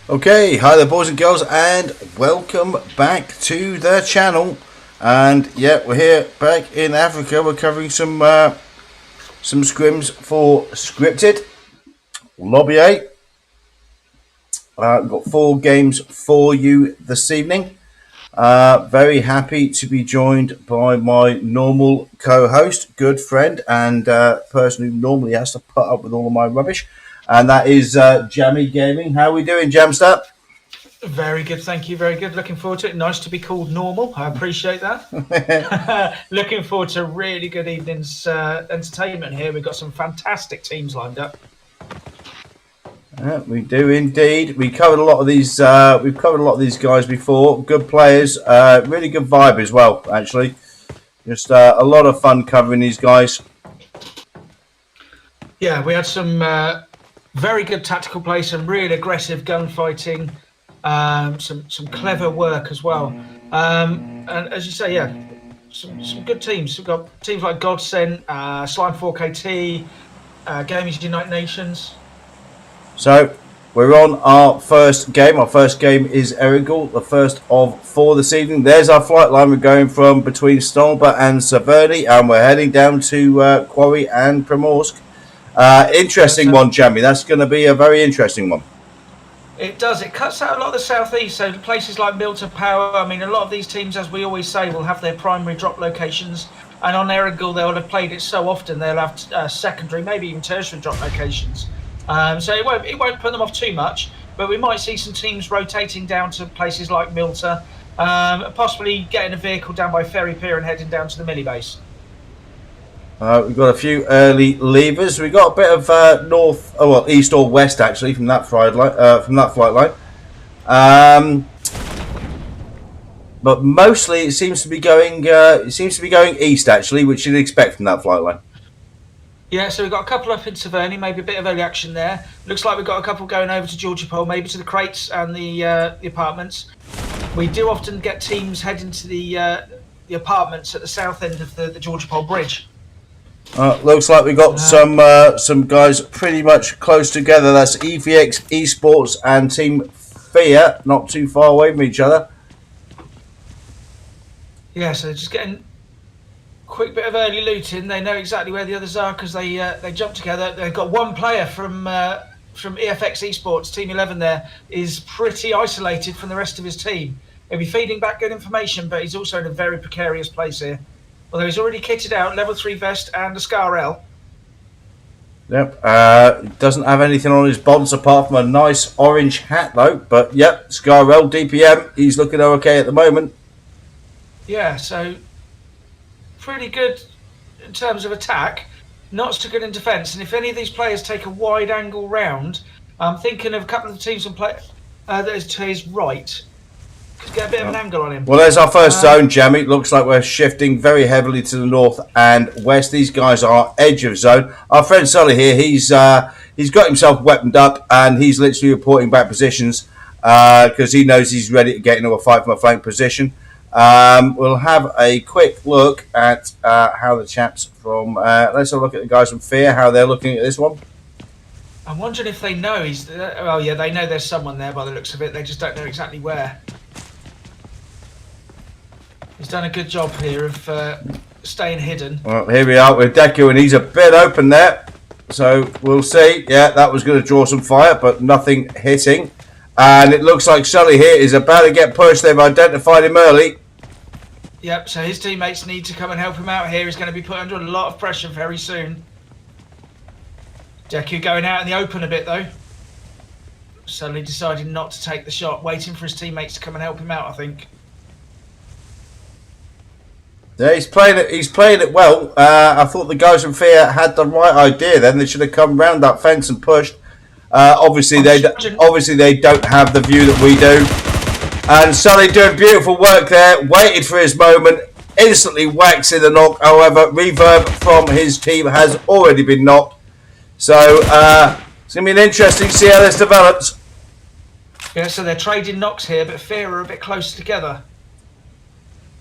Okay, hi there boys and girls, and welcome back to the channel. And yeah, we're here back in Africa. We're covering some scrims for Scrypted Lobby 8. We've got 4 games for you this evening. Very happy to be joined by my normal co-host, good friend, and person who normally has to put up with all of my rubbish. And that is Jammy Gaming. How are we doing, Jamster? Very good, thank you. Very good. Looking forward to it. Nice to be called normal. I appreciate that. Looking forward to a really good evening's entertainment here. We've got some fantastic teams lined up. We do indeed. We covered a lot of these. We've covered a lot of these guys before. Good players. Really good vibe as well. Actually, just a lot of fun covering these guys. Yeah, we had some very good tactical play, some really aggressive gunfighting, some clever work as well. And as you say, yeah, some good teams. We've got teams like Godsend, Slime 4KT, Gamers United Nations. So we're on our first game. Our first game is Erigel, the first of 4 this evening. There's our flight line. We're going from between Stolba and Severny, and we're heading down to Quarry and Primorsk. Interesting one, Jamie. That's going to be a very interesting one. It does. It cuts out a lot of the southeast, so places like Milton Power. I mean, a lot of these teams, as we always say, will have their primary drop locations, and on Erigel they'll have played it so often they'll have secondary, maybe even tertiary drop locations. So it won't put them off too much, but we might see some teams rotating down to places like Milton, possibly getting a vehicle down by Ferry Pier and heading down to the mini base. We've got a few early levers. We've got a bit of east or west actually from that flight line. But mostly it seems to be going east actually, which you'd expect from that flight line. Yeah, so we've got a couple up in Severny, maybe a bit of early action there. Looks like we've got a couple going over to Georgia Pole, maybe to the crates and the apartments. We do often get teams heading to the apartments at the south end of the Georgia Pole Bridge. Looks like we got some guys pretty much close together. That's EVX Esports and Team Fear, not too far away from each other. Yeah, so just getting quick bit of early looting. They know exactly where the others are because they jump together. They've got one player from EFX Esports, Team 11 there, is pretty isolated from the rest of his team. He'll be feeding back good information, but he's also in a very precarious place here. Although he's already kitted out, level 3 vest and a Scar L. Yep, doesn't have anything on his bonds apart from a nice orange hat though. But yep, Scar L, DPM, he's looking okay at the moment. Yeah, so pretty good in terms of attack, not so good in defence. And if any of these players take a wide angle round, I'm thinking of a couple of the teams that is to his right. Could get a bit of an angle on him. Well, there's our first zone, Jamie. It looks like we're shifting very heavily to the north and west. These guys are edge of zone. Our friend Sully here, he's got himself weaponed up and he's literally reporting back positions because he knows he's ready to get into a fight from a flank position. We'll have a quick look at how the chaps from let's have a look at the guys from Fear, how they're looking at this one. I'm wondering if they know he's there. Well, yeah, they know there's someone there by the looks of it. They just don't know exactly where. He's done a good job here of staying hidden. Well, here we are with Deku, and he's a bit open there, so we'll see. Yeah, that was going to draw some fire, but nothing hitting. And it looks like Sully here is about to get pushed. They've identified him early. Yep, so his teammates need to come and help him out here. He's going to be put under a lot of pressure very soon. Deku going out in the open a bit, though. Sully decided not to take the shot, waiting for his teammates to come and help him out, I think. Yeah, he's playing it well. I thought the guys from Fear had the right idea then. They should have come round that fence and pushed. Obviously they don't have the view that we do. And Sully doing beautiful work there. Waited for his moment. Instantly whacks in the knock. However, Reverb from his team has already been knocked. So it's going to be interesting to see how this develops. Yeah, so they're trading knocks here, but Fear are a bit closer together.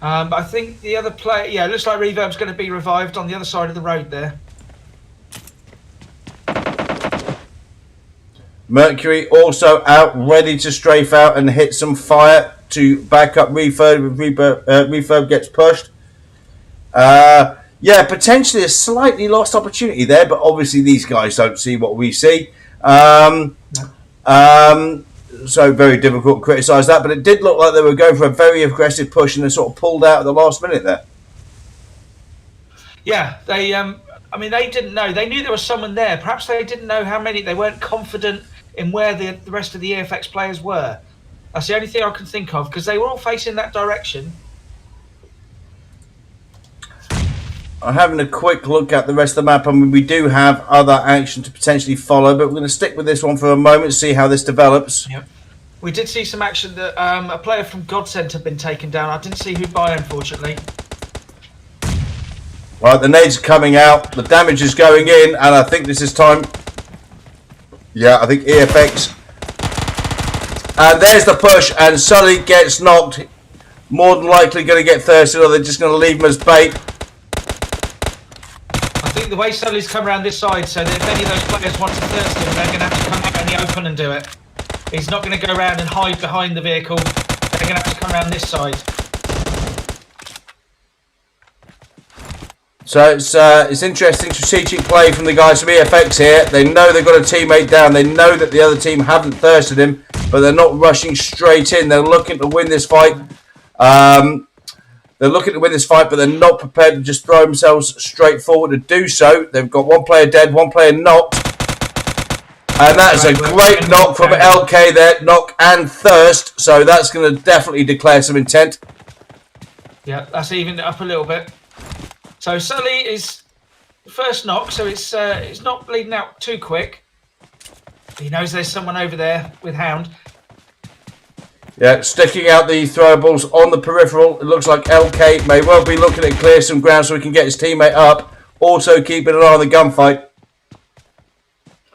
But I think the other player, yeah, it looks like Reverb's going to be revived on the other side of the road there. Mercury also out, ready to strafe out and hit some fire to back up Refurb. Refurb gets pushed. Yeah, potentially a slightly lost opportunity there, but obviously these guys don't see what we see. So very difficult to criticise that, but it did look like they were going for a very aggressive push and they sort of pulled out at the last minute there. Yeah, they. I mean, they didn't know. They knew there was someone there. Perhaps they didn't know how many. They weren't confident in where the rest of the EFX players were. That's the only thing I can think of, because they were all facing that direction. I'm having a quick look at the rest of the map. I mean, we do have other action to potentially follow, but we're going to stick with this one for a moment, see how this develops. Yep. We did see some action that a player from Godsend had been taken down. I didn't see who by, unfortunately. Right, the nades are coming out, the damage is going in, and I think this is time. Yeah, I think EFX. And there's the push, and Sully gets knocked. More than likely going to get thirsted, or they're just going to leave him as bait. I think the way Sully's come around this side, so that if any of those players want to thirst him, they're going to have to come out in the open and do it. He's not going to go around and hide behind the vehicle. They're going to have to come around this side. So it's interesting strategic play from the guys from EFX here. They know they've got a teammate down. They know that the other team haven't thirsted him, but they're not rushing straight in. They're looking to win this fight. They're looking to win this fight, but they're not prepared to just throw themselves straight forward to do so. They've got one player dead, one player knocked. And that's a great knock from LK there. Knock and thirst. So that's going to definitely declare some intent. Yeah, that's evened it up a little bit. So Sully is first knock, so it's not bleeding out too quick. He knows there's someone over there with Hound. Yeah, sticking out the throwables on the peripheral. It looks like LK may well be looking to clear some ground so he can get his teammate up. Also keeping an eye on the gunfight.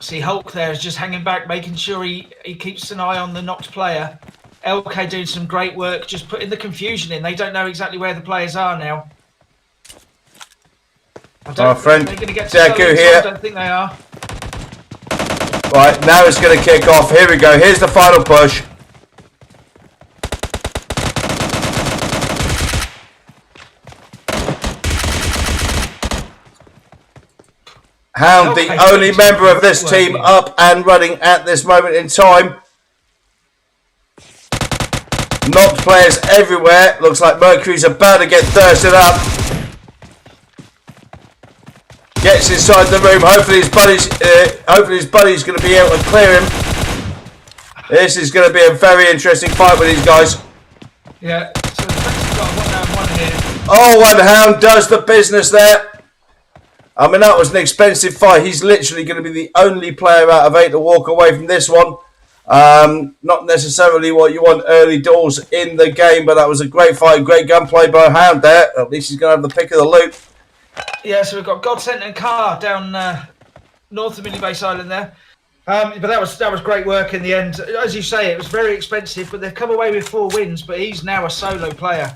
See, Hulk there is just hanging back, making sure he keeps an eye on the knocked player. LK doing some great work, just putting the confusion in. They don't know exactly where the players are now. Our friend Deku here. I don't think they are. Right, now it's going to kick off. Here we go. Here's the final push. Hound, the only member of this team up and running at this moment in time. Knocked players everywhere. Looks like Mercury's about to get thirsted up. Gets inside the room. Hopefully his buddy's going to be able to clear him. This is going to be a very interesting fight with these guys. Yeah, so the French got one here. Oh, and Hound does the business there. I mean, that was an expensive fight. He's literally going to be the only player out of 8 to walk away from this one. Not necessarily what you want early doors in the game, but that was a great fight, great gunplay by Hound there. At least he's going to have the pick of the loot. Yeah, so we've got Godsend and Carr down north of Minibase Island there. But that was great work in the end. As you say, it was very expensive, but they've come away with 4 wins, but he's now a solo player.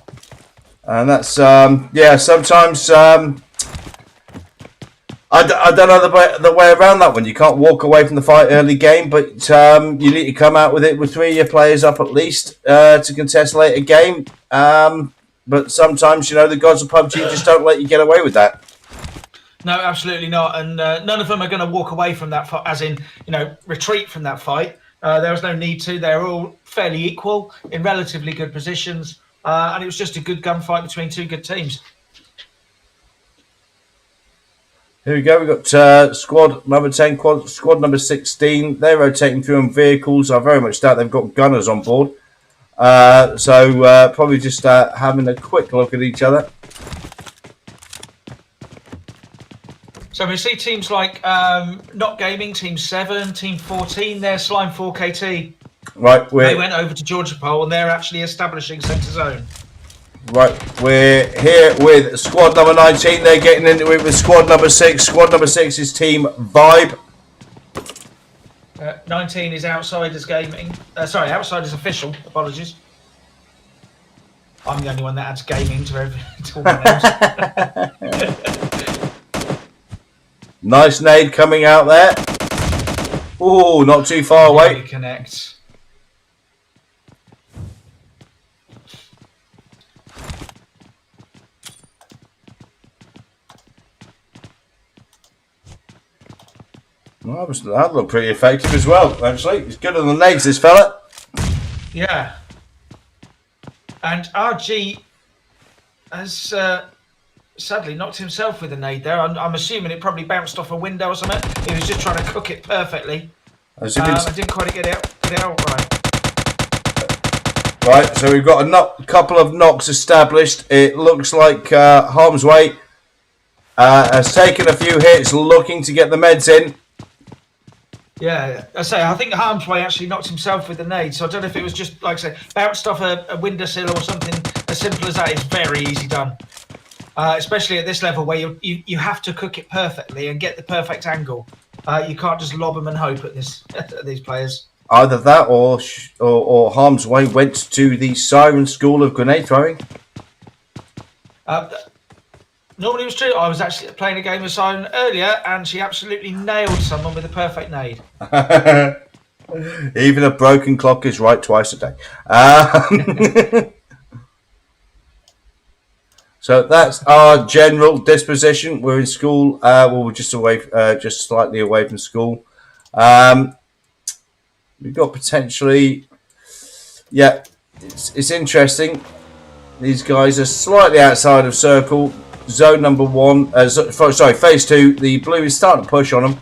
And that's, yeah, sometimes... I don't know the way around that one. You can't walk away from the fight early game, but you need to come out with it with 3 of your players up at least to contest later game. But sometimes, you know, the gods of PUBG just don't let you get away with that. No, absolutely not. And none of them are going to walk away from that fight, as in, you know, retreat from that fight. There was no need to. They're all fairly equal in relatively good positions. And it was just a good gunfight between 2 good teams. Here we go. We've got squad number 10, squad number 16. They're rotating through on vehicles. I very much doubt they've got gunners on board. So probably just having a quick look at each other. So we see teams like Not Gaming, Team 7, Team 14, they're Slime 4KT. Right, they went over to Georgia Pole and they're actually establishing centre zone. Right, we're here with squad number 19. They're getting into it with squad number 6. Squad number 6 is Team Vibe. 19 is Outsiders Gaming. Sorry, Outsiders Official. Apologies. I'm the only one that adds gaming to all my names. Nice nade coming out there. Oh, not too far away. Connect. Well, that looked pretty effective as well, actually. He's good on the legs, this fella. Yeah. And RG has sadly knocked himself with a nade there. I'm assuming it probably bounced off a window or something. He was just trying to cook it perfectly. I didn't quite get out right. Right, so we've got a couple of knocks established. It looks like Harm's Way has taken a few hits, looking to get the meds in. Yeah, I think Harm's Way actually knocked himself with a nade, so I don't know if it was just, like I say, bounced off a windowsill or something as simple as that. It's very easy done. Especially at this level where you have to cook it perfectly and get the perfect angle. You can't just lob them and hope at these players. Either that or Harm's Way went to the Siren School of Grenade Throwing. Normally it was true. I was actually playing a game of Siren earlier and she absolutely nailed someone with a perfect nade. Even a broken clock is right twice a day. So that's our general disposition. We're in school. We're just slightly away from school. We've got potentially, yeah, it's interesting. These guys are slightly outside of circle. Zone number 1, phase 2. The blue is starting to push on them.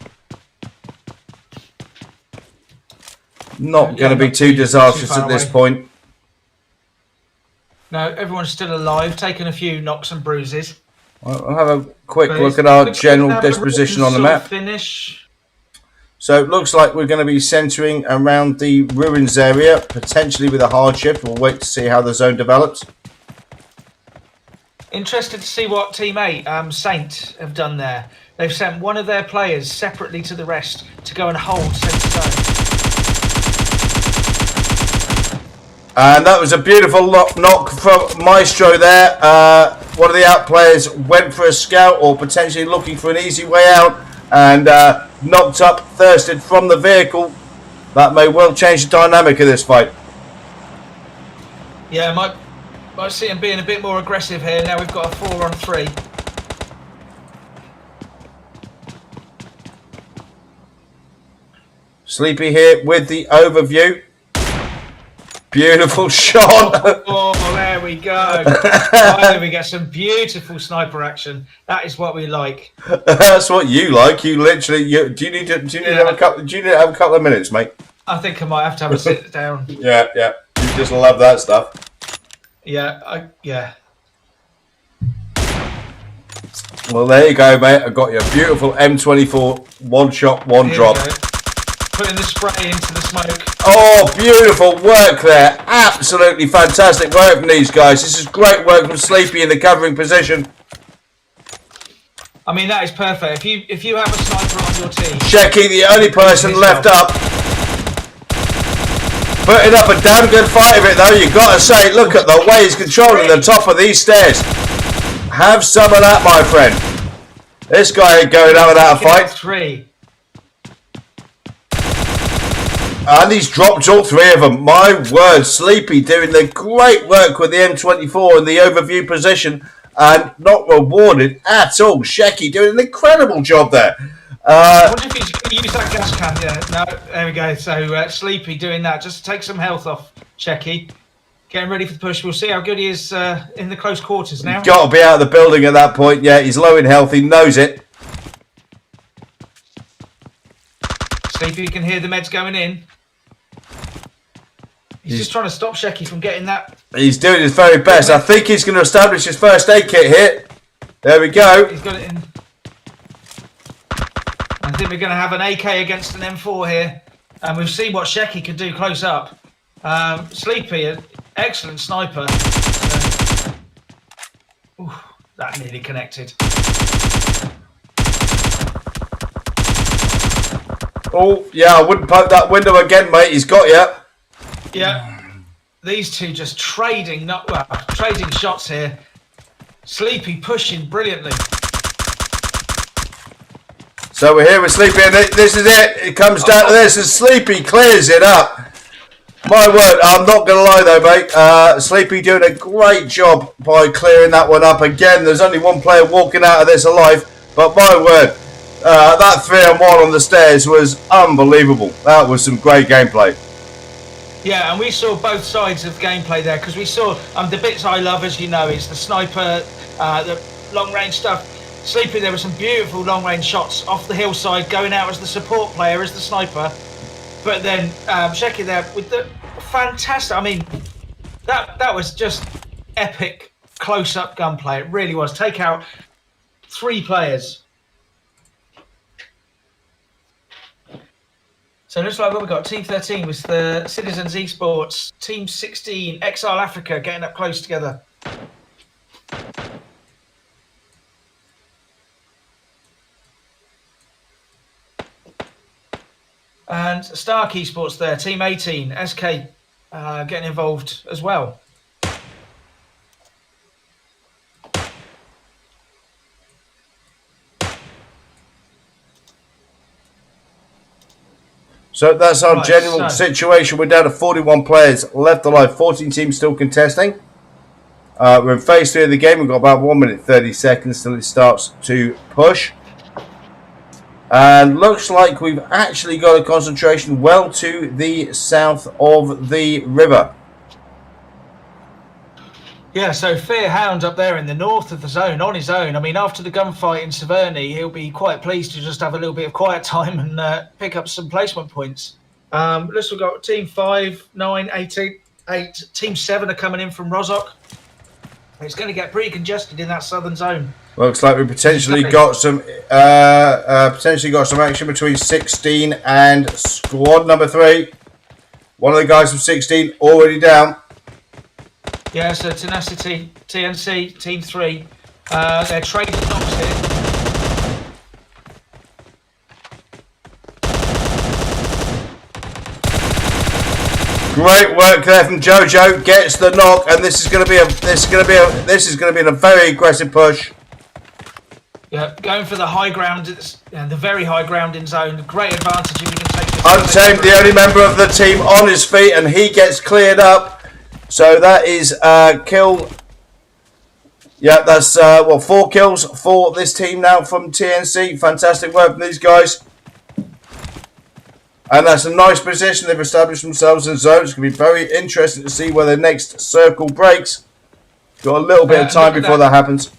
Not going to be too disastrous at this point. No, everyone's still alive, taking a few knocks and bruises. I'll have a quick look at our general disposition on the map. Finish. So it looks like we're going to be centering around the ruins area, potentially with a hard shift. We'll wait to see how the zone develops. Interested to see what Team 8, Saint, have done there. They've sent one of their players separately to the rest to go and hold centre zone. And that was a beautiful knock from Maestro there. One of the out players went for a scout or potentially looking for an easy way out and knocked up, thirsted from the vehicle. That may well change the dynamic of this fight. Yeah, might see him being a bit more aggressive here. Now we've got a 4-on-3. Sleepy here with the overview. Beautiful shot. Oh, there we go. Finally, we get some beautiful sniper action. That is what we like. That's what you like. You literally. Do you need to have a couple of minutes, mate? I think I might have to have a sit down. Yeah. You just love that stuff. Yeah. Well, there you go, mate. I've got you a beautiful M24 one shot, one drop. Putting the spray into the smoke. Oh, beautiful work there. Absolutely fantastic work from these guys. This is great work from Sleepy in the covering position. I mean, that is perfect. If you have a sniper on your team... Shecky, the only person left up. Putting up a damn good fight of it, though. You've got to say, look at the way he's controlling the top of these stairs. Have some of that, my friend. This guy ain't going out without a fight. 3. And he's dropped all 3 of them. My word, Sleepy doing the great work with the M24 in the overview position and not rewarded at all. Shecky doing an incredible job there. I wonder if he's going to use that gas can. Yeah, no, there we go. So Sleepy doing that just to take some health off Shecky. Getting ready for the push. We'll see how good he is in the close quarters now. He's got to be out of the building at that point. Yeah, he's low in health. He knows it. Sleepy, you can hear the meds going in. He's just trying to stop Shecky from getting that. He's doing his very best. I think he's going to establish his first aid kit here. There we go. He's got it in. I think we're going to have an AK against an M4 here. And we've seen what Shecky can do close up. Sleepy, an excellent sniper. That nearly connected. Oh, yeah, I wouldn't poke that window again, mate. He's got you. Yeah. These two just trading shots here. Sleepy pushing brilliantly. So we're here with Sleepy, and this is it. It comes down to this, and Sleepy clears it up. My word, I'm not going to lie though, mate. Sleepy doing a great job by clearing that one up. Again, there's only one player walking out of this alive, but my word, that 3-on-1 on the stairs was unbelievable. That was some great gameplay. Yeah, and we saw both sides of gameplay there, because we saw the bits I love, as you know, is the sniper, the long-range stuff. Sleepy, there were some beautiful long-range shots off the hillside, going out as the support player, as the sniper. But then check it there with the fantastic. I mean, that was just epic close-up gunplay. It really was. Take out 3 players. So it looks like what we got. Team 13 was the Citizens Esports. Team 16, Exile Africa, getting up close together. And Stark Esports there, Team 18, SK, getting involved as well. So that's our general situation. We're down to 41 players left alive, 14 teams still contesting. We're in phase 3 of the game. We've got about 1 minute 30 seconds till it starts to push. And looks like we've actually got a concentration well to the south of the river. Yeah, so Fearhound up there in the north of the zone, on his own. I mean, after the gunfight in Severny, he'll be quite pleased to just have a little bit of quiet time and pick up some placement points. Looks we've got Team 5, 9, 18, 8. Team 7 are coming in from Rozok. It's going to get pretty congested in that southern zone. Looks like we potentially got some action between 16 and squad number 3. One of the guys from 16 already down. Yeah, so Tenacity, TNC, Team 3. They're trading knocks here. Great work there from Jojo. Gets the knock, and this is going to be a very aggressive push. Yeah, going for the high ground, the very high ground in zone. Great advantage if you can take this. Untamed, the only member of the team on his feet, and he gets cleared up. So that is kill. Yeah, that's 4 kills for this team now from TNC. Fantastic work from these guys. And that's a nice position. They've established themselves in zones. It's going to be very interesting to see where the next circle breaks. Got a little bit of time before that happens.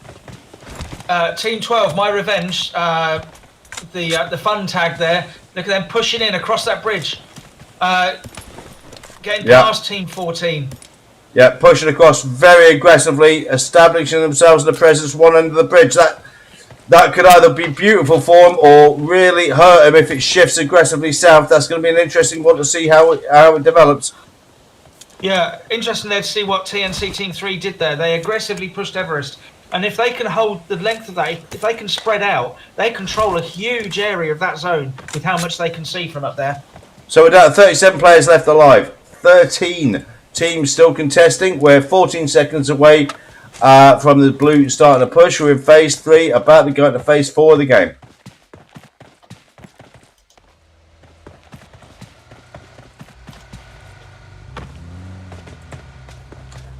Team 12, My Revenge, the fun tag there. Look at them pushing in across that bridge. Getting past Team 14. Yeah, pushing across very aggressively, establishing themselves in the presence of one end of the bridge. That could either be beautiful for them or really hurt them if it shifts aggressively south. That's going to be an interesting one to see how it develops. Yeah, interesting there to see what TNC Team 3 did there. They aggressively pushed Everest. And if they can hold the length of that, if they can spread out, they control a huge area of that zone with how much they can see from up there. So we're down to 37 players left alive. 13 teams still contesting. We're 14 seconds away from the blue starting to push. We're in phase 3, about to go into phase 4 of the game.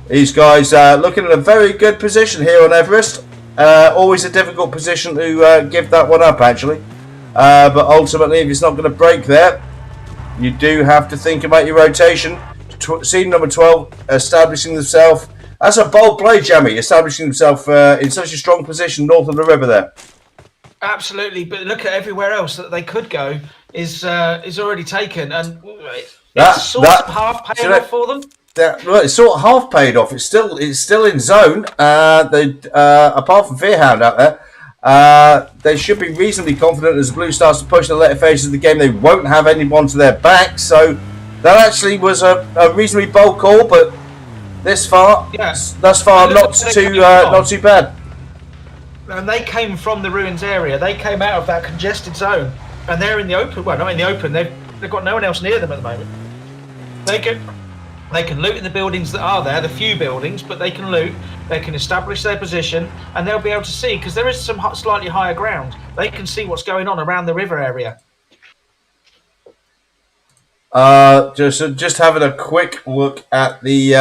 These guys looking at a very good position here on Everest. Always a difficult position to give that one up, actually. But ultimately, if it's not going to break there, you do have to think about your rotation. Seed number 12 establishing themselves. That's a bold play, Jamie, establishing himself in such a strong position north of the river there. Absolutely, but look at everywhere else that they could go is already taken, and it's sort of half paid off for them. Well, it's sort of half paid off. It's still in zone. Apart from Fearhound out there, they should be reasonably confident as Blue starts to push in the later phases of the game. They won't have anyone to their back, so that actually was a reasonably bold call. But thus far, not too bad. And they came from the ruins area. They came out of that congested zone, and they're in the open. Well, not in the open. They've got no one else near them at the moment. They can loot in the buildings that are there, the few buildings, but they can loot. They can establish their position, and they'll be able to see, because there is some slightly higher ground. They can see what's going on around the river area. Just having a quick look at the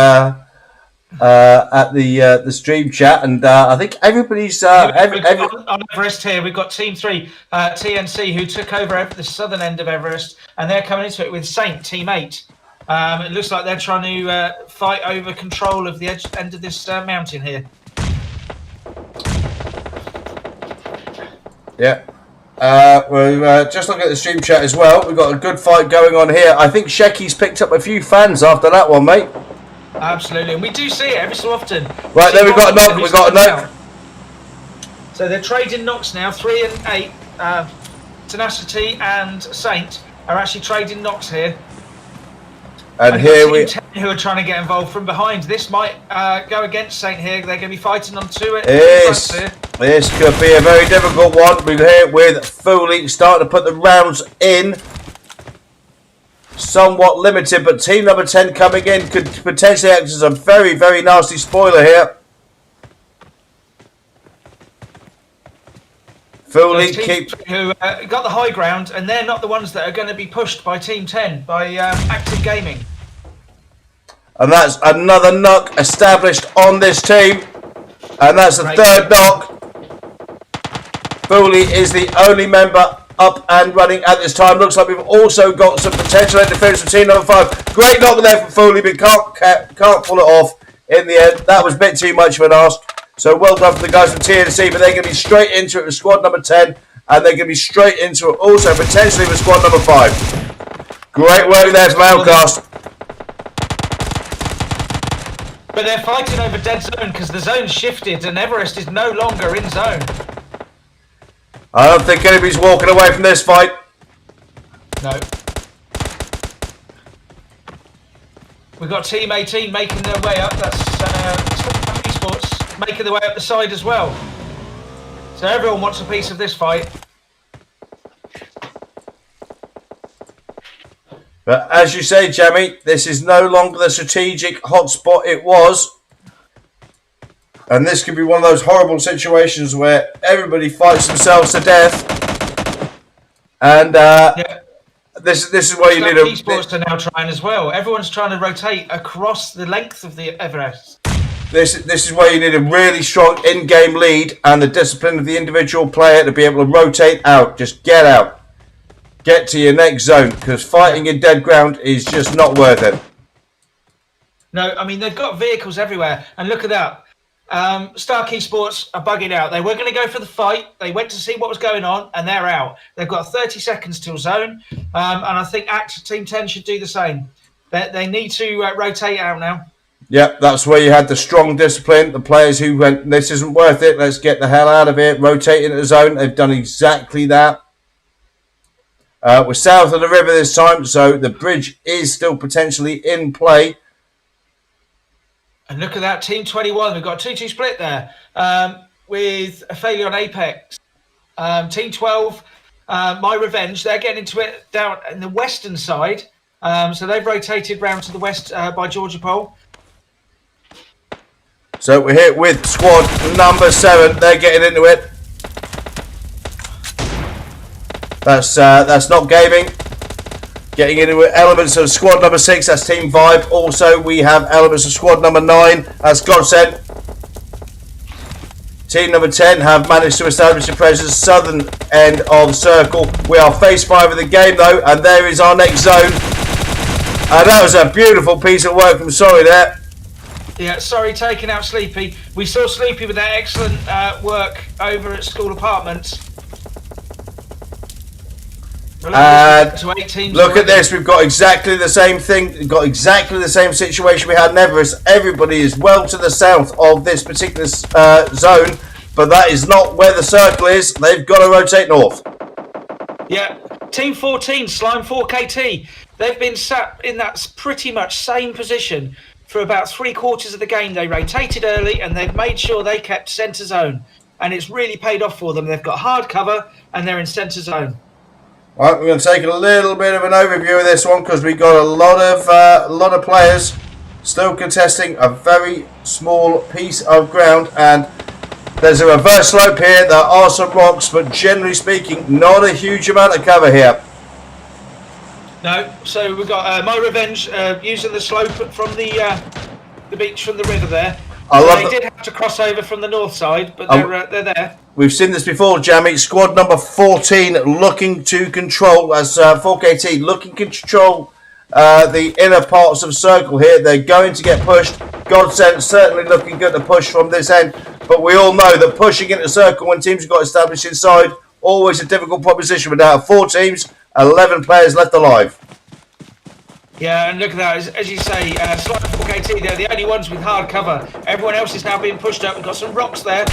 stream chat, and I think everybody's on Everest here. We've got Team 3, TNC, who took over the southern end of Everest, and they're coming into it with Saint, Team 8. It looks like they're trying to fight over control of the end of this mountain here. Yeah. We're just looking at the stream chat as well. We've got a good fight going on here. I think Shecky's picked up a few fans after that one, mate. Absolutely, and we do see it every so often. Right, there we've got a knock. We've got a knock. So they're trading knocks now. 3 and 8. Tenacity and Saint are actually trading knocks here. And here we... 10 who are trying to get involved from behind. This might go against Saint here. They're going to be fighting on two. This could be a very difficult one. We're here with Foley starting to put the rounds in. Somewhat limited, but team number 10 coming in could potentially act as a very, very nasty spoiler here. Foley who got the high ground, and they're not the ones that are going to be pushed by Team 10, by Active Gaming. And that's another knock established on this team. And that's the third knock. Foley is the only member up and running at this time. Looks like we've also got some potential interference from team number 5. Great knock there from Foley, but can't pull it off in the end. That was a bit too much of an ask. So well done for the guys from TNC, but they're going to be straight into it with squad number 10, and they're going to be straight into it also potentially with squad number 5. Great work there from Outcast. But they're fighting over dead zone because the zone's shifted and Everest is no longer in zone. I don't think anybody's walking away from this fight. No. We've got Team 18 making their way up. That's Esports making their way up the side as well. So everyone wants a piece of this fight. But as you say, Jamie, this is no longer the strategic hotspot it was. And this could be one of those horrible situations where everybody fights themselves to death. And this is where you need a... Esports are now trying as well. Everyone's trying to rotate across the length of the Everest. This is where you need a really strong in-game lead and the discipline of the individual player to be able to rotate out. Just get out. Get to your next zone, because fighting in dead ground is just not worth it. No, I mean, they've got vehicles everywhere. And look at that. Stark Esports are bugging out. They were going to go for the fight. They went to see what was going on, and they're out. They've got 30 seconds till zone. And I think Team 10 should do the same. They need to rotate out now. Yep, that's where you had the strong discipline. The players who went, this isn't worth it. Let's get the hell out of here. Rotate into the zone. They've done exactly that. We're south of the river this time, so the bridge is still potentially in play. And look at that, Team 21. We've got a 2-2 split there with a failure on Apex. Team 12, My Revenge, they're getting into it down in the western side. So they've rotated round to the west by Georgia Pole. So we're here with squad number 7. They're getting into it. That's not gaming. Getting into elements of squad number 6. That's Team 5. Also, we have elements of squad number 9. That's Godsend. Team number 10 have managed to establish a presence southern end of the circle. We are phase 5 of the game though, and there is our next zone. And that was a beautiful piece of work from Sorry there. Yeah, Sorry taking out Sleepy. We saw Sleepy with that excellent work over at School Apartments. And look at this, we've got exactly the same thing, we've got exactly the same situation we had in Everest. Everybody is well to the south of this particular zone, but that is not where the circle is. They've got to rotate north. Yeah, Team 14, Slime 4KT, they've been sat in that pretty much same position for about 3/4 of the game. They rotated early and they've made sure they kept centre zone, and it's really paid off for them. They've got hard cover and they're in centre zone. Right, we're going to take a little bit of an overview of this one because we've got a lot of players. Still contesting a very small piece of ground, and there's a reverse slope here. There are some rocks, but generally speaking, not a huge amount of cover here. No, so we've got My Revenge using the slope from the beach from the river there. They did have to cross over from the north side, but they're there. We've seen this before, Jamie. Squad number 14 looking to control, as 4KT looking to control the inner parts of circle here. They're going to get pushed. Godsend certainly looking good to push from this end, but we all know that pushing into circle when teams have got established inside, always a difficult proposition. But now 4 teams, 11 players left alive. Yeah, and look at that, as you say, Slide 4KT, they're the only ones with hard cover. Everyone else is now being pushed up. We've got some rocks there.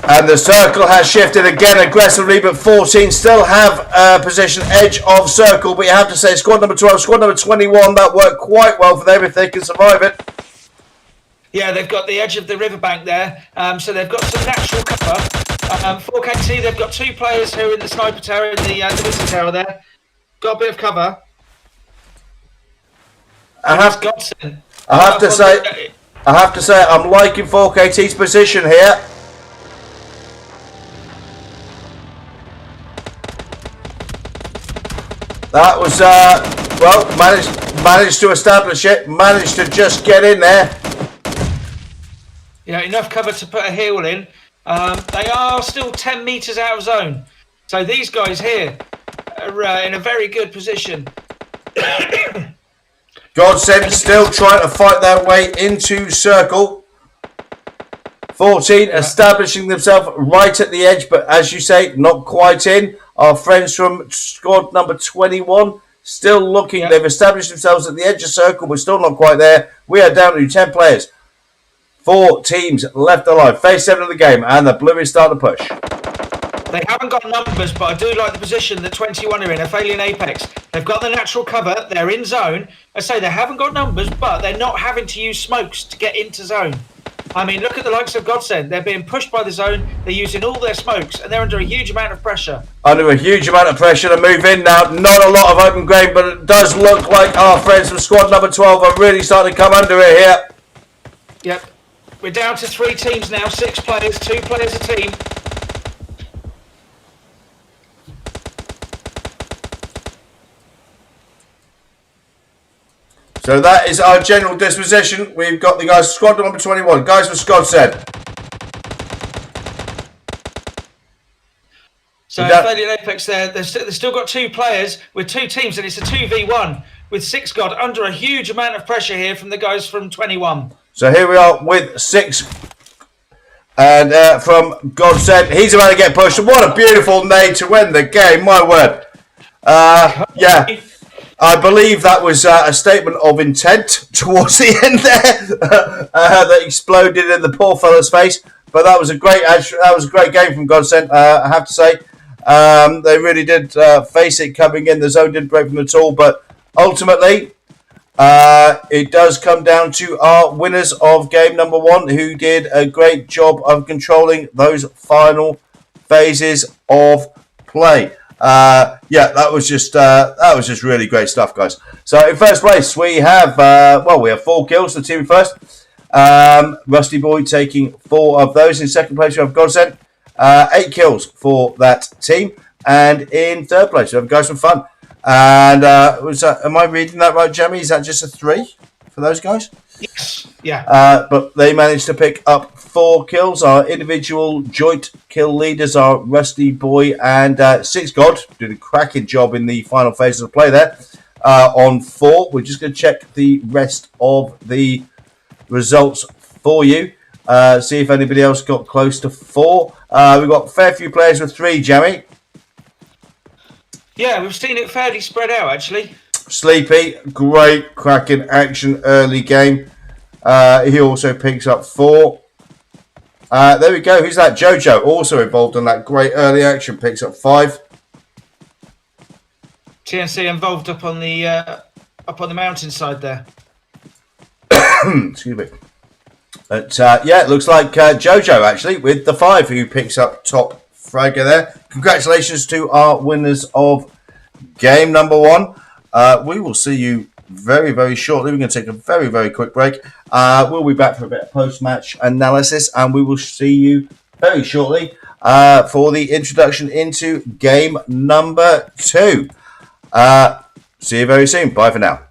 And the circle has shifted again aggressively, but 14 still have position edge of circle. But you have to say, squad number 12, squad number 21, that worked quite well for them if they can survive it. Yeah, they've got the edge of the riverbank there, so they've got some natural cover. 4KT, they've got 2 players who are in the sniper tower, in the wizard tower there. Got a bit of cover. I have to say, I'm liking 4KT's position here. That was managed to establish it. Managed to just get in there. Yeah, enough cover to put a heel in. They are still 10 metres out of zone. So these guys here are in a very good position. Godsend still trying to fight their way into circle. 14 establishing themselves right at the edge, but as you say, not quite in. Our friends from squad number 21 still looking. Yep. They've established themselves at the edge of circle, but still not quite there. We are down to 10 players. 4 teams left alive. Phase 7 of the game, and the Blues start to push. They haven't got numbers, but I do like the position that 21 are in, Aphelion Apex. They've got the natural cover. They're in zone. I say they haven't got numbers, but they're not having to use smokes to get into zone. I mean, look at the likes of Godsend. They're being pushed by the zone. They're using all their smokes, and they're under a huge amount of pressure. Under a huge amount of pressure to move in now. Not a lot of open ground, but it does look like our friends from squad number 12 are really starting to come under it here. Yep. We're down to 3 teams now. 6 players, 2 players a team. So that is our general disposition. We've got the guys, squad number 21. Guys from Godsend. So Aphelion Apex there, they've still got 2 players with 2 teams, and it's a 2v1 with 6 God under a huge amount of pressure here from the guys from 21. So here we are with 6. And from Godsend, he's about to get pushed. What a beautiful nade to win the game, my word. Yeah. I believe that was a statement of intent towards the end there that exploded in the poor fella's face. But that was a great game from Godsend, I have to say. They really did face it coming in. The zone didn't break them at all. But ultimately, it does come down to our winners of game number 1, who did a great job of controlling those final phases of play. Yeah, that was just really great stuff, guys. So in first place we have 4 kills for the team first. Rusty Boy taking 4 of those. In second place we have Godsend, 8 kills for that team, and in third place we have guys from Fun. And am I reading that right, Jamie? Is that just a 3 for those guys? Yes. Yeah. But they managed to pick up 4 kills. Our individual joint kill leaders are Rusty Boy and 6 God. Did a cracking job in the final phase of the play there on 4. We're just going to check the rest of the results for you. See if anybody else got close to 4. We've got a fair few players with 3, Jamie. Yeah, we've seen it fairly spread out, actually. Sleepy, great cracking action early game. He also picks up 4. There we go. Who's that? Jojo, also involved in that great early action, picks up 5. TNC involved up on the mountainside there. Excuse me. But yeah, it looks like Jojo actually with the 5 who picks up top fragger there. Congratulations to our winners of game number 1. We will see you very, very shortly. We're going to take a very, very quick break. We'll be back for a bit of post-match analysis, and we will see you very shortly for the introduction into game number 2. See you very soon. Bye for now.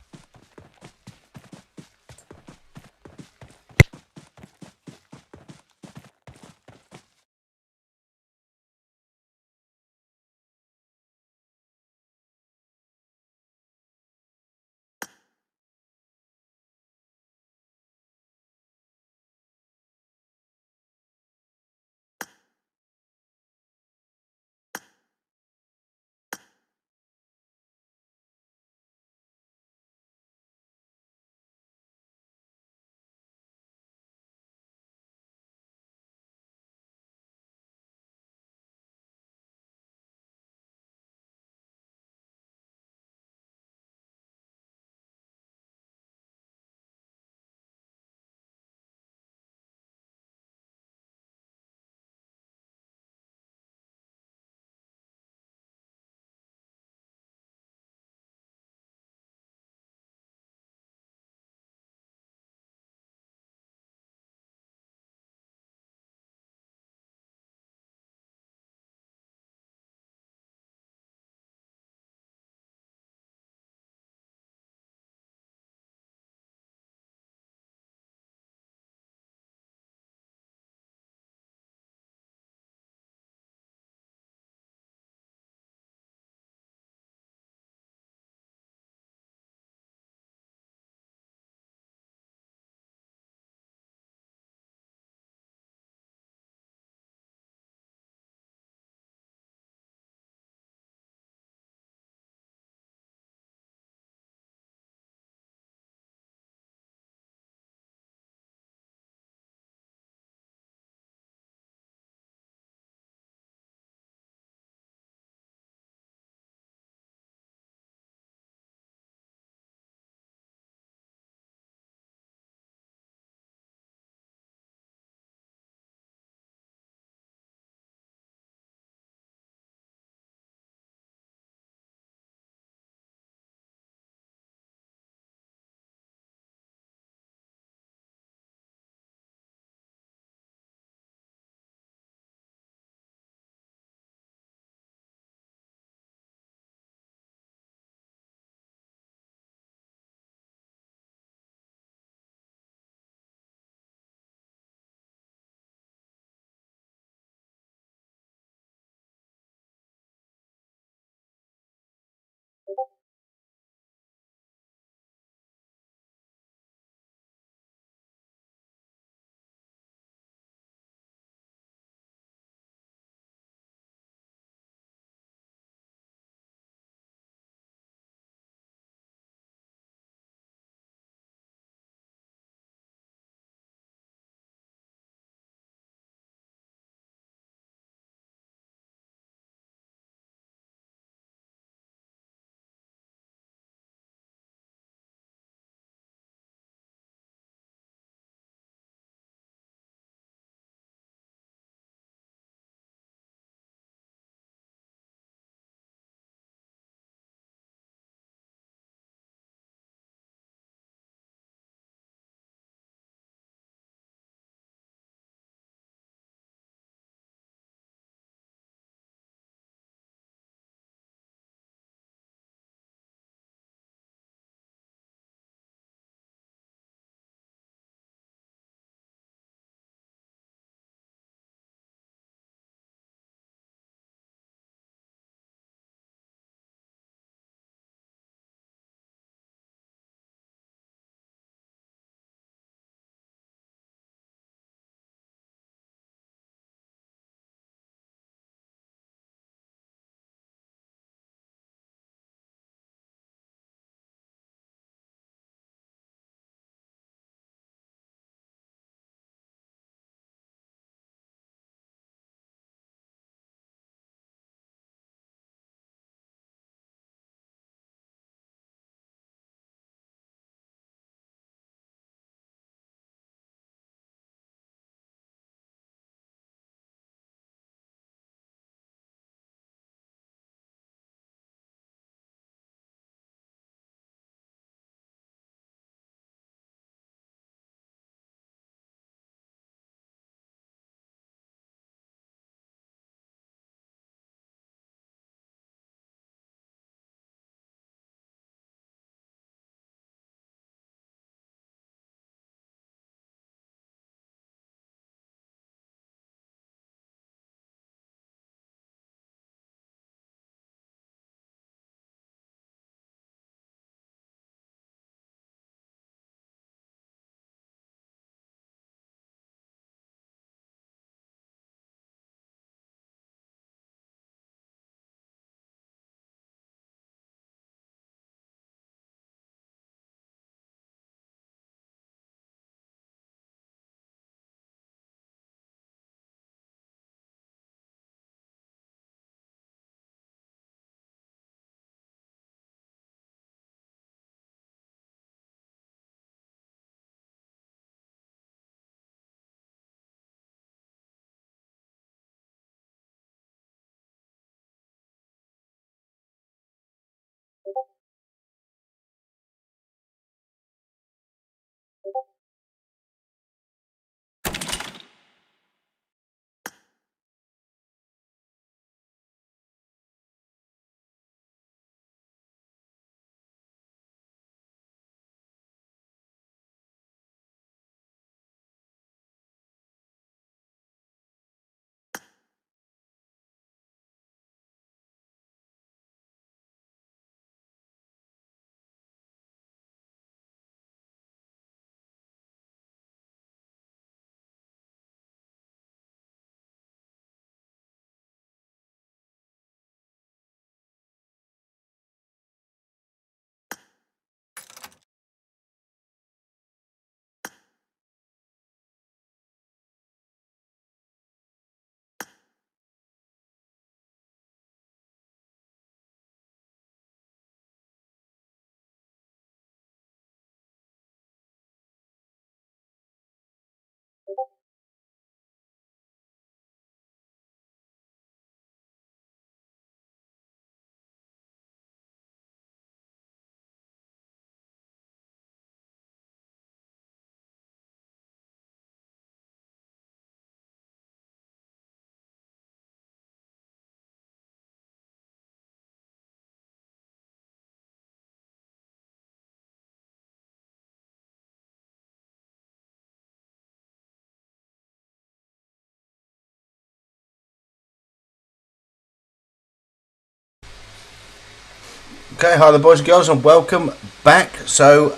Okay, hi, the boys and girls, and welcome back. So,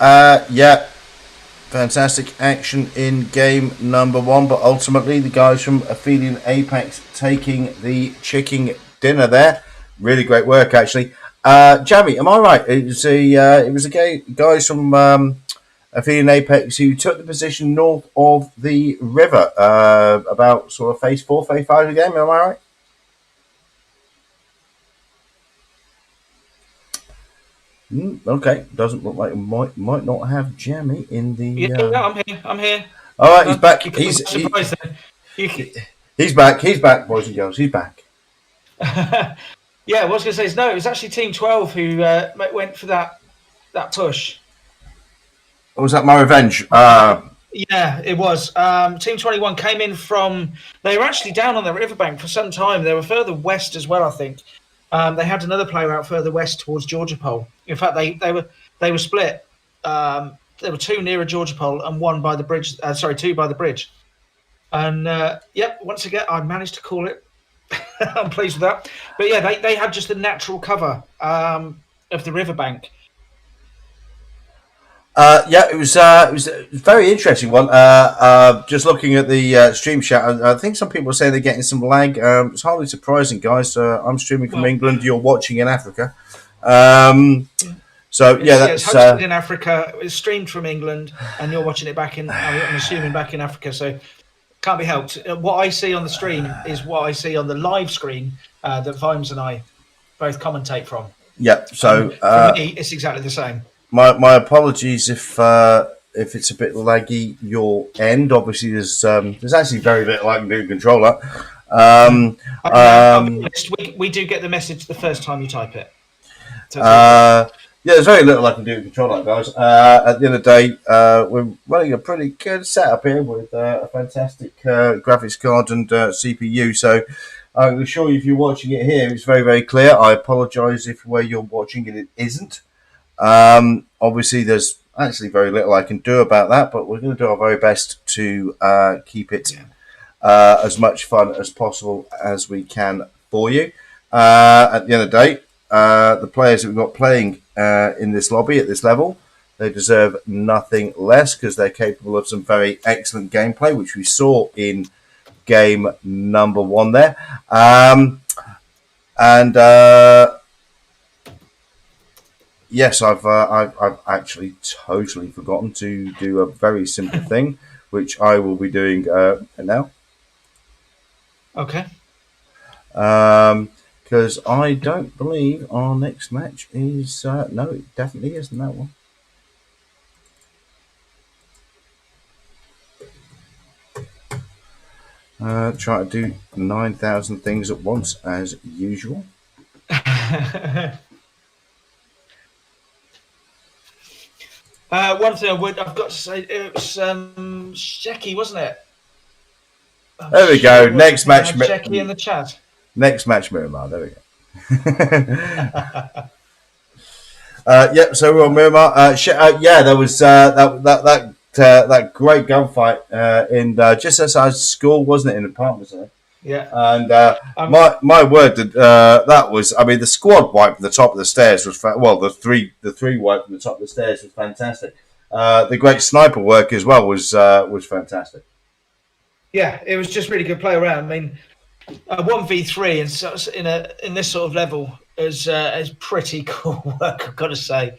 yeah, fantastic action in game number 1, but ultimately the guys from Aphelion Apex taking the chicken dinner there. Really great work, actually. Jamie, am I right? It was the guys from Aphelion Apex who took the position north of the river, about sort of phase 4, phase 5 of the game. Am I right? Okay, doesn't look like it might not have Jamie in the. Yeah, no, I'm here. I'm here. All right, he's back. You can surprise them. He's back. He's back, boys and girls. He's back. Yeah, what I was going to say is no. It was actually Team 12 who went for that push. Or was that my revenge? Yeah, it was. Team 21 came in from. They were actually down on the riverbank for some time. They were further west as well, I think. They had another player out further west towards Georgia Pole. In fact, they were split. There were 2 nearer Georgia Pole and 1 by the bridge. 2 by the bridge. And yep, once again, I managed to call it. I'm pleased with that. But yeah, they had just the natural cover of the riverbank. Yeah, it was a very interesting one. Just looking at the stream chat, I think some people are saying they're getting some lag. It's hardly surprising, guys. I'm streaming from England. You're watching in Africa. So yeah, that's it's hosted in Africa. It's streamed from England, and you're watching it back in. I'm assuming back in Africa. So can't be helped. What I see on the stream is what I see on the live screen that Vimes and I both commentate from. Yeah. So for me, it's exactly the same. My apologies if it's a bit laggy your end. Obviously, there's actually very little I can do to control that. We do get the message the first time you type it. So yeah, there's very little I can do to control that, guys. At the end of the day, we're running a pretty good setup here with a fantastic graphics card and CPU. So I can assure you, if you're watching it here, it's very, very clear. I apologise if where you're watching it isn't. Obviously, there's actually very little I can do about that, but we're going to do our very best to keep it as much fun as possible as we can for you. At the end of the day, the players that we've got playing in this lobby at this level, they deserve nothing less because they're capable of some very excellent gameplay, which we saw in game number 1 there. Yes, I've actually totally forgotten to do a very simple thing, which I will be doing now. Okay. Because I don't believe our next match is... no, it definitely isn't that one. Try to do 9,000 things at once, as usual. One thing I've got to say, it was Shecky, wasn't it? There we go. Next match. Shecky in the chat. Next match, Miramar. There we go. Yep. So we're on Miramar. Yeah, there was that great gunfight in just outside school, wasn't it? In the park, wasn't it? Yeah. And my word, that was. I mean, the squad wipe from the top of the stairs was the three wipe from the top of the stairs was fantastic. The great sniper work as well was fantastic. Yeah, it was just really good play around. I mean, 1v3 in this sort of level is pretty cool work, I've got to say.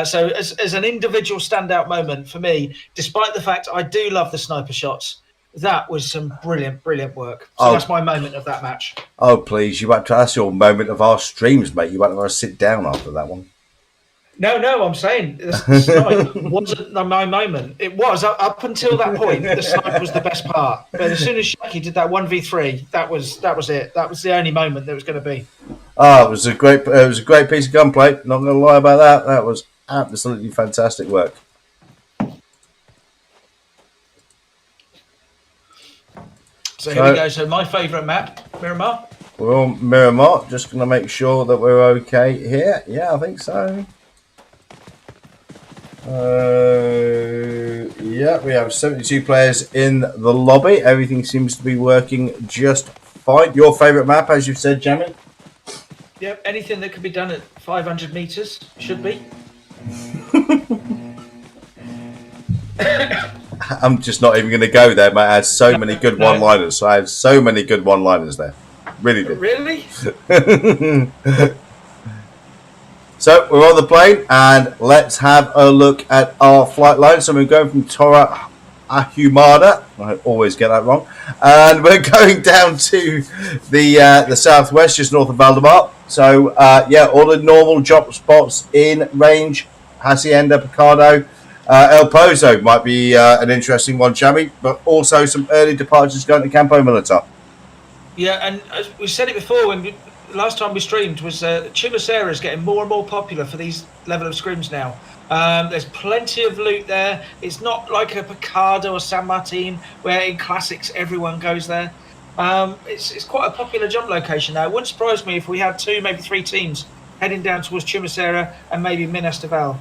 So as an individual standout moment for me, despite the fact I do love the sniper shots, that was some brilliant work. So that's my moment of that match. Oh, please. That's your moment of our streams, mate. You won't have to sit down after that one. No, I'm saying the snipe wasn't my moment. It was up until that point. The snipe was the best part, but as soon as Shecky did that 1v3, that was it. That was the only moment there was going to be. Oh, it was a great piece of gunplay. Not going to lie about that. That was absolutely fantastic work. So here we go. So my favourite map, Miramar. We're on Miramar. Just going to make sure that we're okay here. Yeah, I think so. Yeah, we have 72 players in the lobby. Everything seems to be working just fine. Your favourite map, as you've said, Jamie? Yep, anything that could be done at 500 meters should be. I'm just not even going to go there, mate. I had so many good one-liners. I had so many good one-liners there. Really did. Really? So we're on the plane, and let's have a look at our flight line. So we're going from Torre Ahumada. I always get that wrong. And we're going down to the southwest, just north of Valdemar. So, yeah, all the normal drop spots in range. Hacienda, Picado, El Pozo might be an interesting one, Jamie, but also some early departures going to Campo Militar. Yeah, and as we said it before, last time we streamed, was Chimacera is getting more and more popular for these level of scrims now. There's plenty of loot there. It's not like a Picado or San Martin, where in classics everyone goes there. It's quite a popular jump location now. It wouldn't surprise me if we had 2, maybe 3 teams heading down towards Chimacera and maybe Minas de Val.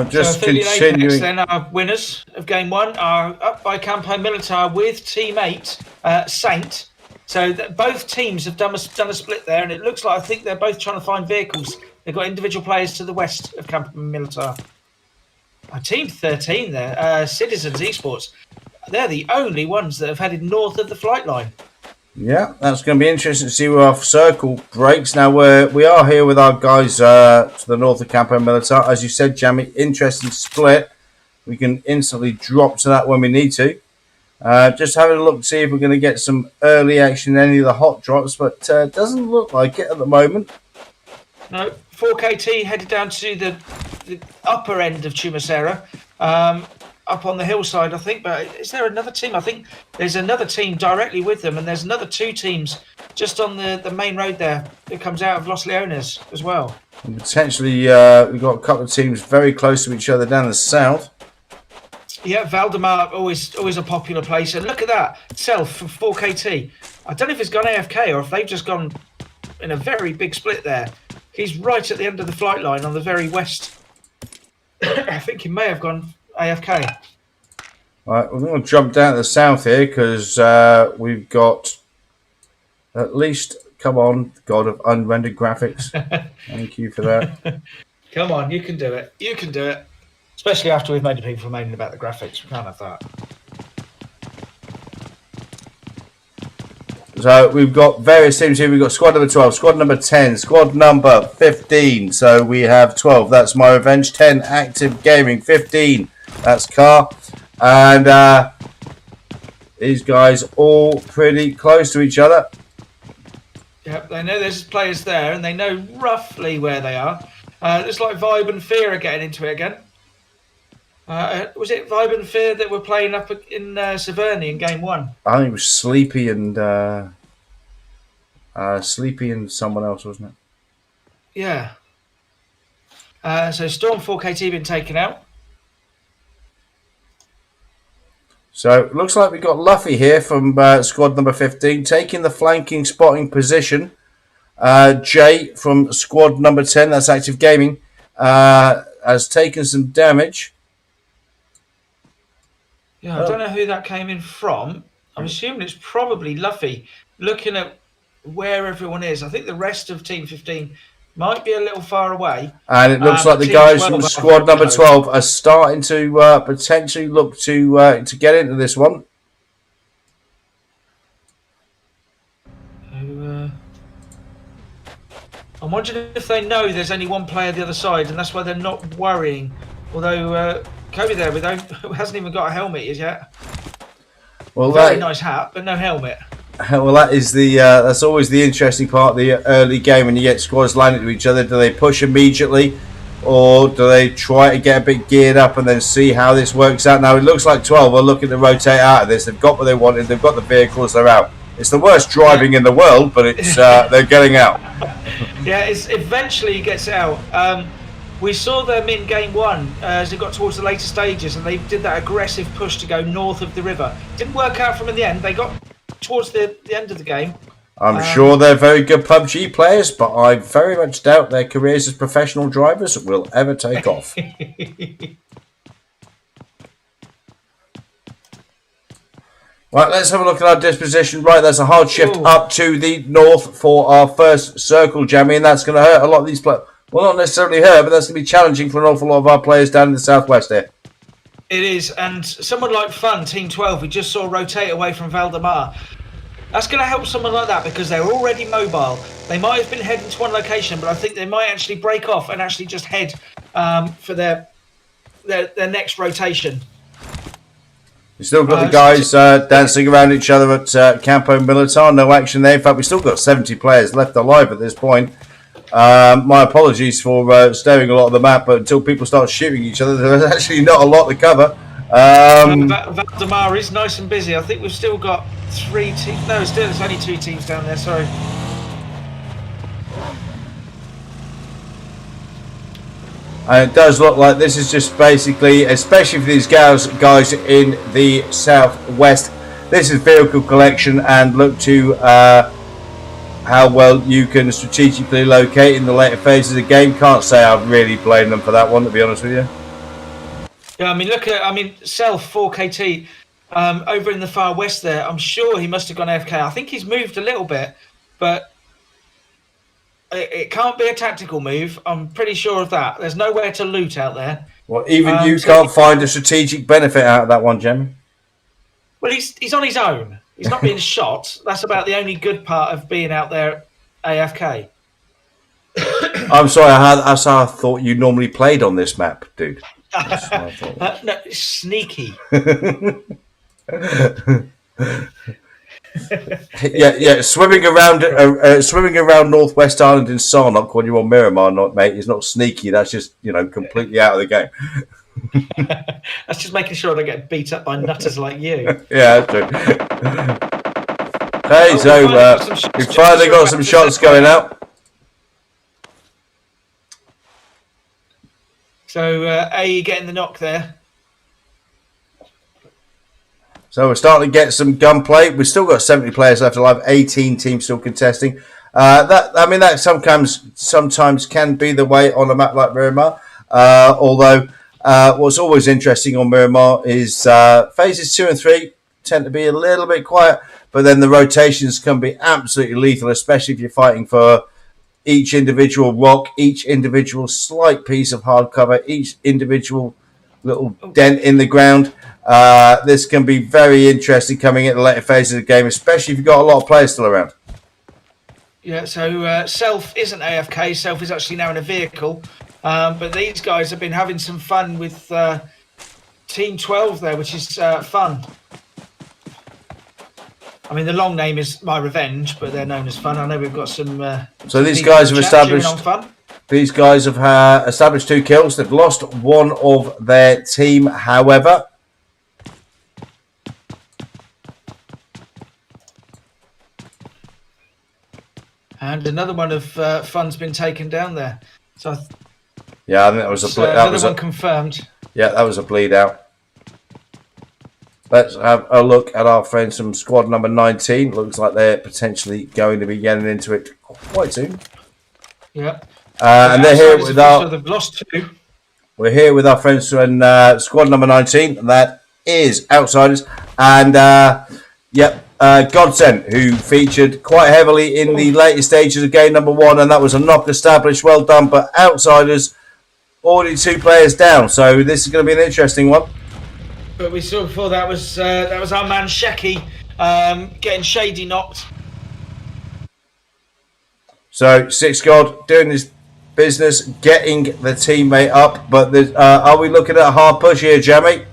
Just so continuing. Apex, then our winners of game 1 are up by Campo Militar with Team 8, Saint. So both teams have done a split there, and it looks like I think they're both trying to find vehicles. They've got individual players to the west of Campo Militar. Team 13 there, Citizens Esports. They're the only ones that have headed north of the flight line. Yeah, that's going to be interesting to see where our circle breaks. Now, we are here with our guys to the north of Campo Militar. As you said, Jamie, interesting split. We can instantly drop to that when we need to. Just having a look to see if we're going to get some early action in any of the hot drops, but doesn't look like it at the moment. No, 4KT headed down to the upper end of Chimacera. Up on the hillside, I think. But is there another team? I think there's another team directly with them, and there's another 2 teams just on the main road there that comes out of Los Leones as well. And potentially, we've got a couple of teams very close to each other down the south. Yeah, Valdemar, always a popular place. And look at that, Self from 4KT. I don't know if it's gone AFK or if they've just gone in a very big split there. He's right at the end of the flight line on the very west. I think he may have gone AFK. All right, we're going to jump down to the south here because we've got at least, come on, God of unrendered graphics. Thank you for that. Come on, you can do it. You can do it. Especially after we've made the people moaning about the graphics. We can't have that. So we've got various teams here. We've got squad number 12, squad number 10, squad number 15. So we have 12. That's My Revenge. 10, Active Gaming. 15, that's Car. And these guys all pretty close to each other. Yep, they know there's players there and they know roughly where they are. Looks like Vibe and Fear are getting into it again. Was it Vibe and Fear that were playing up in Severny in game 1? I think it was Sleepy and someone else, wasn't it? Yeah. So Storm 4KT been taken out. So it looks like we've got Luffy here from squad number 15 taking the flanking spotting position. Jay from squad number 10, that's Active Gaming, has taken some damage. Yeah, I don't know who that came in from. I'm assuming it's probably Luffy. Looking at where everyone is, I think the rest of Team 15 might be a little far away. And it looks like the guys from squad number 12 are starting to potentially look to get into this one. I'm wondering if they know there's only one player the other side, and that's why they're not worrying. Although Kobe there hasn't even got a helmet yet. Well, very nice hat, but no helmet. Well, that is that's always the interesting part of the early game when you get squads landing to each other. Do they push immediately, or do they try to get a bit geared up and then see how this works out? Now it looks like 12 are looking to rotate out of this. They've got what they wanted. They've got the vehicles. They're out. It's the worst driving in the world, but it's they're getting out. Yeah, it eventually gets out. We saw them in game 1 as it got towards the later stages, and they did that aggressive push to go north of the river. Didn't work out for them in the end. They got towards the end of the game. I'm sure they're very good PUBG players, but I very much doubt their careers as professional drivers will ever take off. Right, let's have a look at our disposition. Right, there's a hard shift Ooh. up to the north for our first circle, Jamie, and that's going to hurt a lot of these players. Well, not necessarily hurt, but that's going to be challenging for an awful lot of our players down in the southwest here. It is, and someone like Fun, Team 12, we just saw rotate away from Valdemar. That's going to help someone like that because they're already mobile. They might have been heading to one location, but I think they might actually break off and actually just head for their next rotation. We've still got the guys dancing around each other at Campo Militar. No action there. In fact, we've still got 70 players left alive at this point. My apologies for staring a lot of the map, but until people start shooting each other, there's actually not a lot to cover. Valdemar is nice and busy. I think we've still got 3 teams. No, there's only 2 teams down there, sorry. And it does look like this is just basically, especially for these guys in the southwest, this is vehicle collection and look to how well you can strategically locate in the later phases of the game. Can't say I've really blamed them for that one, to be honest with you. Yeah, I mean, Self 4KT over in the far west there. I'm sure he must have gone AFK. I think he's moved a little bit, but it can't be a tactical move. I'm pretty sure of that. There's nowhere to loot out there. Well, even you can't find a strategic benefit out of that one, Jamie. Well, he's on his own. He's not being shot. That's about the only good part of being out there AFK. I'm sorry, that's how I thought you normally played on this map, dude. No, sneaky. yeah. Swimming around Northwest Island in Sarnock when you're on Miramar, mate, is not sneaky. That's just completely out of the game. That's just making sure I don't get beat up by nutters like you. Yeah, that's true. Okay, so we've finally got some shots going out. So A getting the knock there. So we're starting to get some gunplay. We've still got 70 players left alive, 18 teams still contesting. That sometimes can be the way on a map like Miramar. Although what's always interesting on Miramar is phases 2 and 3 tend to be a little bit quiet, but then the rotations can be absolutely lethal, especially if you're fighting for each individual rock, each individual slight piece of hard cover, each individual little dent in the ground. This can be very interesting coming in the later phases of the game, especially if you've got a lot of players still around. Yeah, so Self isn't AFK. Self is actually now in a vehicle. But these guys have been having some fun with Team 12 there, which is Fun. I mean, the long name is My Revenge, but they're known as Fun. I know we've got some... so these guys have established... These guys have established 2 kills. They've lost one of their team, however. And another one of Fun's been taken down there. So I think that was a one confirmed. Yeah, that was a bleed out. Let's have a look at our friends from squad number 19. Looks like they're potentially going to be getting into it quite soon. Yeah. And they're here with our... So they've lost 2. We're here with our friends from squad number 19. And that is Outsiders. And, Godsend, who featured quite heavily in the later stages of game number 1. And that was a knock established. Well done. But Outsiders already 2 players down. So this is going to be an interesting one. But we saw before that was our man Shecky getting Shady knocked. So 6 God doing his business, getting the teammate up. But are we looking at a hard push here, Jamie?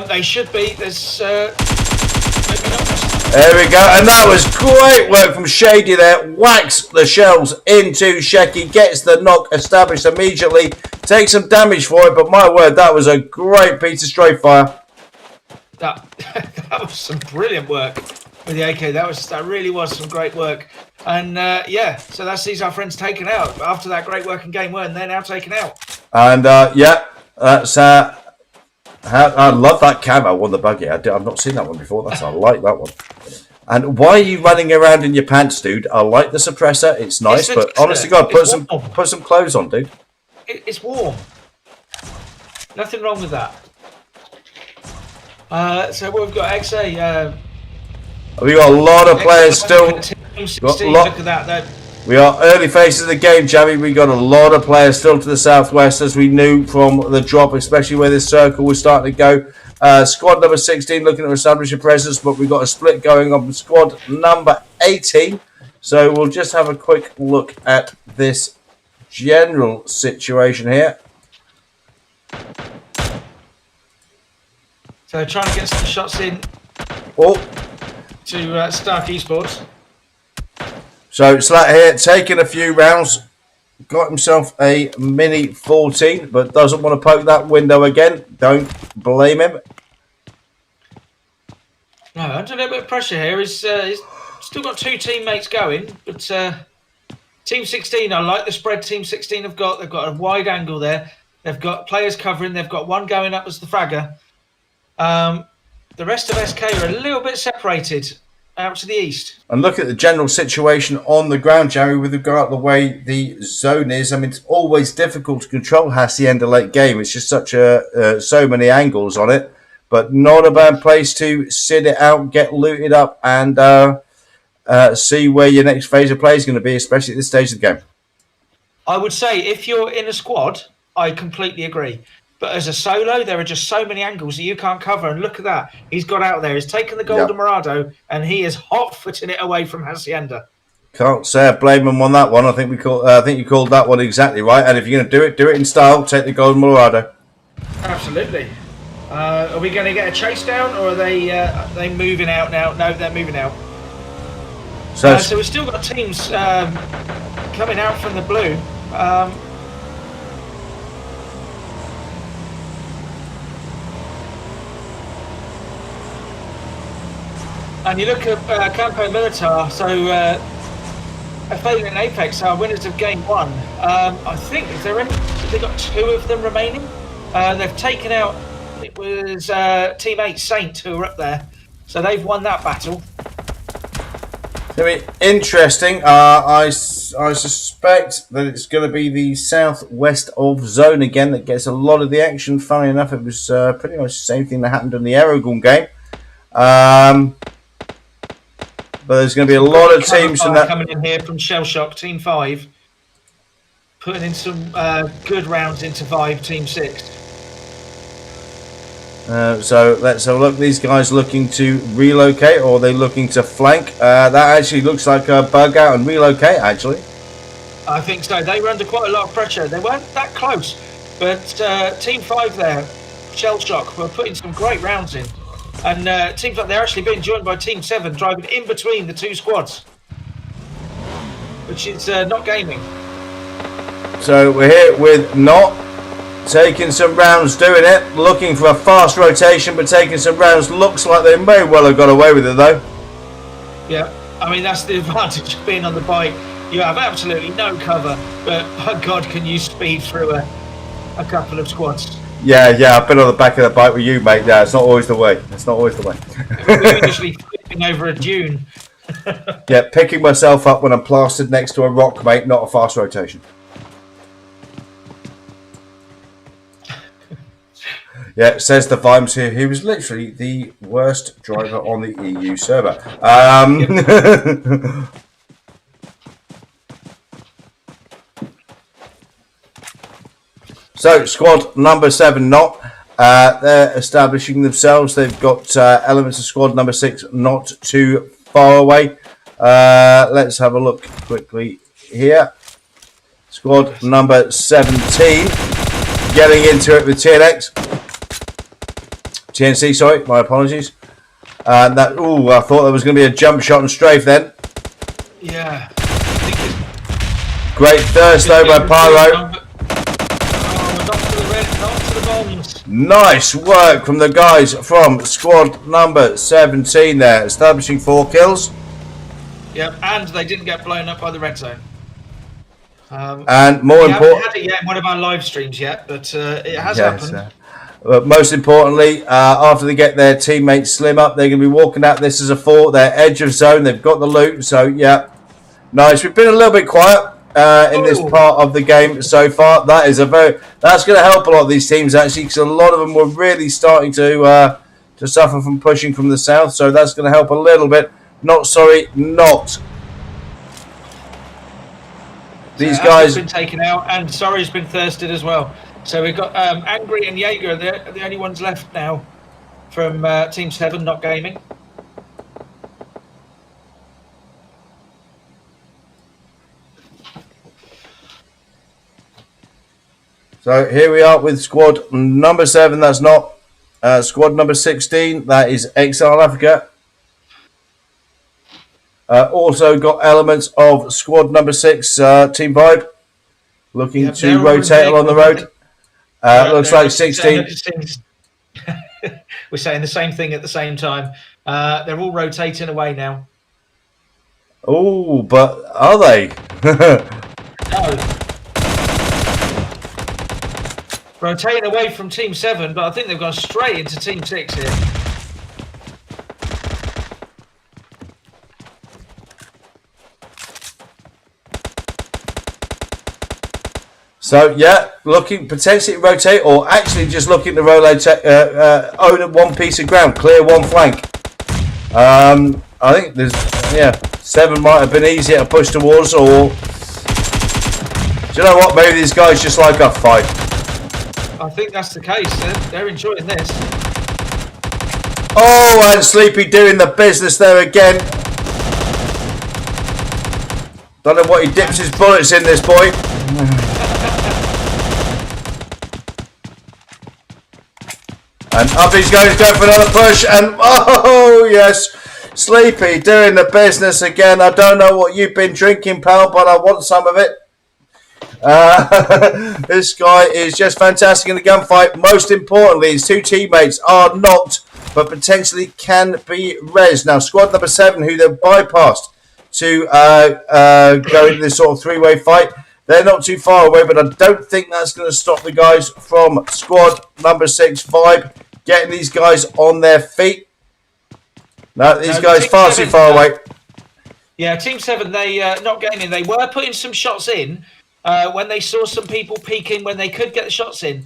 They should be. There's maybe not. There we go, and that was great work from Shady there. Whacks the shells into Shecky, gets the knock established immediately, takes some damage for it, but my word, that was a great piece of straight fire. That was some brilliant work with the AK. That really was some great work. And so that sees our friends taken out. But after that great work in game 1, they're now taken out. And that's I love that camo on the buggy. I've not seen that one before. I like that one. And why are you running around in your pants, dude? I like the suppressor. It's nice, but honestly, God, put some clothes on, dude. It's warm. Nothing wrong with that. So what we've got XA. We got a lot of players still. Team 16, look at that. We are early phases of the game, Jamie. We got a lot of players still to the southwest, as we knew from the drop, especially where this circle was starting to go. Squad number 16 looking to establish a presence, but we've got a split going on with squad number 18. So we'll just have a quick look at this general situation here. So trying to get some shots in to Stark Esports. So Slat here taking a few rounds, got himself a mini 14, but doesn't want to poke that window again. Don't blame him. No, under a little bit of pressure here. He's still got two teammates going, but Team 16, I like the spread Team 16 have got. They've got a wide angle there. They've got players covering. They've got one going up as the fragger. The rest of SK are a little bit separated out to the east. And look at the general situation on the ground, Jerry, with regard to the way the zone is. I mean, it's always difficult to control Hacienda late game. It's just such so many angles on it. But not a bad place to sit it out, get looted up, and see where your next phase of play is going to be, especially at this stage of the game. I would say if you're in a squad, I completely agree. But as a solo, there are just so many angles that you can't cover. And look at that. He's got out there. He's taken the Golden Morado, and he is hot-footing it away from Hacienda. Can't say I blame him on that one. I think you called that one exactly right. And if you're going to do it in style. Take the Golden Morado. Absolutely. Are we going to get a chase down, or are they moving out now? No, they're moving out. So we've still got teams coming out from the blue. And you look at Campo Militar, so Failing and Apex are winners of game one. I think, they've got two of them remaining. They've taken out, it was Team 8 Saint who are up there. So they've won that battle. It's going to be interesting. I suspect that it's going to be the southwest of zone again that gets a lot of the action. Funny enough, it was pretty much the same thing that happened in the Aragon game. But there's going to be a lot of teams from that coming in here from Shell Shock, Team 5, putting in some good rounds into Vibe, Team 6. So let's have a look. These guys looking to relocate, or are they looking to flank? That actually looks like a bug out and relocate, actually. I think so. They were under quite a lot of pressure. They weren't that close, but Team 5 there, Shell Shock, were putting some great rounds in. And Team 5, they're actually being joined by Team 7, driving in between the two squads, which is not gaming. So we're here with Not. Taking some rounds, doing it, looking for a fast rotation, but taking some rounds. Looks like they may well have got away with it, though. Yeah, I mean, that's the advantage of being on the bike. You have absolutely no cover, but by God, can you speed through a couple of squads. Yeah, I've been on the back of the bike with you, mate. Yeah, it's not always the way. It's not always the way. We're usually flipping over a dune. Yeah, picking myself up when I'm plastered next to a rock, mate, not a fast rotation. Yeah, says the Vimes here. He was literally the worst driver on the EU server. So, squad number 7, Not. They're establishing themselves. They've got elements of squad number 6 not too far away. Let's have a look quickly here. Squad number 17 getting into it with TNC, sorry, my apologies. And that, I thought there was going to be a jump shot and strafe then. Yeah. Great thirst though by Pyro. Not to the bombs. Nice work from the guys from squad number 17 there, establishing 4 kills. Yep, and they didn't get blown up by the red zone. And more important, we haven't had it yet in one of our live streams yet, but it has happened. But most importantly, after they get their teammates slim up, they're going to be walking out this as a 4. They're edge of zone. They've got the loot. So, yeah, nice. We've been a little bit quiet in this part of the game so far. That's going to help a lot of these teams, actually, because a lot of them were really starting to to suffer from pushing from the south, so that's going to help a little bit. Not. These guys been taken out, and Sorry's been thirsted as well. So we've got Angry and Jaeger, they're the only ones left now from Team 7, not gaming. So here we are with squad number 7. That's not squad number 16. That is Exile Africa. Also got elements of squad number 6, Team Vibe, looking to rotate along the road. Looks like 16. We're saying the same thing at the same time. They're all rotating away now. Oh, but are they? No. Rotating away from Team 7, but I think they've gone straight into Team 6 here. So, yeah, looking potentially rotate, or actually just looking to rotate, own one piece of ground, clear one flank. I think there's, 7 might have been easier to push towards, or do you know what? Maybe these guys just like a fight. I think that's the case. They're enjoying this. Oh, and Sleepy doing the business there again. Don't know what he dips his bullets in, this boy. And up he's going for another push. And oh, yes. Sleepy doing the business again. I don't know what you've been drinking, pal, but I want some of it. This guy is just fantastic in the gunfight. Most importantly, his 2 teammates are knocked, but potentially can be res. Now, squad number 7, who they've bypassed to go into this sort of 3-way fight, they're not too far away, but I don't think that's going to stop the guys from squad number 6 Vibe getting these guys on their feet. No, these guys far too far away. Yeah, Team 7, they not gaming. They were putting some shots in. When they saw some people peeking when they could get the shots in,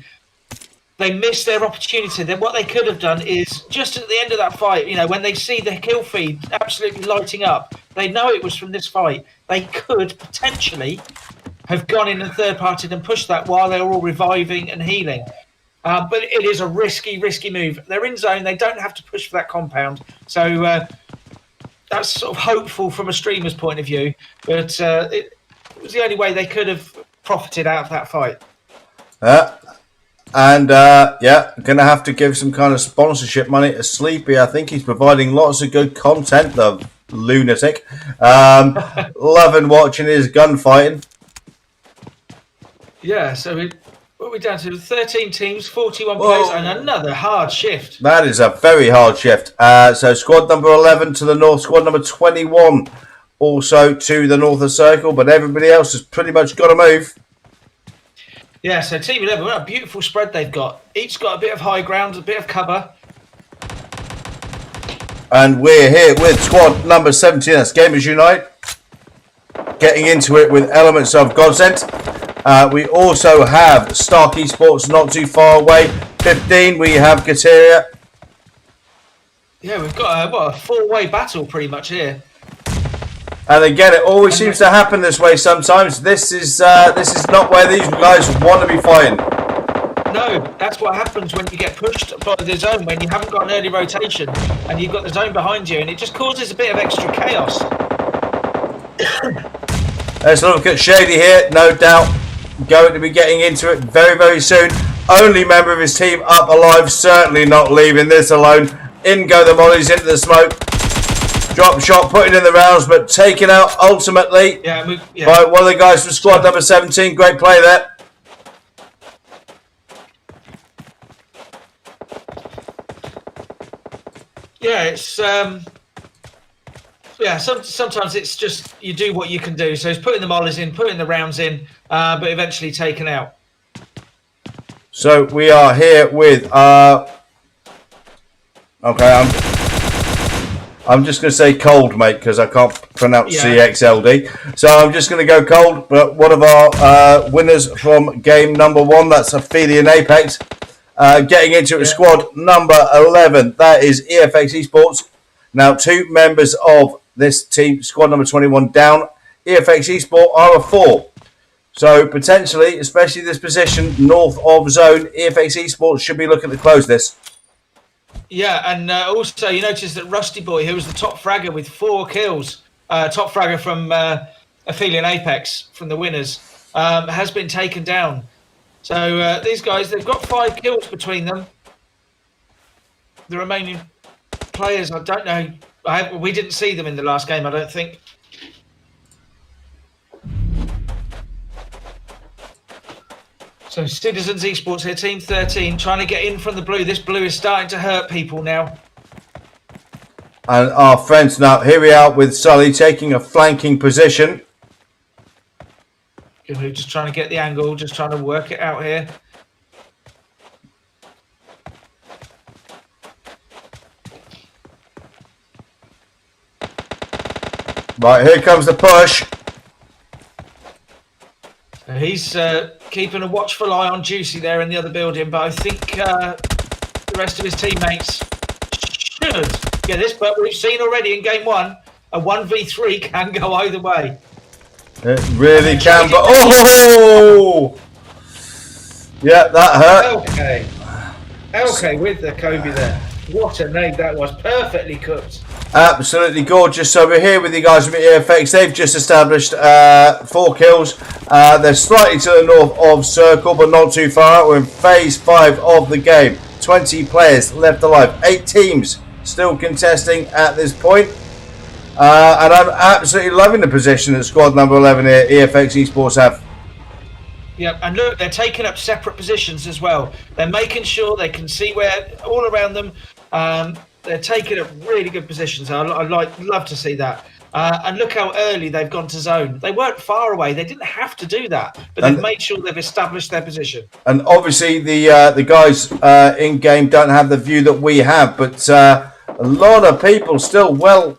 they missed their opportunity. Then what they could have done is, just at the end of that fight, when they see the kill feed absolutely lighting up, they know it was from this fight. They could potentially have gone in and third-partied and pushed that while they were all reviving and healing. But it is a risky move. They're in zone. They don't have to push for that compound. So that's sort of hopeful from a streamer's point of view. But it was the only way they could have profited out of that fight. Gonna have to give some kind of sponsorship money to Sleepy. I think he's providing lots of good content, the lunatic. Loving watching his gunfighting. Yeah, so what are we down to? 13 teams, 41 players, and another hard shift. That is a very hard shift. So squad number 11 to the north, squad number 21 also to the north of the circle, but everybody else has pretty much got to move. Yeah, so Team 11, what a beautiful spread they've got. Each got a bit of high ground, a bit of cover. And we're here with squad number 17, that's Gamers Unite. Getting into it with elements of Godsent. We also have Stark Esports not too far away. 15, we have Gateria. Yeah, we've got a 4-way battle pretty much here. And again, it always seems to happen this way sometimes. This is not where these guys want to be fighting. No, that's what happens when you get pushed by the zone, when you haven't got an early rotation and you've got the zone behind you, and it just causes a bit of extra chaos. Let's look at Shady here, no doubt going to be getting into it very, very soon. Only member of his team up alive, certainly not leaving this alone. In go the mollies into the smoke. Drop shot, putting in the rounds, but taken out ultimately by one of the guys from squad number 17. Great play there. Yeah, it's sometimes it's just you do what you can do. So he's putting the mollies in, putting the rounds in, but eventually taken out. So we are here with okay, I'm just going to say cold, mate, because I can't pronounce CXLD. So I'm just going to go cold. But one of our winners from game number 1, that's Ophelia and Apex. getting into squad number 11. That is EFX Esports. Now, 2 members of this team, squad number 21 down. EFX Esports are a 4. So, potentially, especially this position north of zone, EFX Esports should be looking to close this. Yeah, and also you notice that Rusty Boy, who was the top fragger with 4 kills, top fragger from Aphelion Apex, from the winners, has been taken down. So these guys, they've got 5 kills between them. The remaining players, I don't know. We didn't see them in the last game, I don't think. So Citizens Esports here, Team 13, trying to get in from the blue. This blue is starting to hurt people now. And our friends now, here we are with Sully taking a flanking position. Just trying to get the angle, just trying to work it out here. Right, here comes the push. So he's keeping a watchful eye on Juicy there in the other building, but I think the rest of his teammates should get this. But we've seen already in game 1, a 1v3 can go either way. It really can, but oh! Yeah, that hurt. Okay, with the Kobe there. What a nade that was. Perfectly cooked. Absolutely gorgeous. So we're here with you guys from EFX. They've just established 4 kills. They're slightly to the north of Circle, but not too far out. We're in phase 5 of the game. 20 players left alive. 8 teams still contesting at this point. And I'm absolutely loving the position that squad number 11 here, EFX Esports, have. Yeah, and look, they're taking up separate positions as well. They're making sure they can see where all around them. They're taking up really good positions. I love to see that. And look how early they've gone to zone. They weren't far away. They didn't have to do that, but they've made sure they've established their position. And obviously the guys in game don't have the view that we have, but a lot of people still well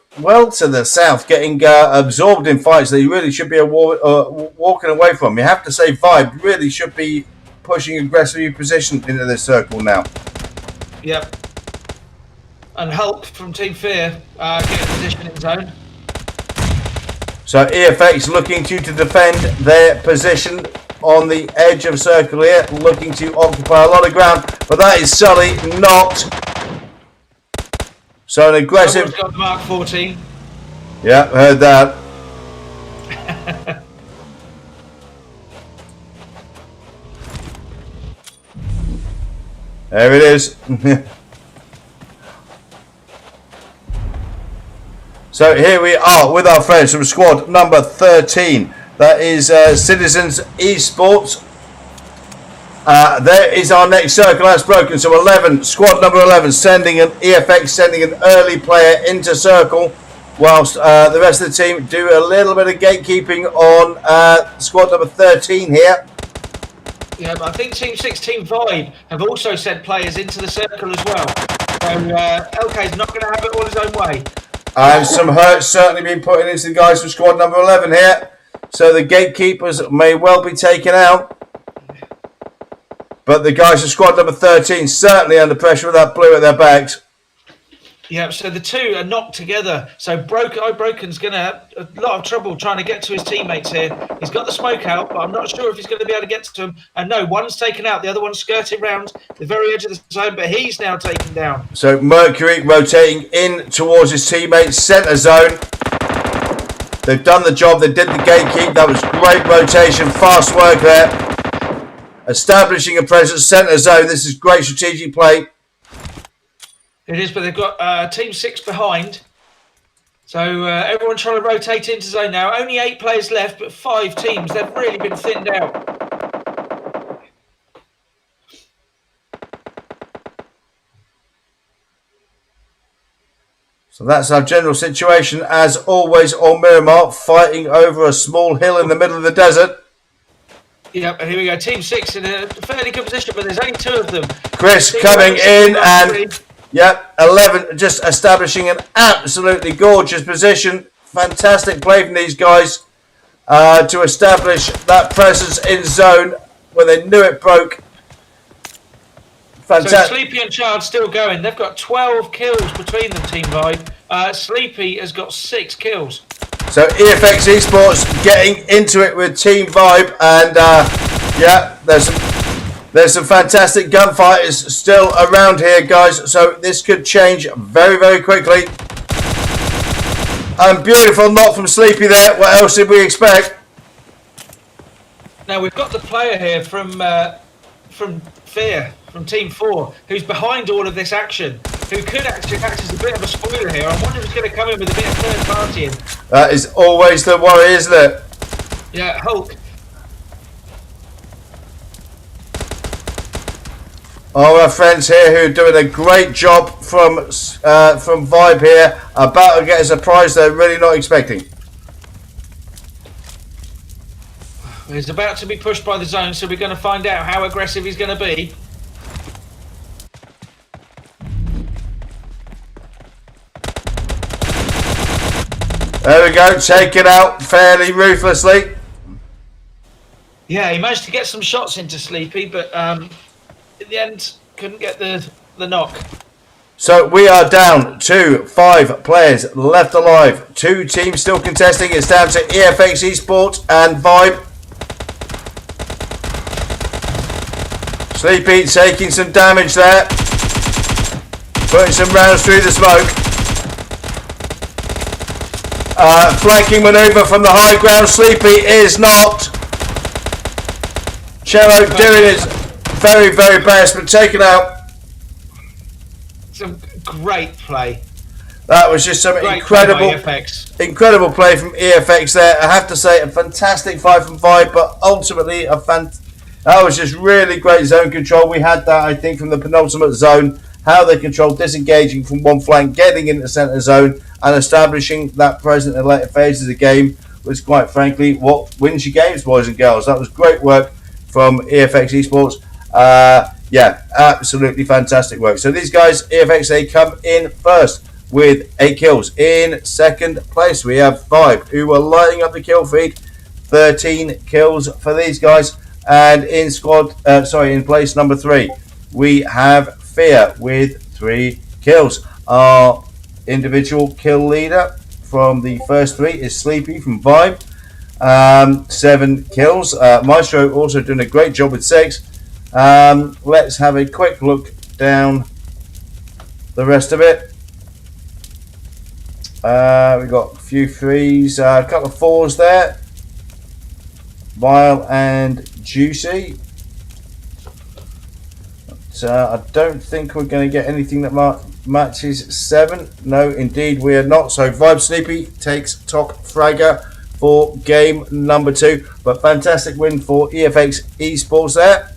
to the south getting absorbed in fights that you really should be walking away from. You have to say Vibe really should be pushing aggressively position into this circle now. Yep. And Hulk from Team Fear getting position in zone. So EFX looking to defend their position on the edge of circle here, looking to occupy a lot of ground, but that is Sully not. So an aggressive. Got Mark 14. Yeah, heard that. There it is. So here we are with our friends from squad number 13. That is Citizens Esports. There is our next circle. That's broken. So 11, squad number 11, sending an EFX, sending an early player into circle, whilst the rest of the team do a little bit of gatekeeping on squad number 13 here. Yeah, but I think Team 16 Vibe have also sent players into the circle as well. So LK's not going to have it all his own way. And some hurt certainly been put into the guys from squad number 11 here. So the gatekeepers may well be taken out. But the guys from squad number 13 certainly under pressure with that blue at their backs. Yeah, so the two are knocked together. So Broken's going to have a lot of trouble trying to get to his teammates here. He's got the smoke out, but I'm not sure if he's going to be able to get to them. And no, one's taken out. The other one's skirting round the very edge of the zone, but he's now taken down. So Mercury rotating in towards his teammates, centre zone. They've done the job. They did the gatekeep. That was great rotation, fast work there. Establishing a presence, centre zone. This is great strategic play. It is, but they've got Team 6 behind. So everyone trying to rotate into zone now. Only 8 players left, but 5 teams. They've really been thinned out. So that's our general situation, as always, on Miramar, fighting over a small hill in the middle of the desert. Yep, and here we go. Team 6 in a fairly good position, but there's only 2 of them. Chris coming in and... Yep, 11 just establishing an absolutely gorgeous position. Fantastic play from these guys to establish that presence in zone when they knew it broke. So Sleepy and Chard still going. They've got 12 kills between them, Team Vibe. Sleepy has got 6 kills. So EFX Esports getting into it with Team Vibe, and yeah, there's some fantastic gunfighters still around here, guys. So this could change very, very quickly. And beautiful knock from Sleepy there. What else did we expect? Now we've got the player here from Fear, from Team 4, who's behind all of this action, who could actually act as a bit of a spoiler here. I wonder if he's going to come in with a bit of third party in. That is always the worry, isn't it? Yeah, Hulk. All our friends here who are doing a great job from Vibe here, about to get a surprise they're really not expecting. He's about to be pushed by the zone, so we're going to find out how aggressive he's going to be. There we go, taken out fairly ruthlessly. Yeah, he managed to get some shots into Sleepy, but in the end, couldn't get the knock. So we are down to 5 players left alive. 2 teams still contesting. It's down to EFX Esports and Vibe. Sleepy taking some damage there. Putting some rounds through the smoke. Flanking maneuver from the high ground. Sleepy is knocked. Cello doing his very, very best, but taken out. Some great play. That was just some incredible play from EFX there. I have to say, a fantastic fight from Vibe, but ultimately that was just really great zone control. We had that, I think, from the penultimate zone. How they controlled disengaging from one flank, getting into the centre zone, and establishing that presence in the later phases of the game was, quite frankly, what wins your games, boys and girls. That was great work from EFX Esports. Yeah, absolutely fantastic work. So these guys, EFX, they come in first with 8 kills. In second place, we have Vibe, who were lighting up the kill feed. 13 kills for these guys. And in in place number 3, we have Fear with 3 kills. Our individual kill leader from the first 3 is Sleepy from Vibe. 7 kills. Maestro also doing a great job with 6. Let's have a quick look down the rest of it. We've got a few 3s, a couple of 4s there. Vile and Juicy. But, I don't think we're going to get anything that matches 7. No, indeed we are not. So Vibe Sleepy takes top fragger for game number 2. But fantastic win for EFX Esports there.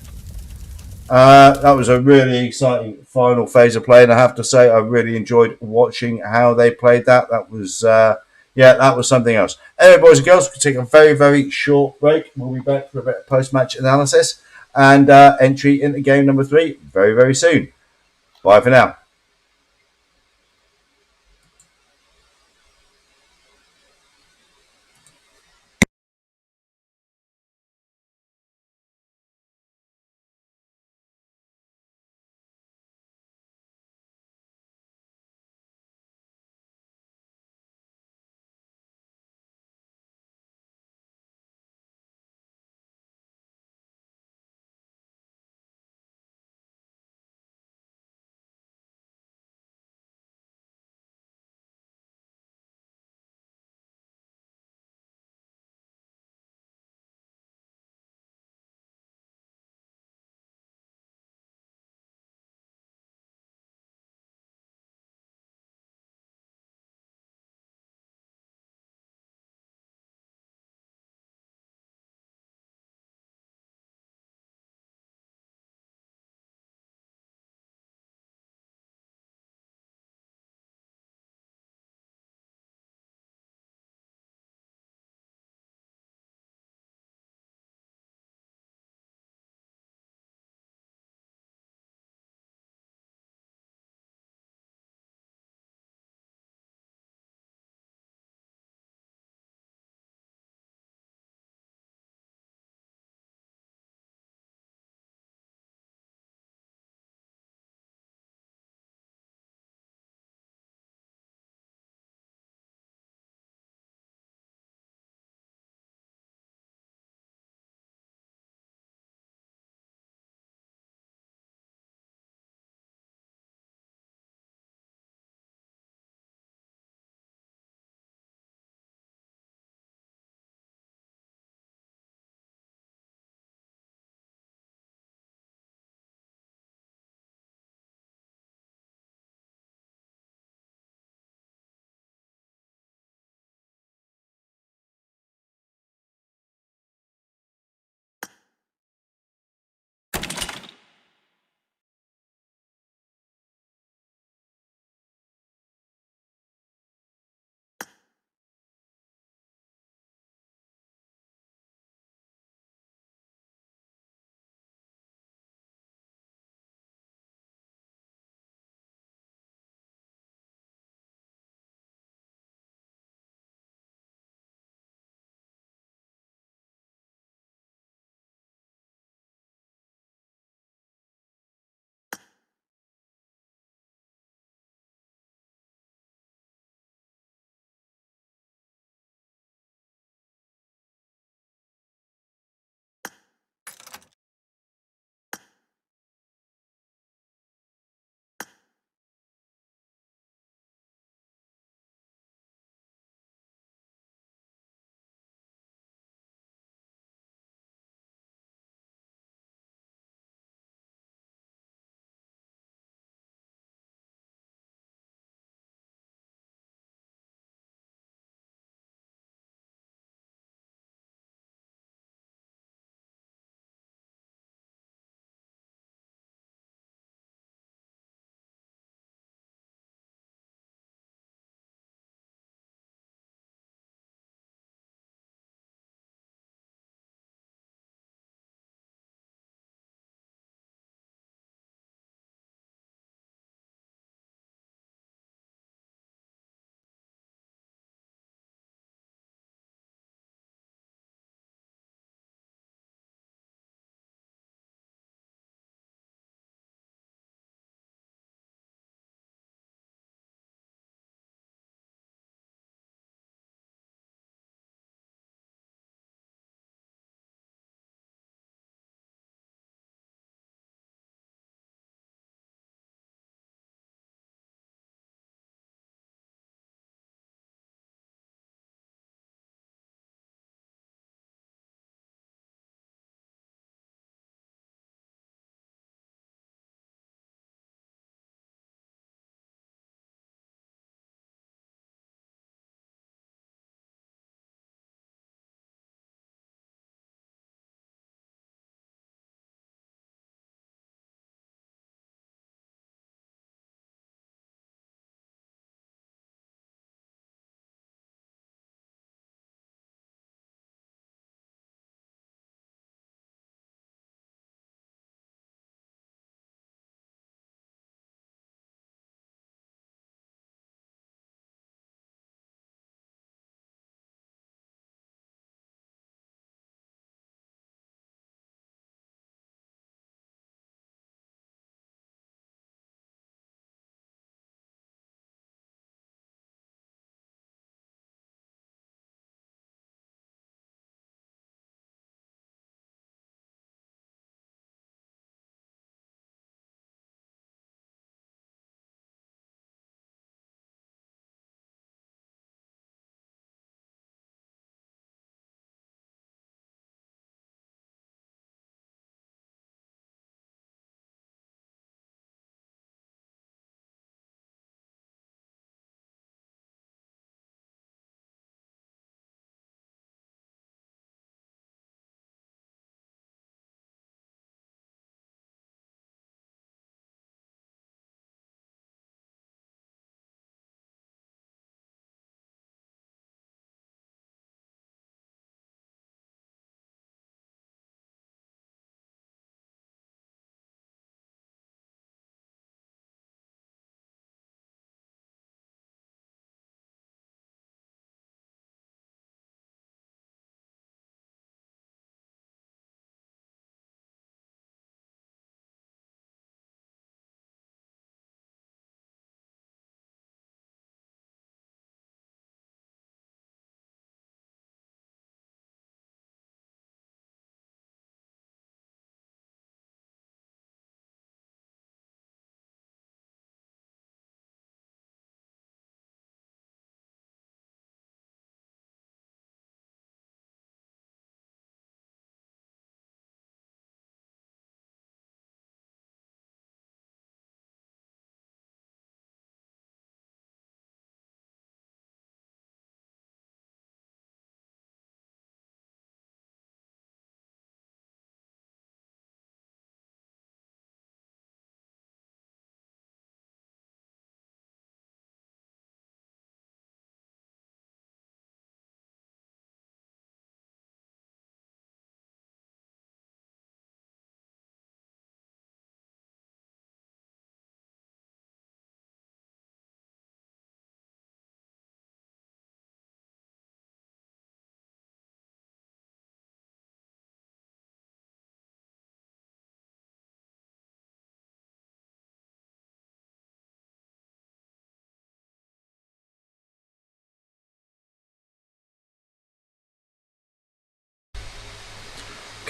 That was a really exciting final phase of play, and I have to say I really enjoyed watching how they played that. That was that was something else. Anyway, boys and girls, we'll take a very, very short break. We'll be back for a bit of post-match analysis and entry into game number 3 very, very soon. Bye for now.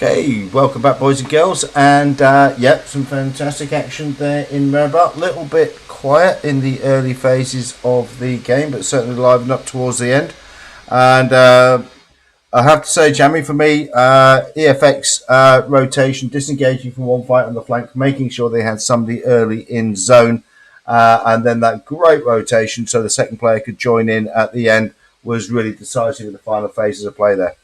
Okay, welcome back, boys and girls, and some fantastic action there in Marabat. Little bit quiet in the early phases of the game, but certainly livened up towards the end. And I have to say, Jamie, for me, EFX rotation, disengaging from one fight on the flank, making sure they had somebody early in zone, and then that great rotation so the second player could join in at the end was really decisive in the final phases of play there.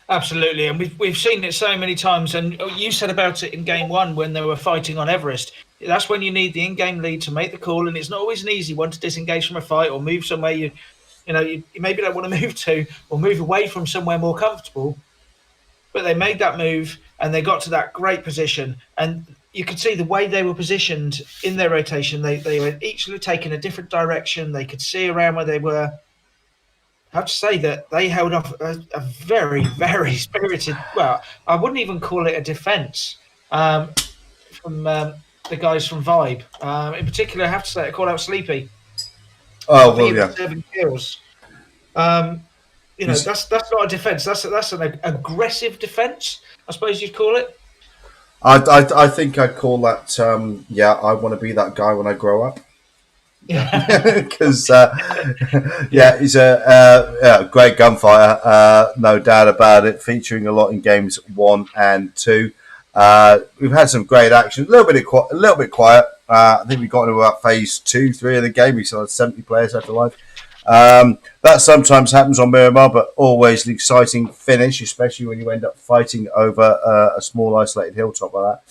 Absolutely, and we've seen it so many times. And you said about it in game one when they were fighting on Everest. That's when you need the in-game lead to make the call, and it's not always an easy one to disengage from a fight or move somewhere you maybe don't want to move to, or move away from somewhere more comfortable. But they made that move, and they got to that great position, and you could see the way they were positioned in their rotation. They were each taking a different direction. They could see around where they were. I have to say that they held off a very, very spirited. Well, I wouldn't even call it a defence from the guys from Vibe. In particular, I have to say, I call out Sleepy. Oh well, yeah. 7 kills. That's not a defence. That's an aggressive defence, I suppose you'd call it. I think I'd call that. I want to be that guy when I grow up. Yeah, because he's a great gunfighter, no doubt about it. Featuring a lot in games 1 and 2. We've had some great action. A little bit quiet. I think we got into about phase 2, 3 of the game. We still had 70 players left alive. That sometimes happens on Miramar, but always an exciting finish, especially when you end up fighting over a small isolated hilltop like that.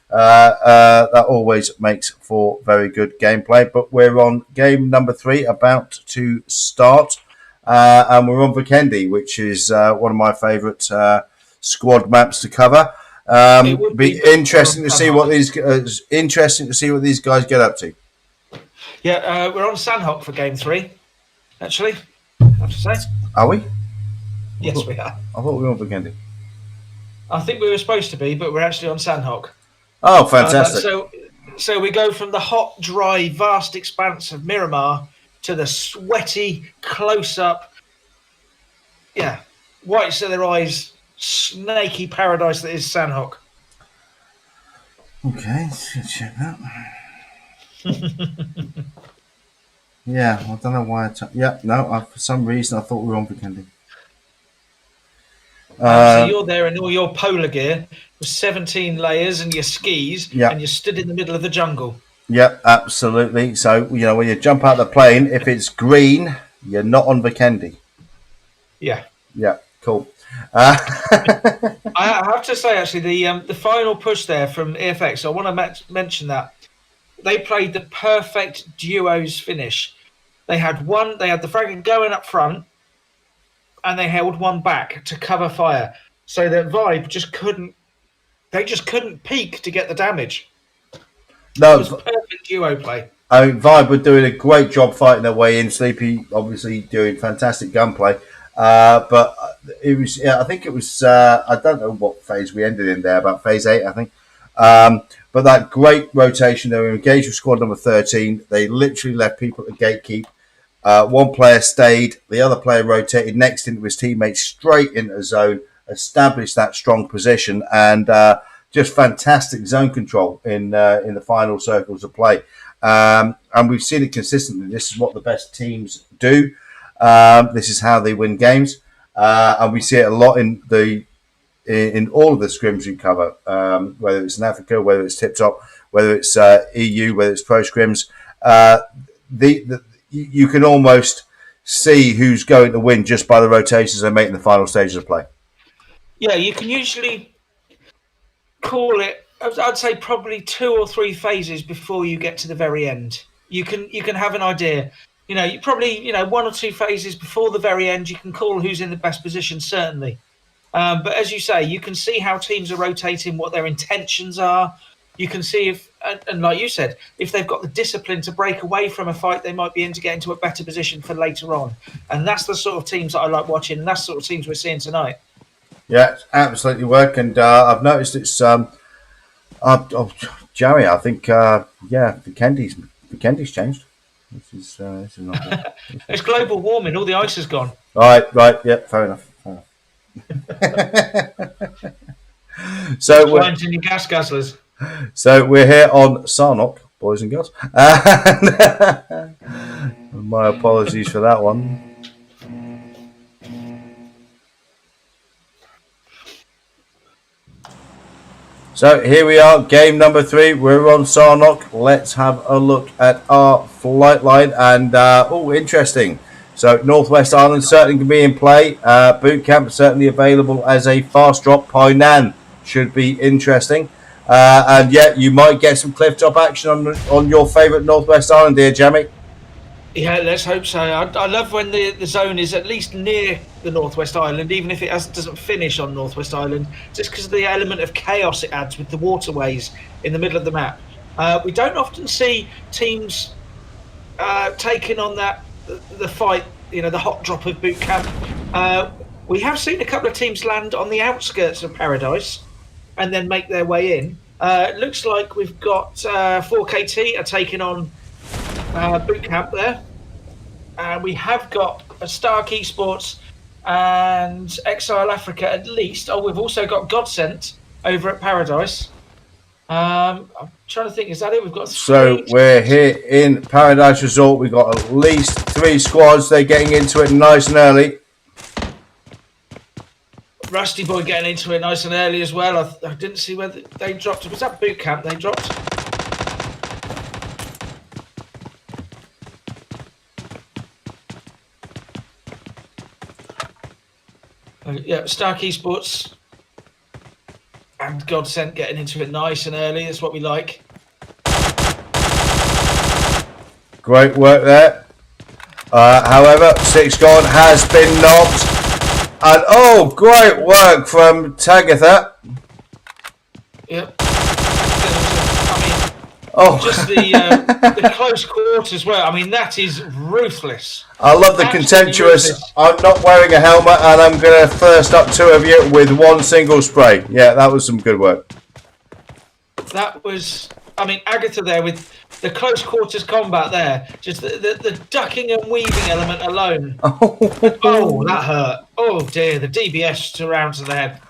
That always makes for very good gameplay. But we're on game number 3, about to start, and we're on Vikendi, which is one of my favourite squad maps to cover. It would be interesting to see what these guys get up to. Yeah, we're on Sandhock for game 3. Actually, I have to say. Are we? Yes, we are. I thought we were on Vikendi. I think we were supposed to be, but we're actually on Sandhock. Oh, fantastic. So we go from the hot, dry, vast expanse of Miramar to the sweaty, close-up, whites of their eyes, snaky paradise that is Sandhock. Okay, let's check that. Yeah, I don't know why. For some reason I thought we were on Vikendi. So you're there in all your polar gear with 17 layers and your skis, and you're stood in the middle of the jungle. Yep, absolutely. So, when you jump out of the plane, if it's green, you're not on Vikendi. Yeah. Yeah, cool. I have to say, actually, the final push there from EFX, I want to mention that. They played the perfect duos finish. They had the fragment going up front, and they held one back to cover fire, so that Vibe just couldn't peek to get the damage. No, it was perfect duo play. I mean, Vibe were doing a great job fighting their way in. Sleepy obviously doing fantastic gunplay, but it was. I think it was. I don't know what phase we ended in there. About phase 8, I think. But that great rotation. They were engaged with squad number 13. They literally left people at the gatekeep. One player stayed, the other player rotated next into his teammates straight into the zone, established that strong position, and just fantastic zone control in the final circles of play. And we've seen it consistently. This is what the best teams do. This is how they win games, and we see it a lot in all of the scrims we cover, whether it's in Africa, whether it's Tip Top, whether it's EU, whether it's Pro Scrims. You can almost see who's going to win just by the rotations they make in the final stages of play. Yeah, you can usually call it, I'd say probably 2 or 3 phases before you get to the very end. You can have an idea. You probably 1 or 2 phases before the very end, you can call who's in the best position, certainly. But as you say, you can see how teams are rotating, what their intentions are. You can see if, and like you said, if they've got the discipline to break away from a fight, they might be in to get into a better position for later on. And that's the sort of teams that I like watching, and that's the sort of teams we're seeing tonight. Yeah, absolutely work. And I've noticed it's Jerry. I think Vikendi's changed. This is not good. It's global warming. All the ice is gone. Right. Yeah, fair enough. So Climbs in your gas guzzlers. So we're here on Sarnock, boys and girls. My apologies for that one. So here we are, game number 3. We're on Sarnock. Let's have a look at our flight line. And, interesting. So Northwest Island certainly can be in play. Boot camp certainly available as a fast drop. Painan should be interesting. And yeah, you might get some cliff top action on your favourite Northwest Island, dear Jamie. Yeah, let's hope so. I love when the zone is at least near the Northwest Island, even if it doesn't finish on Northwest Island, just because of the element of chaos it adds with the waterways in the middle of the map. We don't often see teams taking on the fight, the hot drop of boot camp. We have seen a couple of teams land on the outskirts of Paradise and then make their way in. It looks like we've got 4KT are taking on boot camp there. We have got a Stark Esports and Exile Africa at least. Oh, we've also got Godsent over at Paradise. I'm trying to think, is that it? We've got 3. So we're here in Paradise Resort. We've got at least 3 squads. They're getting into it nice and early. Rusty Boy getting into it nice and early as well. I didn't see whether they dropped. Was that boot camp they dropped? Yeah, Stark Esports and Godsent getting into it nice and early. That's what we like. Great work there. However, 6 gone has been knocked. And oh, great work from Tagatha. Yep. Just Oh, the close quarters work. I mean, that is ruthless. I love the Absolutely contemptuous. ruthless. I'm not wearing a helmet and I'm going to thirst up 2 of you with 1 single spray. Yeah, that was some good work. That was, Agatha there with the close quarters combat there. Just the ducking and weaving element alone. Oh, that hurt. Oh dear, the DBS to round to the head.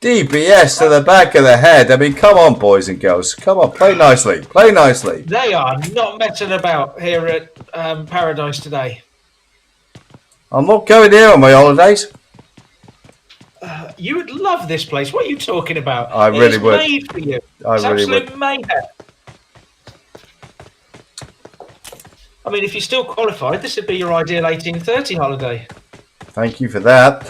DBS to the back of the head. I mean, come on, boys and girls. Come on, play nicely. Play nicely. They are not messing about here at Paradise today. I'm not going here on my holidays. You would love this place. What are you talking about? I really it's would. Made for you. I It's really absolute would. mayhem. I mean, if you're still qualified, this would be your ideal 1830 holiday. Thank you for that.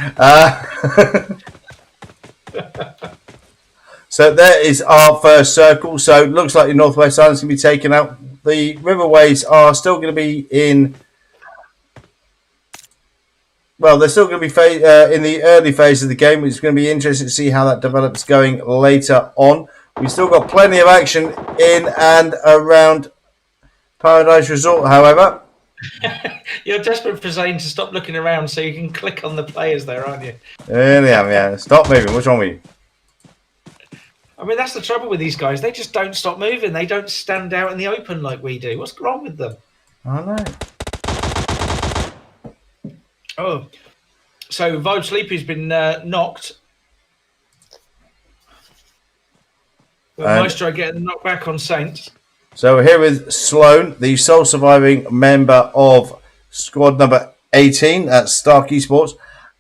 So there is our first circle. So it looks like the Northwest Island's going to be taken out. The Riverways are still going to be in... Well, they're still going to be in the early phase of the game. It's going to be interesting to see how that develops going later on. We've still got plenty of action in and around Paradise Resort, however. You're desperate for Zane to stop looking around so you can click on the players there, aren't you? There I am, yeah. Stop moving. What's wrong with you? I mean, that's the trouble with these guys. They just don't stop moving. They don't stand out in the open like we do. What's wrong with them? I know. Oh, so Vibe Sleepy's been knocked. Maestro getting knocked back on Saints. So we're here with Sloan, the sole surviving member of squad number 18 at Stark Esports.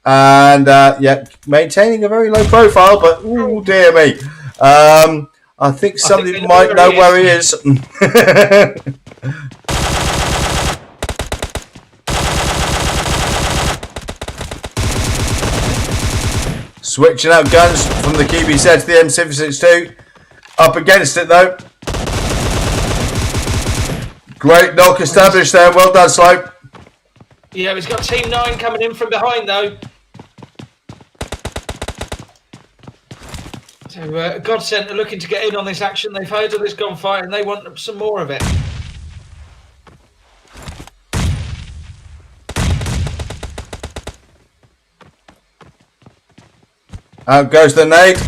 And, yeah, maintaining a very low profile, but, oh, dear me. I think somebody might know where he is. Switching out guns from the QB7 to the M762. Up against it, though. Great knock established there. Well done, Slope. Yeah, he's got Team 9 coming in from behind, though. So, Godsent are looking to get in on this action. They've heard of this gunfight and they want some more of it. Out goes the nade.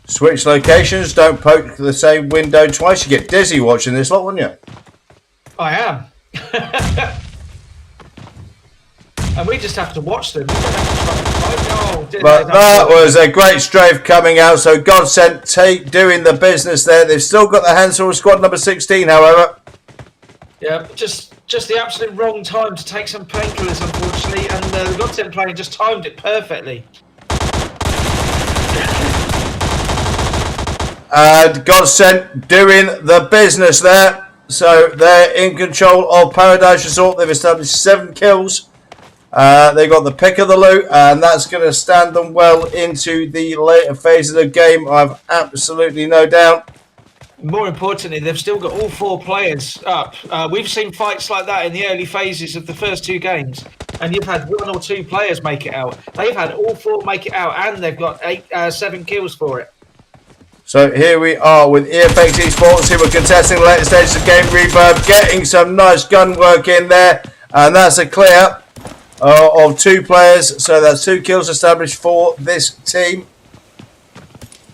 Switch locations. Don't poke the same window twice. You get dizzy watching this lot, wouldn't you? I am. And we just have to watch them. We don't have to try and fight. But that was a great strafe coming out. So Godsent doing the business there. They've still got the hands on squad number 16, however. Yeah, just the absolute wrong time to take some painkillers, unfortunately. And the Godsent player just timed it perfectly. And Godsent doing the business there. So they're in control of Paradise Resort. They've established 7 kills. They've got the pick of the loot, and that's going to stand them well into the later phases of the game. I've absolutely no doubt. More importantly, they've still got all 4 players up. We've seen fights like that in the early phases of the first 2 games, and you've had 1 or 2 players make it out. They've had all 4 make it out, and they've got 7 kills for it. So here we are with EFX Esports, who were contesting the later stages of game. Reverb getting some nice gun work in there, and that's a clear of 2 players. So that's 2 kills established for this team.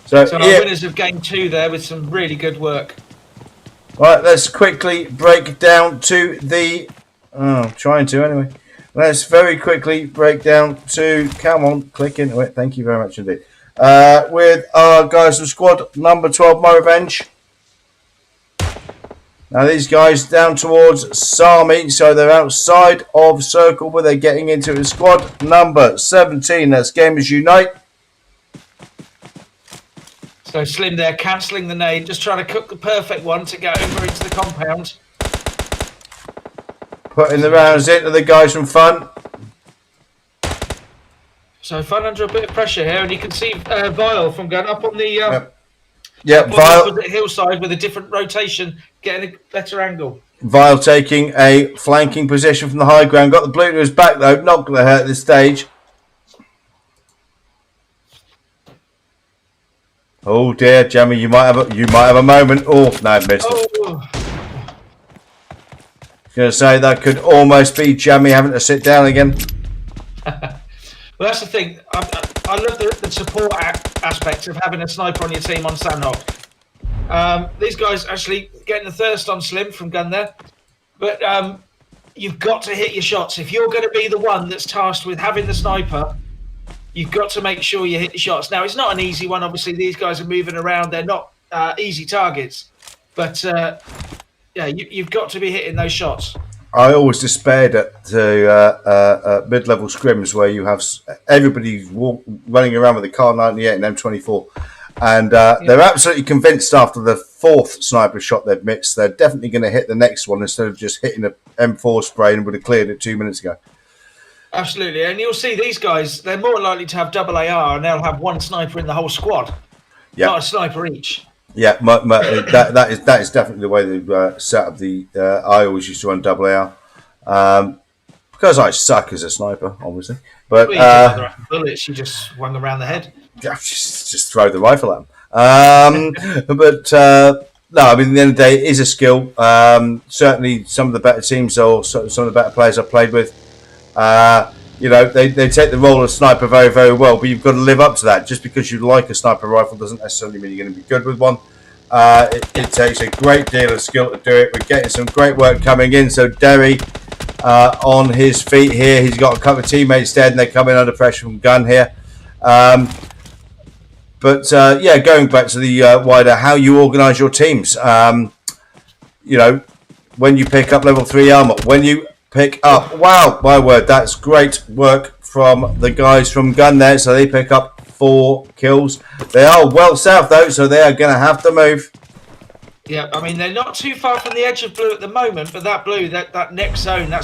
So our winners of game 2 there with some really good work. Right, let's quickly break down to the... trying to anyway. Let's very quickly break down to... Come on, click into it. Thank you very much indeed. With our guys from squad number 12, My Revenge. Now these guys down towards Sami, so they're outside of circle, but they're getting into the squad number 17. That's Gamers Unite. So Slim there, cancelling the nade, just trying to cook the perfect one to get over into the compound. Putting the rounds into the guys from Fun. So Fun under a bit of pressure here, and you can see Vile from going up on the Vile opposite hillside with a different rotation, getting a better angle. Vile taking a flanking position from the high ground. Got the blue to his back though, not going to hurt at this stage. Oh dear, Jamie, you might have a moment. Oh no, I missed it. Oh. I was going to say that could almost be Jamie having to sit down again. Well, that's the thing. I love the support aspect of having a sniper on your team on Sandhawk. These guys actually getting the thirst on Slim from gun there, but you've got to hit your shots. If you're going to be the one that's tasked with having the sniper, you've got to make sure you hit the shots. Now, it's not an easy one. Obviously, these guys are moving around. They're not easy targets. But, yeah, you've got to be hitting those shots. I always despaired at mid-level scrims where you have everybody running around with a Car 98 and M24. And they're absolutely convinced after the 4th sniper shot they've missed, they're definitely going to hit the next one instead of just hitting an M4 spray and would have cleared it 2 minutes ago. Absolutely, and you'll see these guys, they're more likely to have double AR and they'll have 1 sniper in the whole squad, not a sniper each. Yeah, that is definitely the way they've set up the... I always used to run double AR, because I suck as a sniper, obviously. But bullets, you just swung around the head. Just throw the rifle at them. But no, I mean, at the end of the day, it is a skill. Certainly some of the better teams or some of the better players I've played with, they take the role of sniper very, very well, but you've got to live up to that. Just because you like a sniper rifle doesn't necessarily mean you're going to be good with one. It takes a great deal of skill to do it. We're getting some great work coming in. So Derry on his feet here. He's got a couple of teammates dead and they're coming under pressure from Gun here. Going back to the wider, how you organise your teams. When you pick up level 3 armor, when you pick up, wow, my word, that's great work from the guys from Gun there. So they pick up 4 kills. They are well south though, so they are going to have to move. Yeah, I mean they're not too far from the edge of blue at the moment, but that blue, that next zone, that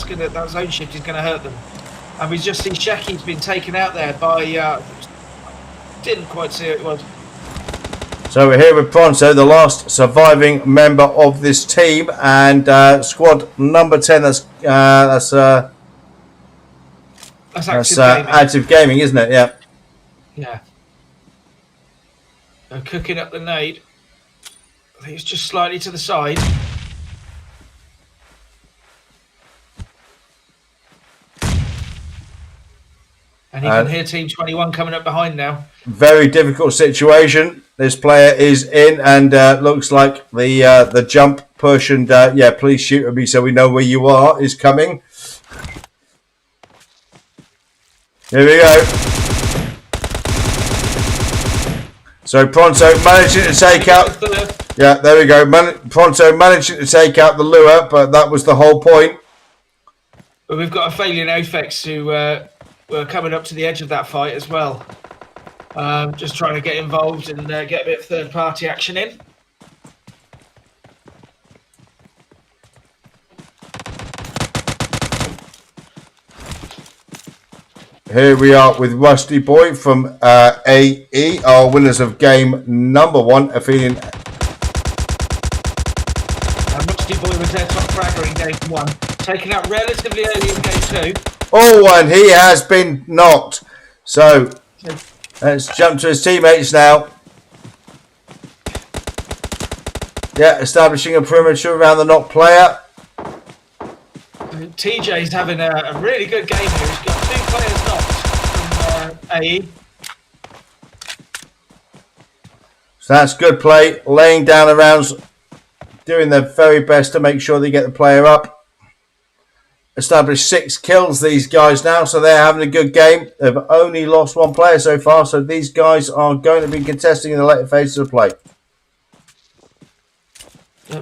zone shift is going to hurt them. And we just see Sheki's been taken out there by. Didn't quite see who it was. So we're here with Pronto, the last surviving member of this team, and squad number 10. That's active gaming, isn't it? Yeah. Yeah. They're cooking up the nade. I think it's just slightly to the side. And you can hear Team 21 coming up behind now. Very difficult situation. This player is in, and looks like the jump push and please shoot at me so we know where you are is coming. Here we go. So Pronto managing to take out. Yeah, there we go. Pronto managing to take out the lure, but that was the whole point. But we've got a failure now, Fex, who were coming up to the edge of that fight as well. Just trying to get involved and get a bit of third-party action in. Here we are with Rusty Boy from AE, our winners of game number 1, feeling. Rusty Boy was their top fragger in game 1, taken out relatively early in game 2. Oh, and he has been knocked. So let's jump to his teammates now. Yeah, establishing a perimeter around the knocked player. TJ's having a really good game here. He's got 2 players knocked from AE. So that's good play. Laying down the rounds, doing their very best to make sure they get the player up. Established 6 kills, these guys now, so they're having a good game. They've only lost 1 player so far, so these guys are going to be contesting in the later phases of play.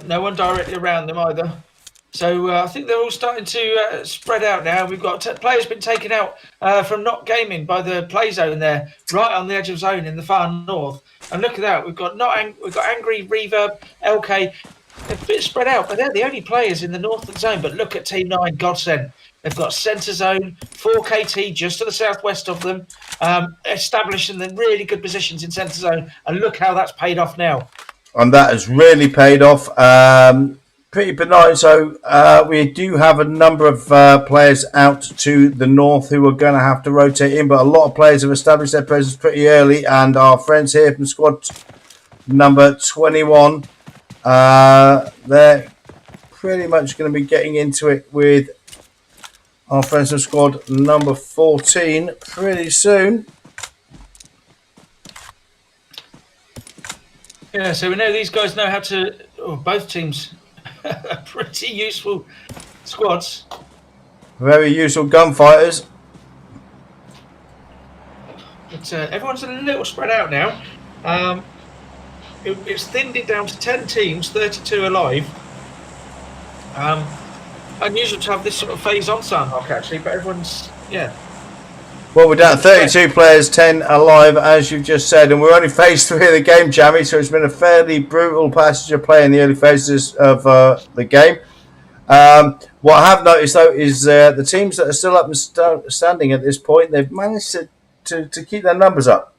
No one directly around them either. So I think they're all starting to spread out now. We've got players been taken out from not gaming by the play zone there, right on the edge of zone in the far north. And look at that, we've got Angry, Reverb, LK. They're a bit spread out, but they're the only players in the northern zone. But look at Team 9, Godsend. They've got centre zone, 4KT just to the southwest of them, establishing the really good positions in centre zone. And look how that's paid off now. And that has really paid off. Pretty benign. So we do have a number of players out to the north who are going to have to rotate in, but a lot of players have established their presence pretty early. And our friends here from squad number 21, they're pretty much going to be getting into it with our friends from squad number 14 pretty soon. Yeah, so we know these guys know how to, both teams are pretty useful squads. Very useful gunfighters. But everyone's a little spread out now. It's thinned it down to 10 teams, 32 alive. Unusual to have this sort of phase on Sandhawk actually, but everyone's, yeah. Well, we're down to 32 players, 10 alive, as you've just said, and we're only phase 3 of the game, Jamie, so it's been a fairly brutal passage of play in the early phases of the game. What I have noticed, though, is the teams that are still up and standing at this point, they've managed to keep their numbers up.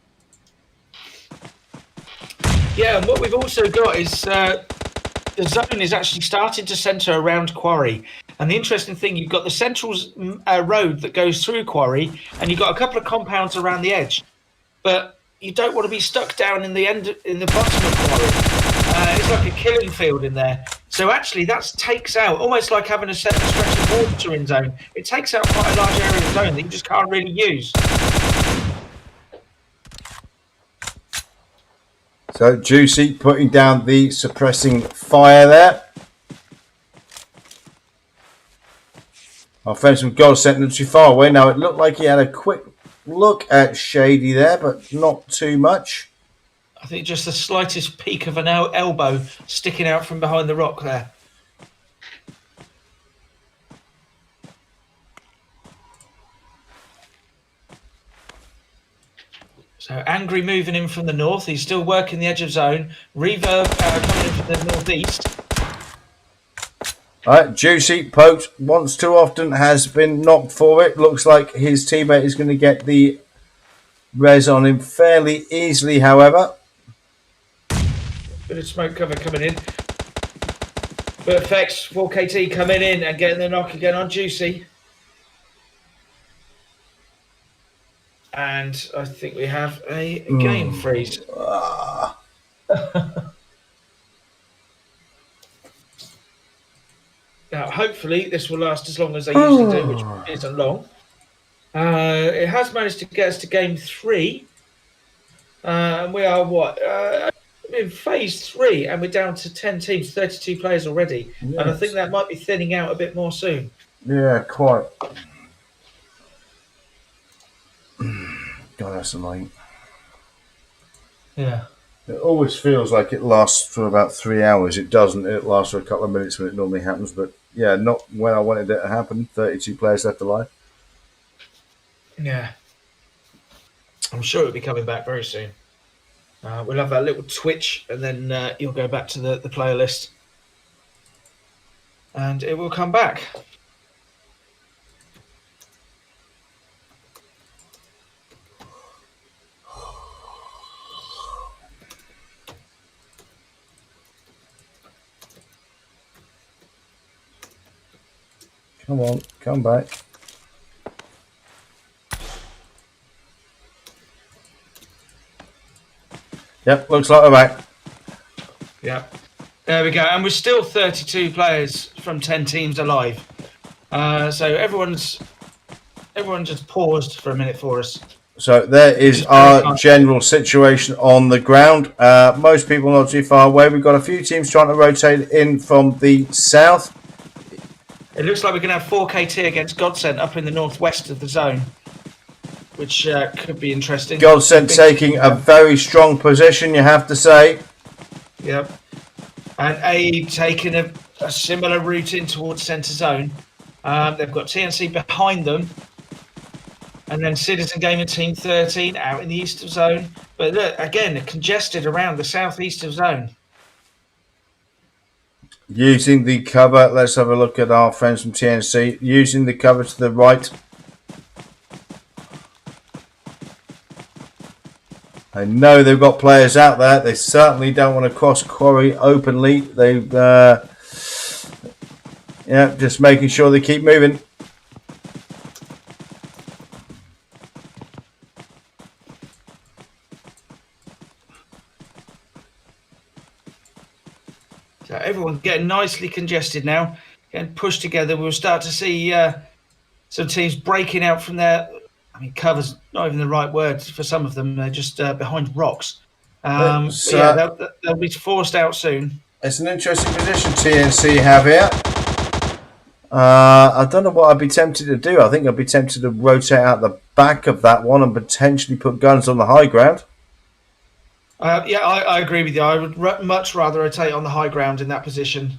Yeah, and what we've also got is the zone is actually starting to centre around Quarry. And the interesting thing, you've got the central road that goes through Quarry, and you've got a couple of compounds around the edge. But you don't want to be stuck down in the bottom of Quarry. It's like a killing field in there. So actually, that takes out, almost like having a separate stretch of watering zone. It takes out quite a large area of zone that you just can't really use. So Juicy putting down the suppressing fire there. Our friends from Gold sent not too far away. Now, it looked like he had a quick look at Shady there, but not too much. I think just the slightest peak of an elbow sticking out from behind the rock there. So Angry moving in from the north. He's still working the edge of zone. Reverb coming in from the northeast. All right, Juicy poked once too often, has been knocked for it. Looks like his teammate is going to get the res on him fairly easily, however. Bit of smoke cover coming in. But effects, 4KT coming in and getting the knock again on Juicy. And I think we have a game freeze. Now, hopefully, this will last as long as they usually do, which isn't long. It has managed to get us to game 3. And we are, what? In phase 3, and we're down to 10 teams, 32 players already. Yes. And I think that might be thinning out a bit more soon. Yeah, quite. God, that's annoying. Yeah. It always feels like it lasts for about 3 hours. It doesn't. It lasts for a couple of minutes when it normally happens. But yeah, not when I wanted it to happen. 32 players left alive. Yeah. I'm sure it'll be coming back very soon. We'll have that little twitch, and then you'll go back to the player list, and it will come back. Come on, come back. Yep, looks like we're back. Yeah. There we go. And we're still 32 players from 10 teams alive. So everyone's just paused for a minute for us. So there is our general situation on the ground. Most people not too far away. We've got a few teams trying to rotate in from the south. It looks like we're going to have 4KT against Godsent up in the northwest of the zone, which could be interesting. Godsent taking a very strong position, you have to say. Yep. And A taking a similar route in towards centre zone. They've got TNC behind them. And then Citizen Gamer Team 13 out in the east of zone. But look, again, congested around the southeast of zone. Using the cover, let's have a look at our friends from TNC. Using the cover to the right. I know they've got players out there. They certainly don't want to cross quarry openly. They've, just making sure they keep moving. So everyone's getting nicely congested now, getting pushed together. We'll start to see some teams breaking out from there. I mean, cover's not even the right word for some of them. They're just behind rocks. They'll be forced out soon. It's an interesting position TNC have here. I don't know what I'd be tempted to do. I think I'd be tempted to rotate out the back of that one and potentially put guns on the high ground. I agree with you. I would much rather rotate on the high ground in that position.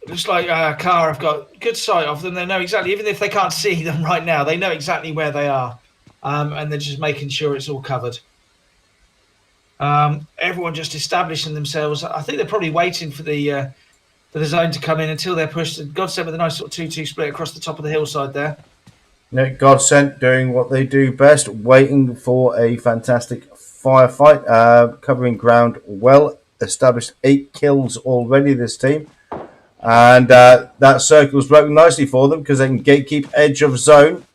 Looks like Car have got good sight of them. They know exactly, even if they can't see them right now, they know exactly where they are. And they're just making sure it's all covered. Everyone just establishing themselves. I think they're probably waiting for the zone to come in until they're pushed. Godsent with a nice sort of 2-2 split across the top of the hillside there. Godsent doing what they do best, waiting for a fantastic firefight, covering ground well. Established 8 kills already, this team. And that circle's broken nicely for them because they can gatekeep edge of zone.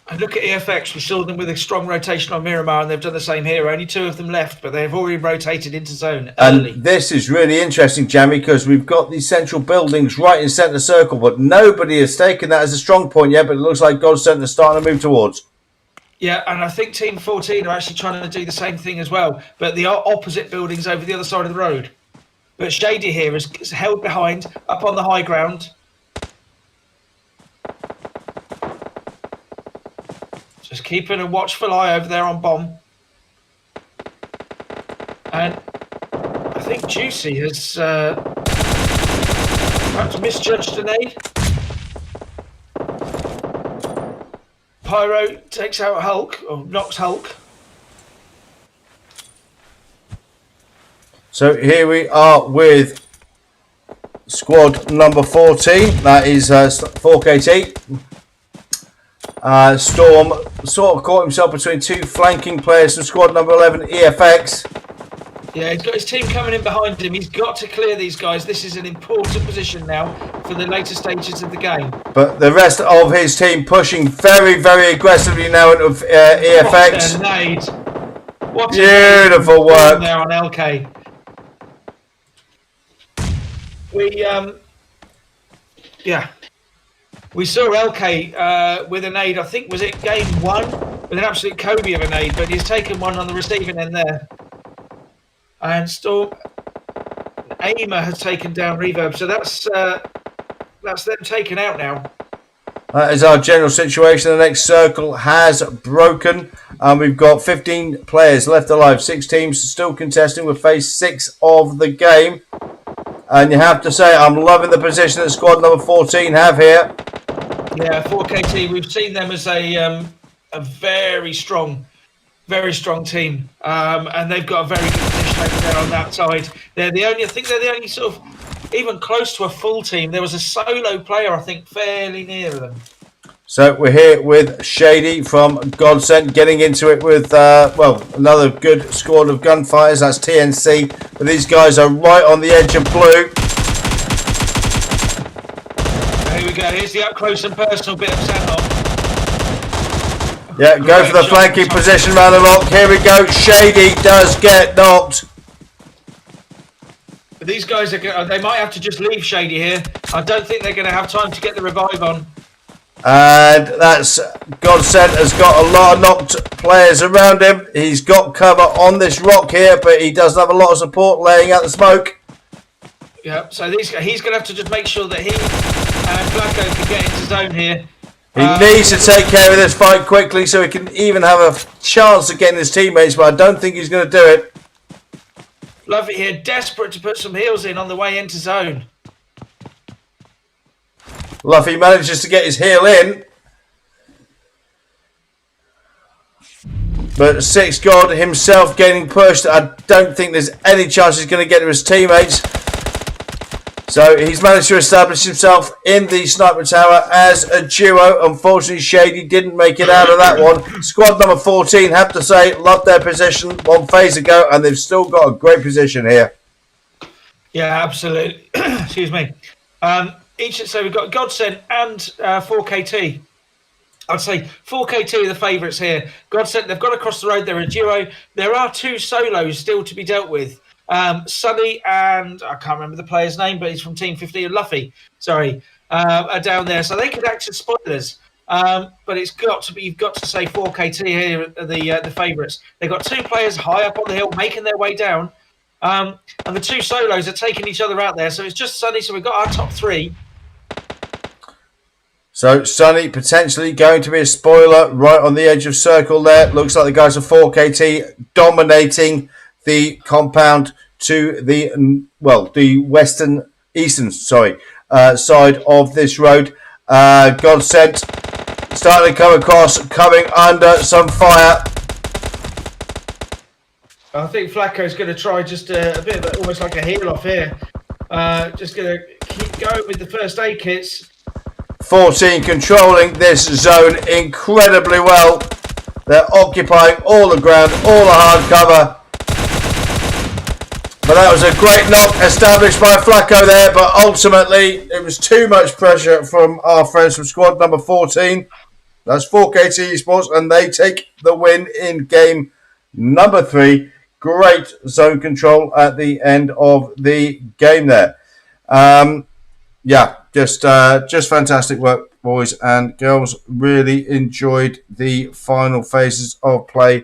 And look at EFX. We saw them with a strong rotation on Miramar, and they've done the same here. Only 2 of them left, but they've already rotated into zone early. And this is really interesting, Jamie, because we've got these central buildings right in centre circle, but nobody has taken that as a strong point yet, but it looks like Godsent is starting to move towards. Yeah, and I think Team 14 are actually trying to do the same thing as well, but the opposite buildings over the other side of the road. But Shady here is held behind, up on the high ground. Just keeping a watchful eye over there on bomb. And I think Juicy has perhaps misjudged an aid. Pyro takes out Hulk, or knocks Hulk. So here we are with squad number 14. That is 4KT. Storm sort of caught himself between 2 flanking players from squad number 11, EFX. Yeah, he's got his team coming in behind him. He's got to clear these guys. This is an important position now for the later stages of the game. But the rest of his team pushing very, very aggressively now into EFX. What a nade. What Beautiful work there on LK. We saw LK with a nade. I think, was it game 1 with an absolute Kobe of a nade, but he's taken one on the receiving end there. And Storm Aimer has taken down Reverb, so that's them taken out now. That is our general situation. The next circle has broken. And we've got 15 players left alive. 6 teams still contesting with phase 6 of the game. And you have to say, I'm loving the position that squad number 14 have here. Yeah, 4KT, we've seen them as a very strong team. And they've got a very good position over there on that side. I think they're the only sort of even close to a full team. There was a solo player, I think, fairly near them. So we're here with Shady from Godsent, getting into it with, another good squad of gunfighters. That's TNC. But these guys are right on the edge of blue. Here we go. Here's the up close and personal bit of Santos. Yeah, go for the flanking position round the lock. Here we go. Shady does get knocked. These guys they might have to just leave Shady here. I don't think they're going to have time to get the revive on. And that's Godsent has got a lot of knocked players around him. He's got cover on this rock here, but he doesn't have a lot of support laying out the smoke. Yeah, so he's going to have to just make sure that he and Flacco can get into zone here. He needs to take care of this fight quickly so he can even have a chance of getting his teammates, but I don't think he's going to do it. Love it here, desperate to put some heals in on the way into zone. Luffy manages to get his heel in. But Six God himself getting pushed. I don't think there's any chance he's going to get to his teammates. So he's managed to establish himself in the sniper tower as a duo. Unfortunately, Shady didn't make it out of that one. Squad number 14, have to say, loved their position one phase ago, and they've still got a great position here. Yeah, absolutely. Excuse me. So we've got Godsent and 4KT. I'd say 4KT are the favourites here. Godsent, they've got across the road. They're a duo. There are 2 solos still to be dealt with. Sunny and I can't remember the player's name, but he's from Team 15. Luffy, sorry, are down there, so they could actually spoilers. But you've got to say 4KT here are the favourites. They've got 2 players high up on the hill making their way down, and the 2 solos are taking each other out there. So it's just Sunny. So we've got our top 3. So Sunny potentially going to be a spoiler right on the edge of circle there. Looks like the guys of 4KT dominating the compound to the eastern side of this road. Godsent starting to come across, coming under some fire. I think Flacco's going to try just a bit of almost like a heel off here. Just going to keep going with the first aid kits. 14 controlling this zone incredibly well. They're occupying all the ground, all the hard cover. But that was a great knock established by Flacco there, but ultimately it was too much pressure from our friends from squad number 14. That's 4KT Esports, and they take the win in game number 3. Great zone control at the end of the game there. Just fantastic work, boys and girls. Really enjoyed the final phases of play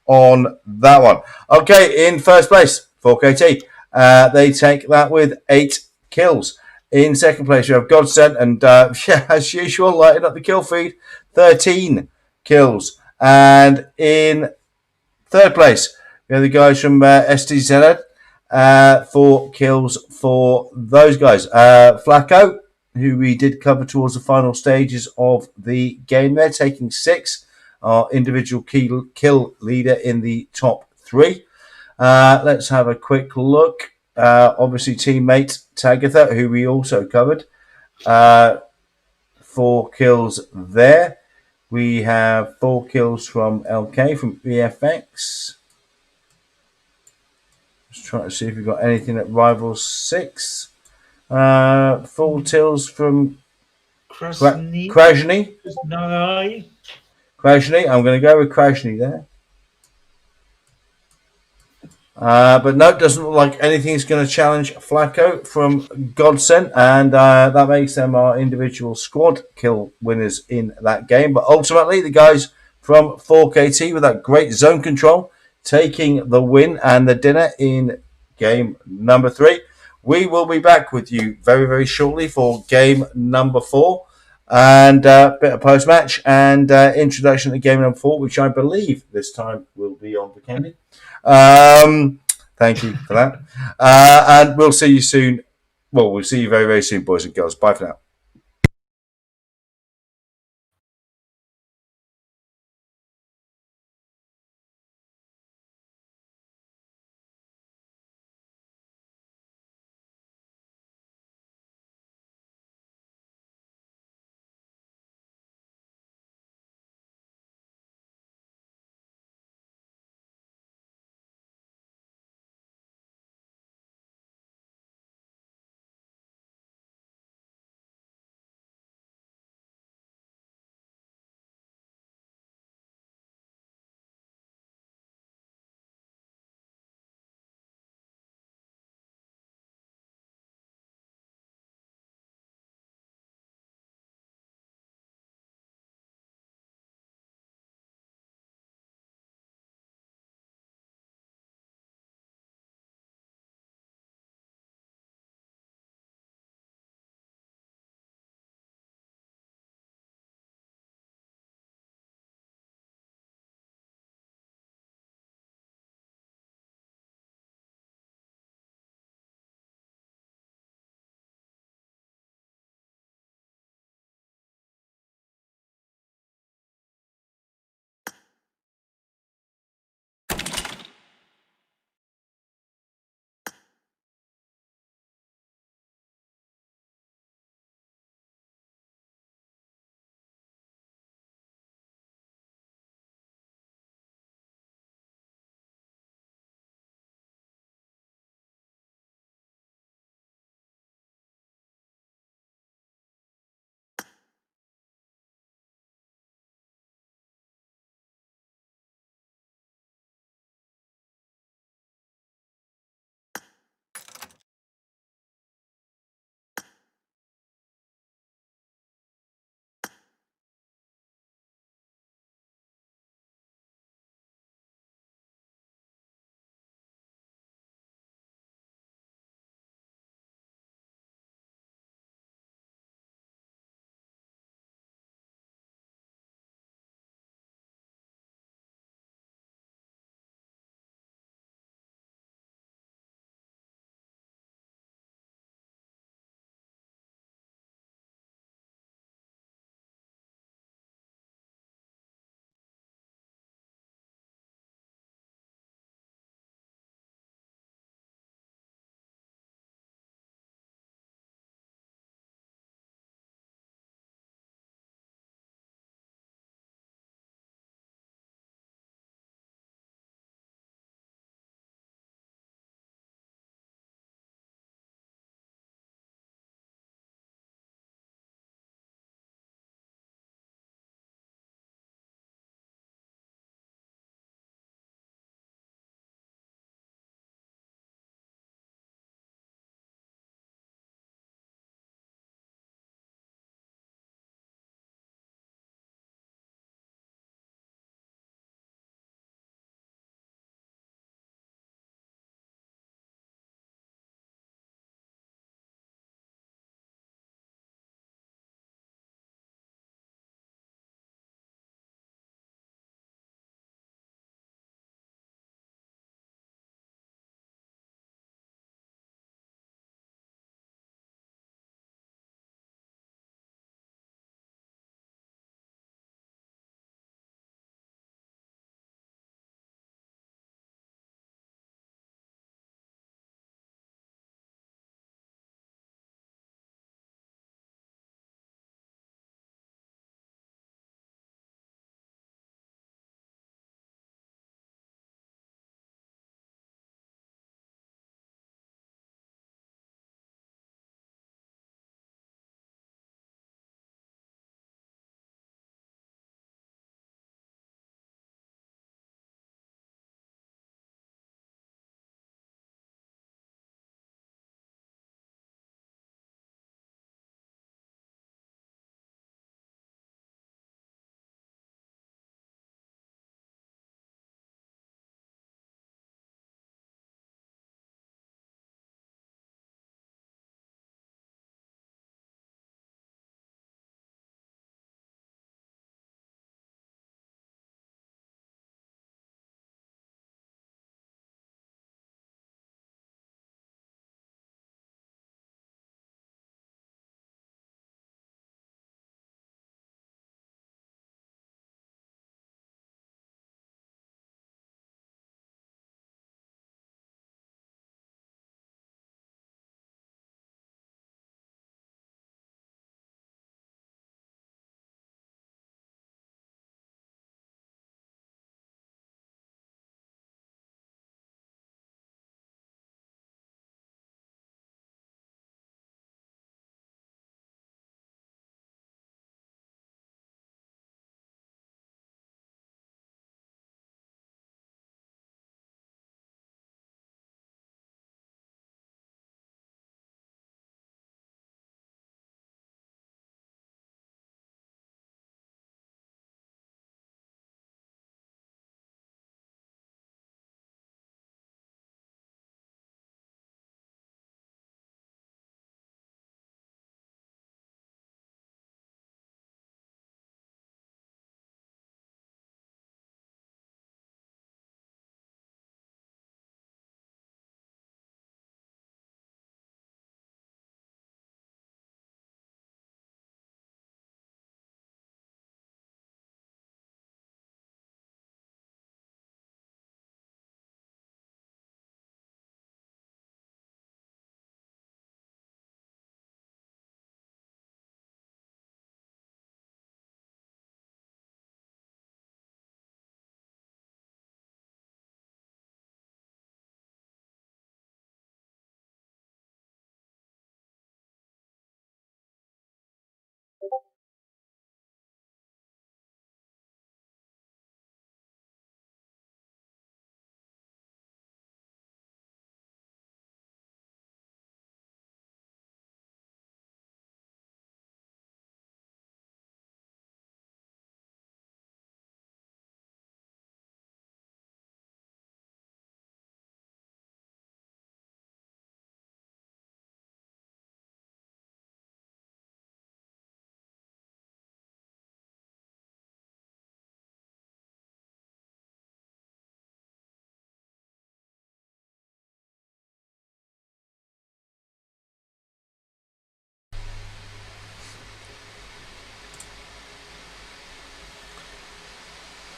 on that one. Okay, in first place, 4KT. They take that with 8 kills. In second place, you have Godsent, and as usual, lighting up the kill feed, 13 kills. And in third place, we have the guys from STZ, 4 kills for those guys. Flacco, who we did cover towards the final stages of the game there, taking 6. Our individual kill leader in the top 3. Let's have a quick look. Obviously, teammate Tagatha, who we also covered. 4 kills there. We have 4 kills from LK from VFX. Just trying to see if we've got anything that rivals 6. 4 kills from Krasny. No. Krasny. I'm going to go with Krasny there. But no, it doesn't look like anything's going to challenge Flacco from Godsent, and that makes them our individual squad kill winners in that game. But ultimately, the guys from 4KT with that great zone control taking the win and the dinner in game number 3. we will be back with you very, very shortly for game number 4 and a bit of post match and introduction to game number 4, which I believe this time will be on the candy. Thank you for that. And we'll see you soon. Well, we'll see you very, very soon, boys and girls. Bye for now.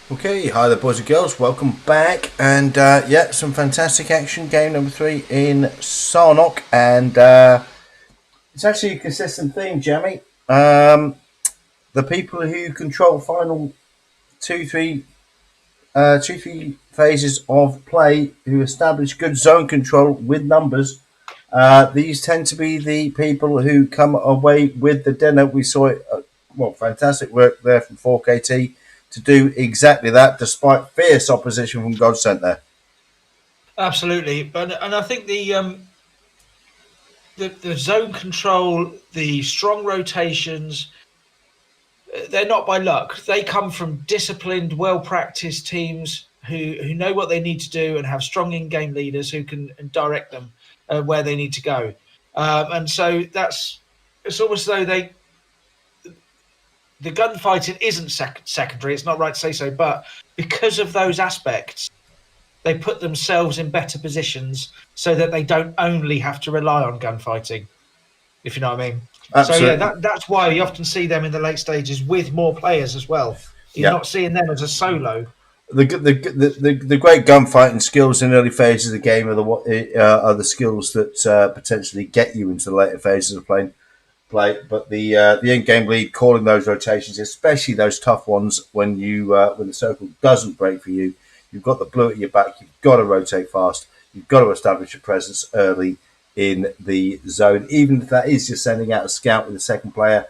Okay, hi there, boys and girls. Welcome back, and yeah, some fantastic action. Game number 3 in Sarnock, and it's actually a consistent theme, Jamie. The people who control final two, three phases of play, who establish good zone control with numbers. These tend to be the people who come away with the dinner. We saw it. Fantastic work there from 4KT to do exactly that, despite fierce opposition from Godsent there. Absolutely, but and I think the zone control, the strong rotations, they're not by luck. They come from disciplined, well practiced teams who know what they need to do and have strong in game leaders who can direct them where they need to go. And so it's almost though the gunfighting isn't secondary. It's not right to say so, but because of those aspects, they put themselves in better positions so that they don't only have to rely on gunfighting, if you know what I mean. Absolutely. So yeah, that's why you often see them in the late stages with more players as well. You're not seeing them as a solo. The great gunfighting skills in early phases of the game are the skills that potentially get you into the later phases of play. But the end game lead, calling those rotations, especially those tough ones when when the circle doesn't break for you, you've got the blue at your back. You've got to rotate fast. You've got to establish a presence early in the zone, even if that is just sending out a scout with the second player,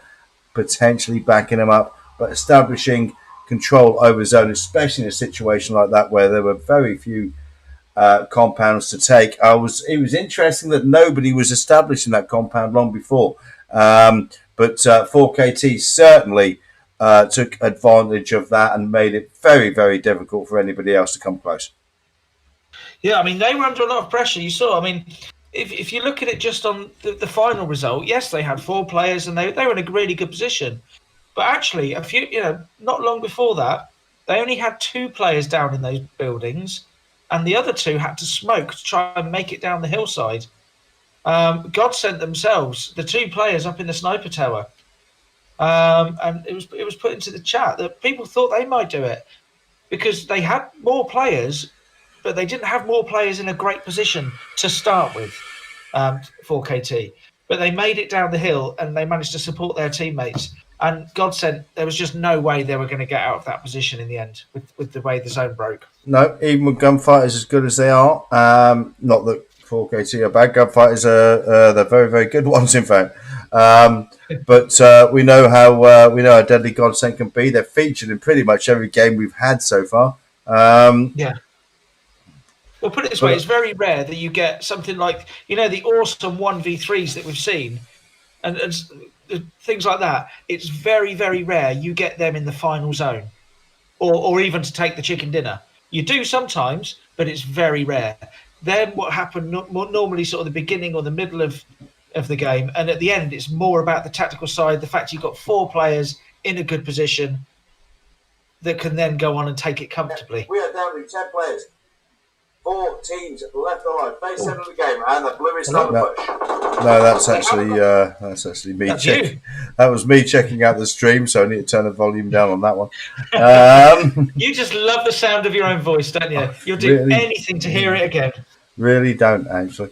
potentially backing him up, but establishing control over zone, especially in a situation like that where there were very few compounds to take. It was interesting that nobody was established in that compound long before. But 4KT certainly took advantage of that and made it very, very difficult for anybody else to come close. Yeah, I mean, they were under a lot of pressure. You saw, I mean, if you look at it just on the final result, yes, they had 4 players and they were in a really good position. But actually, not long before that, they only had 2 players down in those buildings, and the other 2 had to smoke to try and make it down the hillside. God sent themselves, the 2 players up in the sniper tower. And it was put into the chat that people thought they might do it because they had more players, but they didn't have more players in a great position to start with, 4KT. But they made it down the hill and they managed to support their teammates. And God sent, there was just no way they were going to get out of that position in the end with the way the zone broke. No, even with gunfighters as good as they are, not that 4KT are bad, gunfighters they're very, very good ones, in fact. But we know how deadly Godsent can be. They're featured in pretty much every game we've had so far. Yeah. Well, put it this way, it's very rare that you get something like, the awesome 1v3s that we've seen and things like that. It's very, very rare you get them in the final zone or even to take the chicken dinner. You do sometimes, but it's very rare. Then what happened normally sort of the beginning or the middle of the game, and at the end, it's more about the tactical side, the fact you've got 4 players in a good position that can then go on and take it comfortably. We are down to 10 players. 4 teams left alive. Phase 7 of the game, and the blue is starting to push. No, that's actually me checking. That was me checking out the stream, so I need to turn the volume down on that one. You just love the sound of your own voice, don't you? You'll do anything to hear it again. Really don't, actually.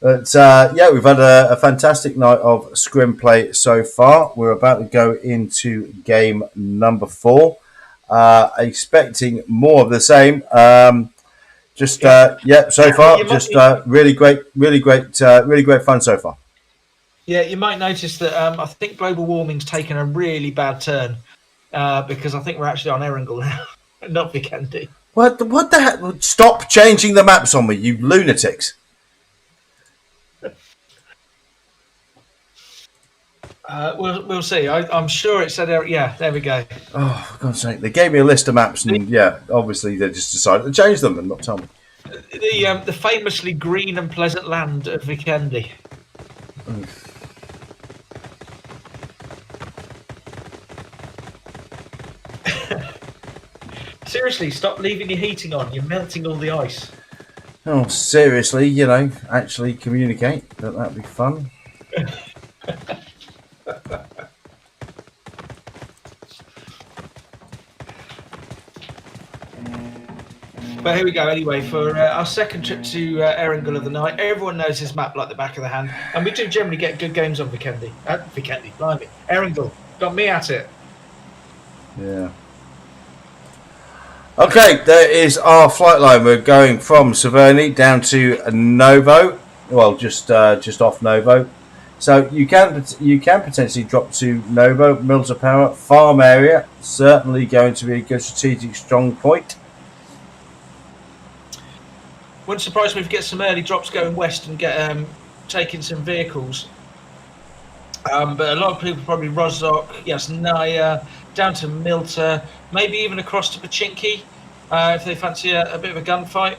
But yeah, we've had a fantastic night of scrim play so far. We're about to go into game number 4. Expecting more of the same. So far, just really great fun so far. Yeah, you might notice that I think global warming's taken a really bad turn because I think we're actually on Erringle now, not Vikendi. What the heck? Stop changing the maps on me, you lunatics. We'll see. I'm sure it said, yeah, there we go. Oh, for God's sake. They gave me a list of maps and, yeah, obviously they just decided to change them and not tell me. The famously green and pleasant land of Vikendi. Seriously, stop leaving your heating on. You're melting all the ice. Oh, seriously, actually communicate. That'd be fun. But here we go anyway for our second trip to Erringle of the night. Everyone knows this map like the back of the hand, and we do generally get good games on Vikendi. Blimey. Erringle. Got me at it. Yeah. Okay, there is our flight line. We're going from Severny down to Novo. Well, just off Novo. So you can potentially drop to Novo, Mills of Power, farm area. Certainly going to be a good strategic strong point. Wouldn't surprise me if we get some early drops going west and get taking some vehicles. But a lot of people probably Rozok, Naya, down to Milta, maybe even across to Pachinki if they fancy a bit of a gunfight.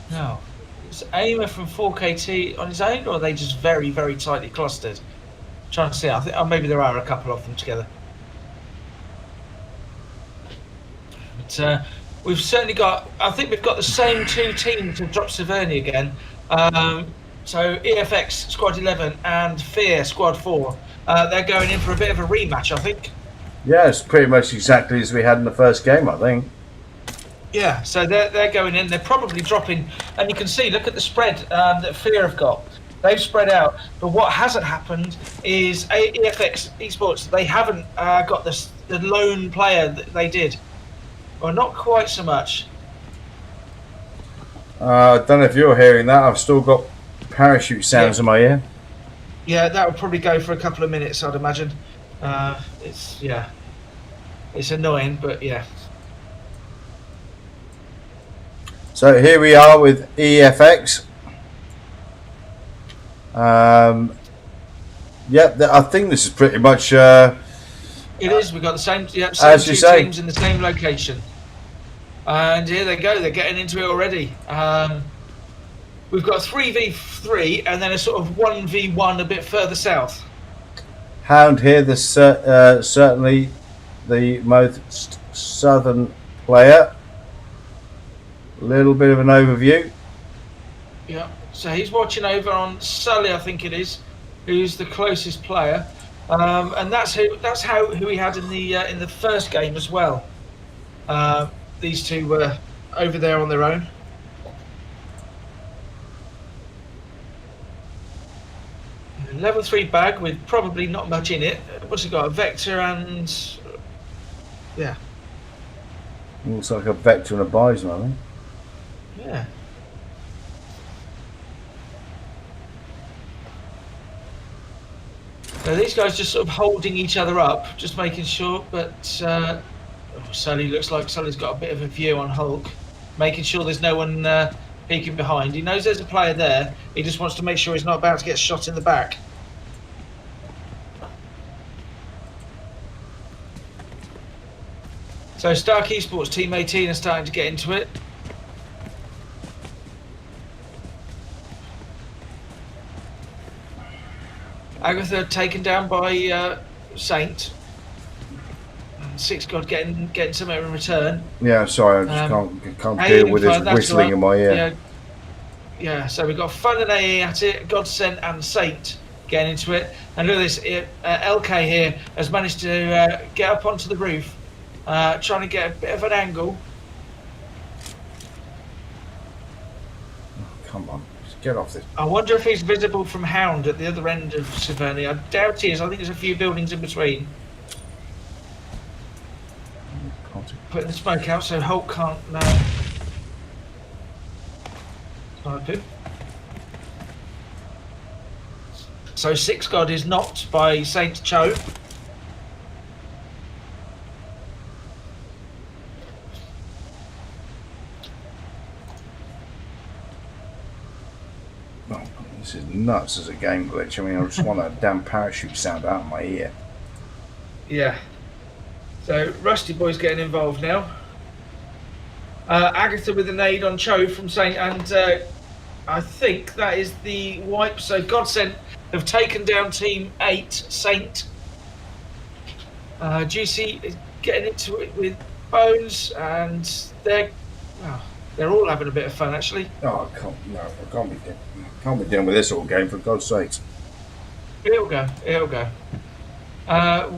No. Is Aimer from 4KT on his own, or are they just very, very tightly clustered? I'm trying to see. I think maybe there are a couple of them together. But we've certainly got. I think we've got the same two teams to drop Severny again. So EFX Squad 11 and Fear Squad 4. They're going in for a bit of a rematch, I think. Yeah, it's pretty much exactly as we had in the first game, I think. Yeah, so they're going in. They're probably dropping, and you can see. Look at the spread that Fear have got. They've spread out, but what hasn't happened is EFX Esports. They haven't got the lone player that they did, or not quite so much. I don't know if you're hearing that. I've still got parachute sounds in my ear. Yeah, that would probably go for a couple of minutes, I'd imagine. It's annoying, but yeah. So here we are with EFX. I think this is pretty much. It is. We've got the same two teams in the same location, and here they go. They're getting into it already. We've got 3v3 and then a sort of 1v1 a bit further south. Hound here, certainly the most southern player. A little bit of an overview. Yeah, so he's watching over on Sully, I think it is, who's the closest player, and that's who he had in the first game as well. These two were over there on their own. Level 3 bag with probably not much in it. What's it got? A Vector and yeah. Looks like a Vector and a Bison, I think. Yeah. So these guys just sort of holding each other up, just making sure. But Sully's got a bit of a view on Hulk, making sure there's no one peeking behind. He knows there's a player there. He just wants to make sure he's not about to get shot in the back. So Stark Esports Team 18 are starting to get into it. Agatha taken down by Saint. And Six God getting something in return. Yeah, sorry, I just can't deal with this whistling in my ear. Yeah. So we've got Fun and AE at it, Godsent and Saint getting into it. And look at this, LK here has managed to get up onto the roof, trying to get a bit of an angle. Oh, come on. Get off this. I wonder if he's visible from Hound at the other end of Severny. I doubt he is. I think there's a few buildings in between. Putting the smoke out so Hulk can't snipe him. So Six God is knocked by Saint Cho. This is nuts as a game glitch. I mean, I just want a damn parachute sound out of my ear. Yeah. So Rusty Boy's getting involved now. Agatha with a nade on Cho from Saint, and I think that is the wipe. So Godsent have taken down Team 8 Saint. Juicy is getting into it with Bones, and they're They're all having a bit of fun, actually. Oh, I can't be dealing with this all game, for God's sake. It'll go. It'll go.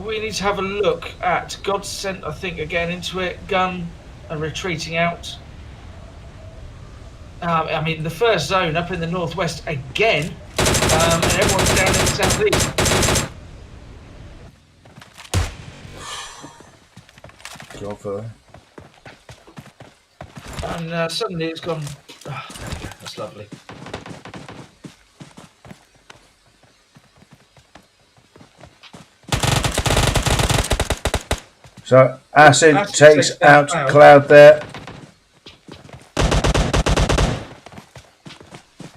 We need to have a look at Godsent, I think, are getting into it. Gun are retreating out. I mean, the first zone up in the northwest again, and everyone's down in the southeast. God for that. And suddenly it's gone. Oh, there we go. That's lovely. So Acid takes out Cloud. Cloud there.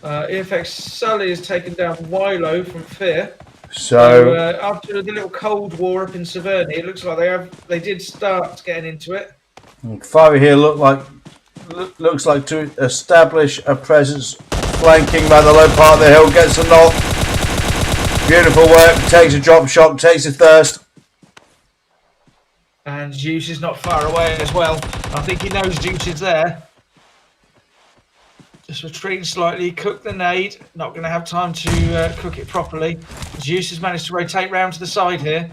EFX Sully has taken down Wilo from Fear. So After the little Cold War up in Severny, it looks like they did start getting into it. Fiery here looks like to establish a presence flanking around the low part of the hill, gets a knock. Beautiful work, takes a drop shot, takes a thirst. And Juice is not far away as well. I think he knows Juice is there. Just retreating slightly, cook the nade. Not going to have time to cook it properly. Juice has managed to rotate round to the side here.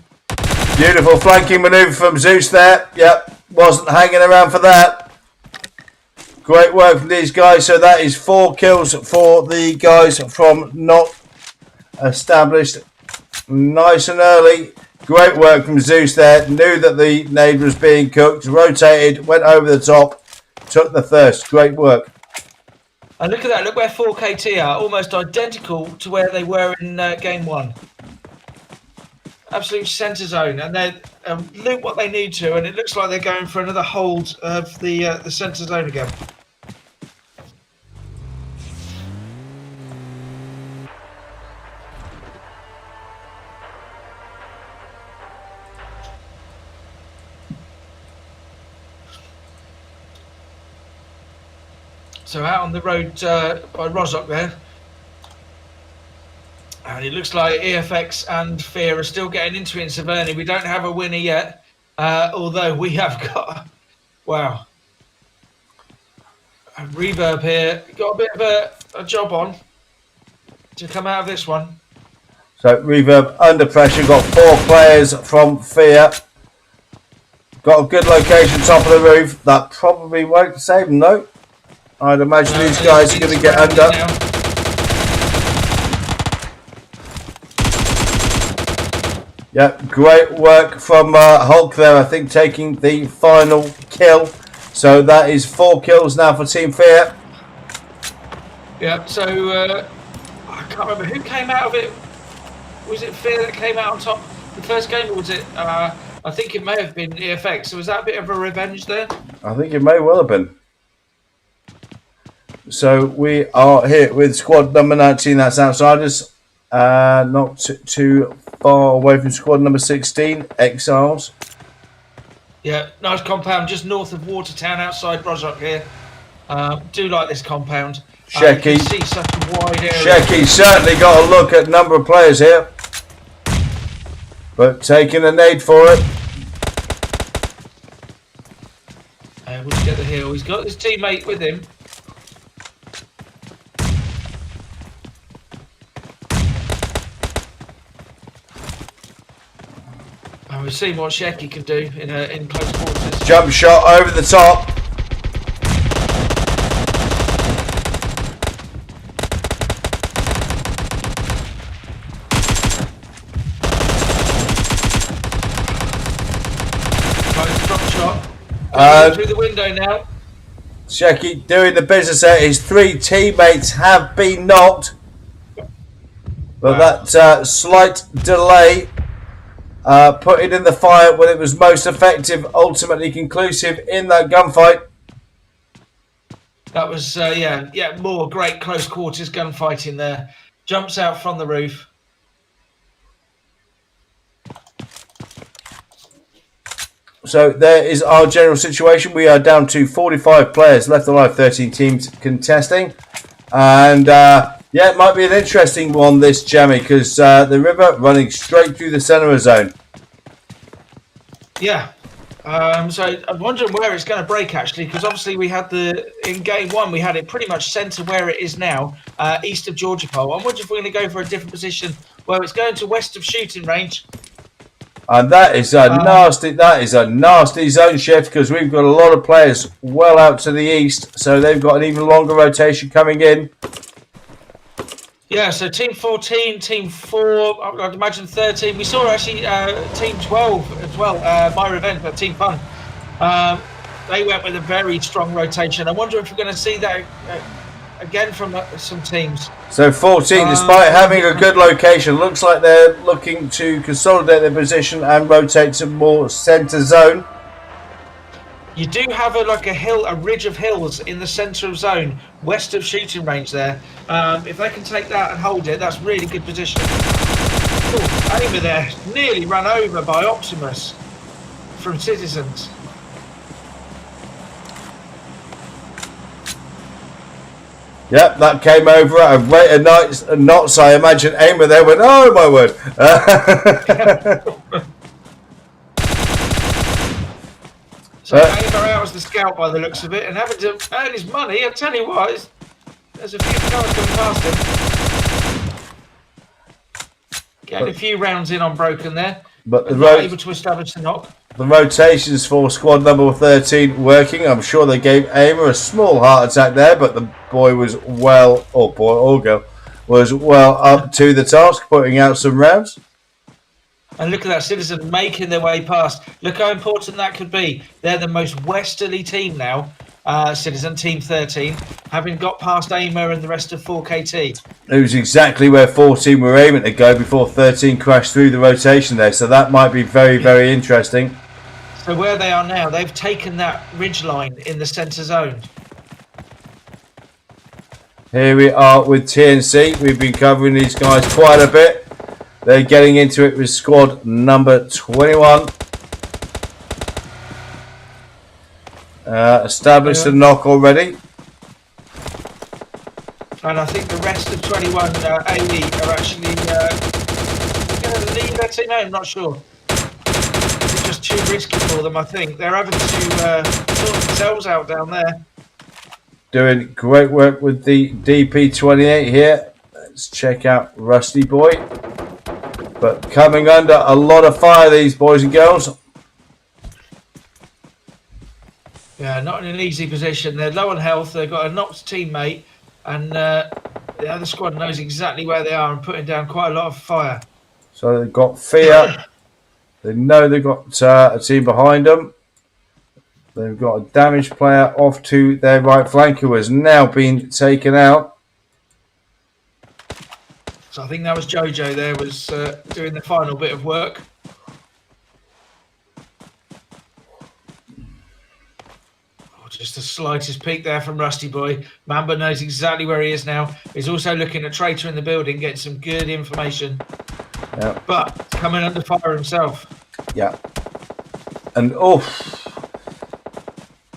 Beautiful flanking manoeuvre from Zeus there. Yep, wasn't hanging around for that. Great work from these guys. So that is 4 kills for the guys from Not Established. Nice and early. Great work from Zeus there. Knew that the nade was being cooked. Rotated, went over the top, took the thirst. Great work. And look at that. Look where 4KT are. Almost identical to where they were in game 1. Absolute centre zone. And they loot what they need to. And it looks like they're going for another hold of the centre zone again. So out on the road by Rozok there. And it looks like EFX and Fear are still getting into it in Severny. We don't have a winner yet, although we have got, wow, a Reverb here. Got a bit of a job on to come out of this one. So Reverb under pressure, got 4 players from Fear. Got a good location, top of the roof. That probably won't save them, no. I'd imagine these guys are going to get under. Yeah, great work from Hulk there, I think, taking the final kill. So that is 4 kills now for Team Fear. Yeah, so I can't remember who came out of it. Was it Fear that came out on top the first game, or was it? I think it may have been EFX. So was that a bit of a revenge there? I think it may well have been. So we are here with squad number 19, that's Outsiders. Not too far away from squad number 16, Exiles. Yeah, nice compound just north of Watertown outside Rozok here. Do like this compound. Shecky. You can see such a wide area. Shecky certainly got a look at number of players here. But taking a nade for it. We'll just get the hill. He's got his teammate with him. And we've seen what Shecky can do in close quarters. Jump shot over the top. Close drop shot. Through the window now. Shecky doing the business there. His 3 teammates have been knocked. But Wow. that slight delay put it in the fire when it was most effective, ultimately conclusive in that gunfight. That was, yeah, more great close quarters gunfighting there. Jumps out from the roof. So there is our general situation. We are down to 45 players left alive, 13 teams contesting. And yeah, it might be an interesting one, this, Jammy, because the river running straight through the centre of zone. Yeah, So I'm wondering where it's going to break actually, because obviously we had in game one we had it pretty much centre where it is now, east of Georgia Pole. I'm wondering if we're going to go for a different position where it's going to west of shooting range. And that is a nasty zone shift because we've got a lot of players well out to the east, so they've got an even longer rotation coming in. Yeah, so Team 14, Team 4, I'd imagine 13. We saw actually Team 12 as well, My Revenge, but Team Fun. They went with a very strong rotation. I wonder if we're going to see that again from some teams. So 14, despite having a good location, looks like they're looking to consolidate their position and rotate to more centre zone. You do have a ridge of hills in the centre of zone, west of shooting range there. If they can take that and hold it, that's really good position. Ooh, Aimer there, nearly run over by Optimus from Citizens. Yep, that came over at a rate of knots. I imagine Aimer there went, oh my word. So Aimer out as the scout by the looks of it, and having to earn his money. I tell you what, there's a few cars coming past him. Getting a few rounds in on Broken there, but not able to establish the knock. The rotations for squad number 13 working. I'm sure they gave Aimer a small heart attack there, but the boy was well, or boy or girl, was well up to the task, putting out some rounds. And look at that, Citizen making their way past. Look how important that could be. They're the most westerly team now, Citizen, Team 13, having got past Aimer and the rest of 4KT. It was exactly where 14 were aiming to go before 13 crashed through the rotation there, so that might be very, very interesting. So where they are now, they've taken that ridge line in the centre zone. Here we are with TNC. We've been covering these guys quite a bit. They're getting into it with squad number 21. Established a knock already. And I think the rest of 21 AE are actually going to leave their team out. I'm not sure. It's just too risky for them, I think. They're having to sort themselves out down there. Doing great work with the DP28 here. Let's check out Rusty Boy. But coming under a lot of fire, these boys and girls. Yeah, not in an easy position. They're low on health. They've got a knocked teammate. And the other squad knows exactly where they are and putting down quite a lot of fire. So they've got fear. They know they've got a team behind them. They've got a damaged player off to their right flank who has now been taken out. So I think that was Jojo there was doing the final bit of work. Oh, just the slightest peek there from Rusty Boy. Mamba knows exactly where he is now. He's also looking at Traitor in the building, getting some good information. Yeah. But coming under fire himself. Yeah. And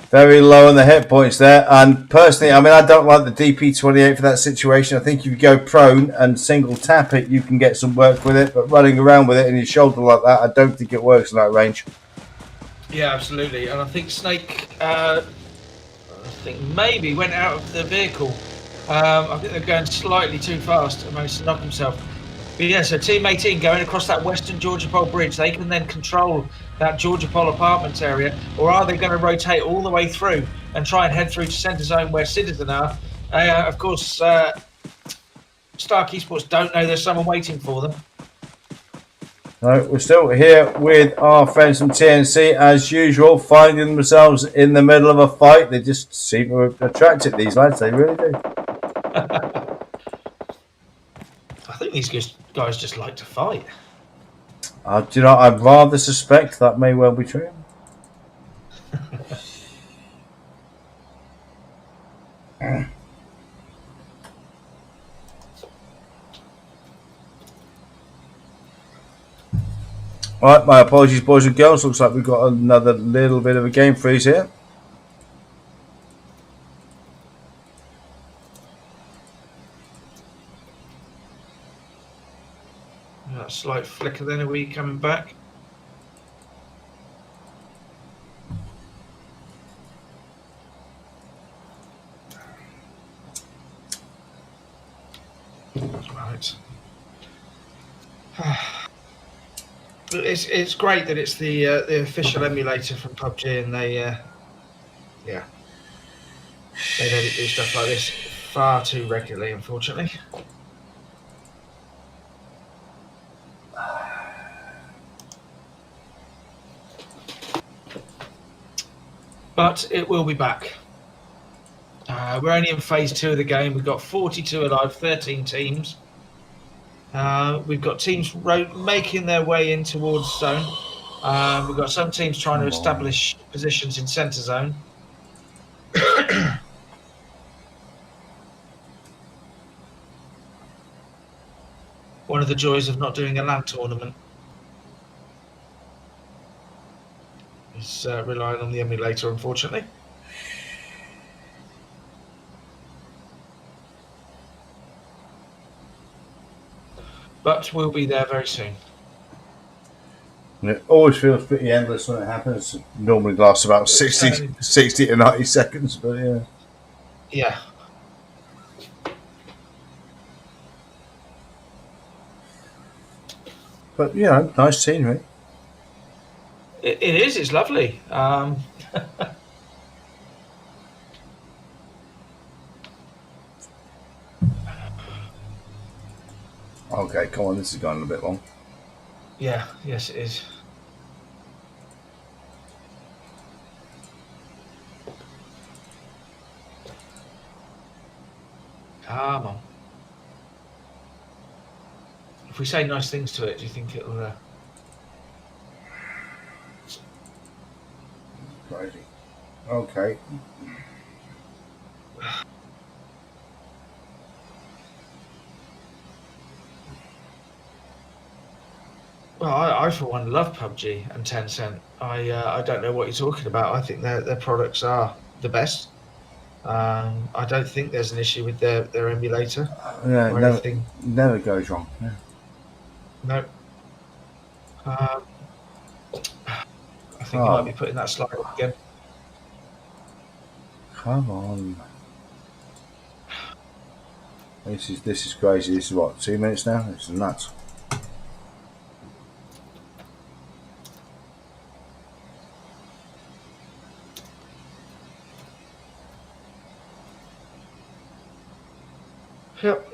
very low on the hit points there. And personally, I mean, I don't like the DP28 for that situation. I think if you go prone and single tap it, you can get some work with it. But running around with it in your shoulder like that, I don't think it works in that range. Yeah, absolutely. And I think Snake, I think maybe went out of the vehicle. I think they're going slightly too fast and managed to knock himself. But yeah, so Team 18 going across that Western Georgia Pole Bridge, they can then control that Georgia Pole Apartments area, or are they going to rotate all the way through and try and head through to centre zone where Citizen are? Of course, Stark Esports don't know there's someone waiting for them. No, we're still here with our friends from TNC as usual, finding themselves in the middle of a fight. They just seem to attract it, these lads, they really do. I think these guys just like to fight. Do you know, I'd rather suspect that may well be true. Alright, my apologies, boys and girls. Looks like we've got another little bit of a game freeze here. That slight flicker then, are we coming back? Right. It's great that it's the official emulator from PUBG, and they let it do stuff like this far too regularly, unfortunately. But it will be back. We're only in phase 2 of the game. We've got 42 alive, 13 teams. We've got teams making their way in towards zone. We've got some teams trying to establish positions in centre zone. One of the joys of not doing a LAN tournament is relying on the emulator, unfortunately. But we'll be there very soon. And it always feels pretty endless when it happens. It normally lasts about 60 to 90 seconds, but yeah. Yeah. But, you know, nice scenery. It is. It's lovely. Okay, come on, this is going a bit long. Yeah, yes, it is. Come on. If we say nice things to it, do you think it'll... Crazy. Okay. Well, I for one love PUBG and Tencent. I don't know what you're talking about. I think their products are the best. I don't think there's an issue with their emulator or anything. Never goes wrong. Yeah. No. I think you might be putting that slide up again. Come on. This is crazy. This is what, 2 minutes now? It's nuts. Yep.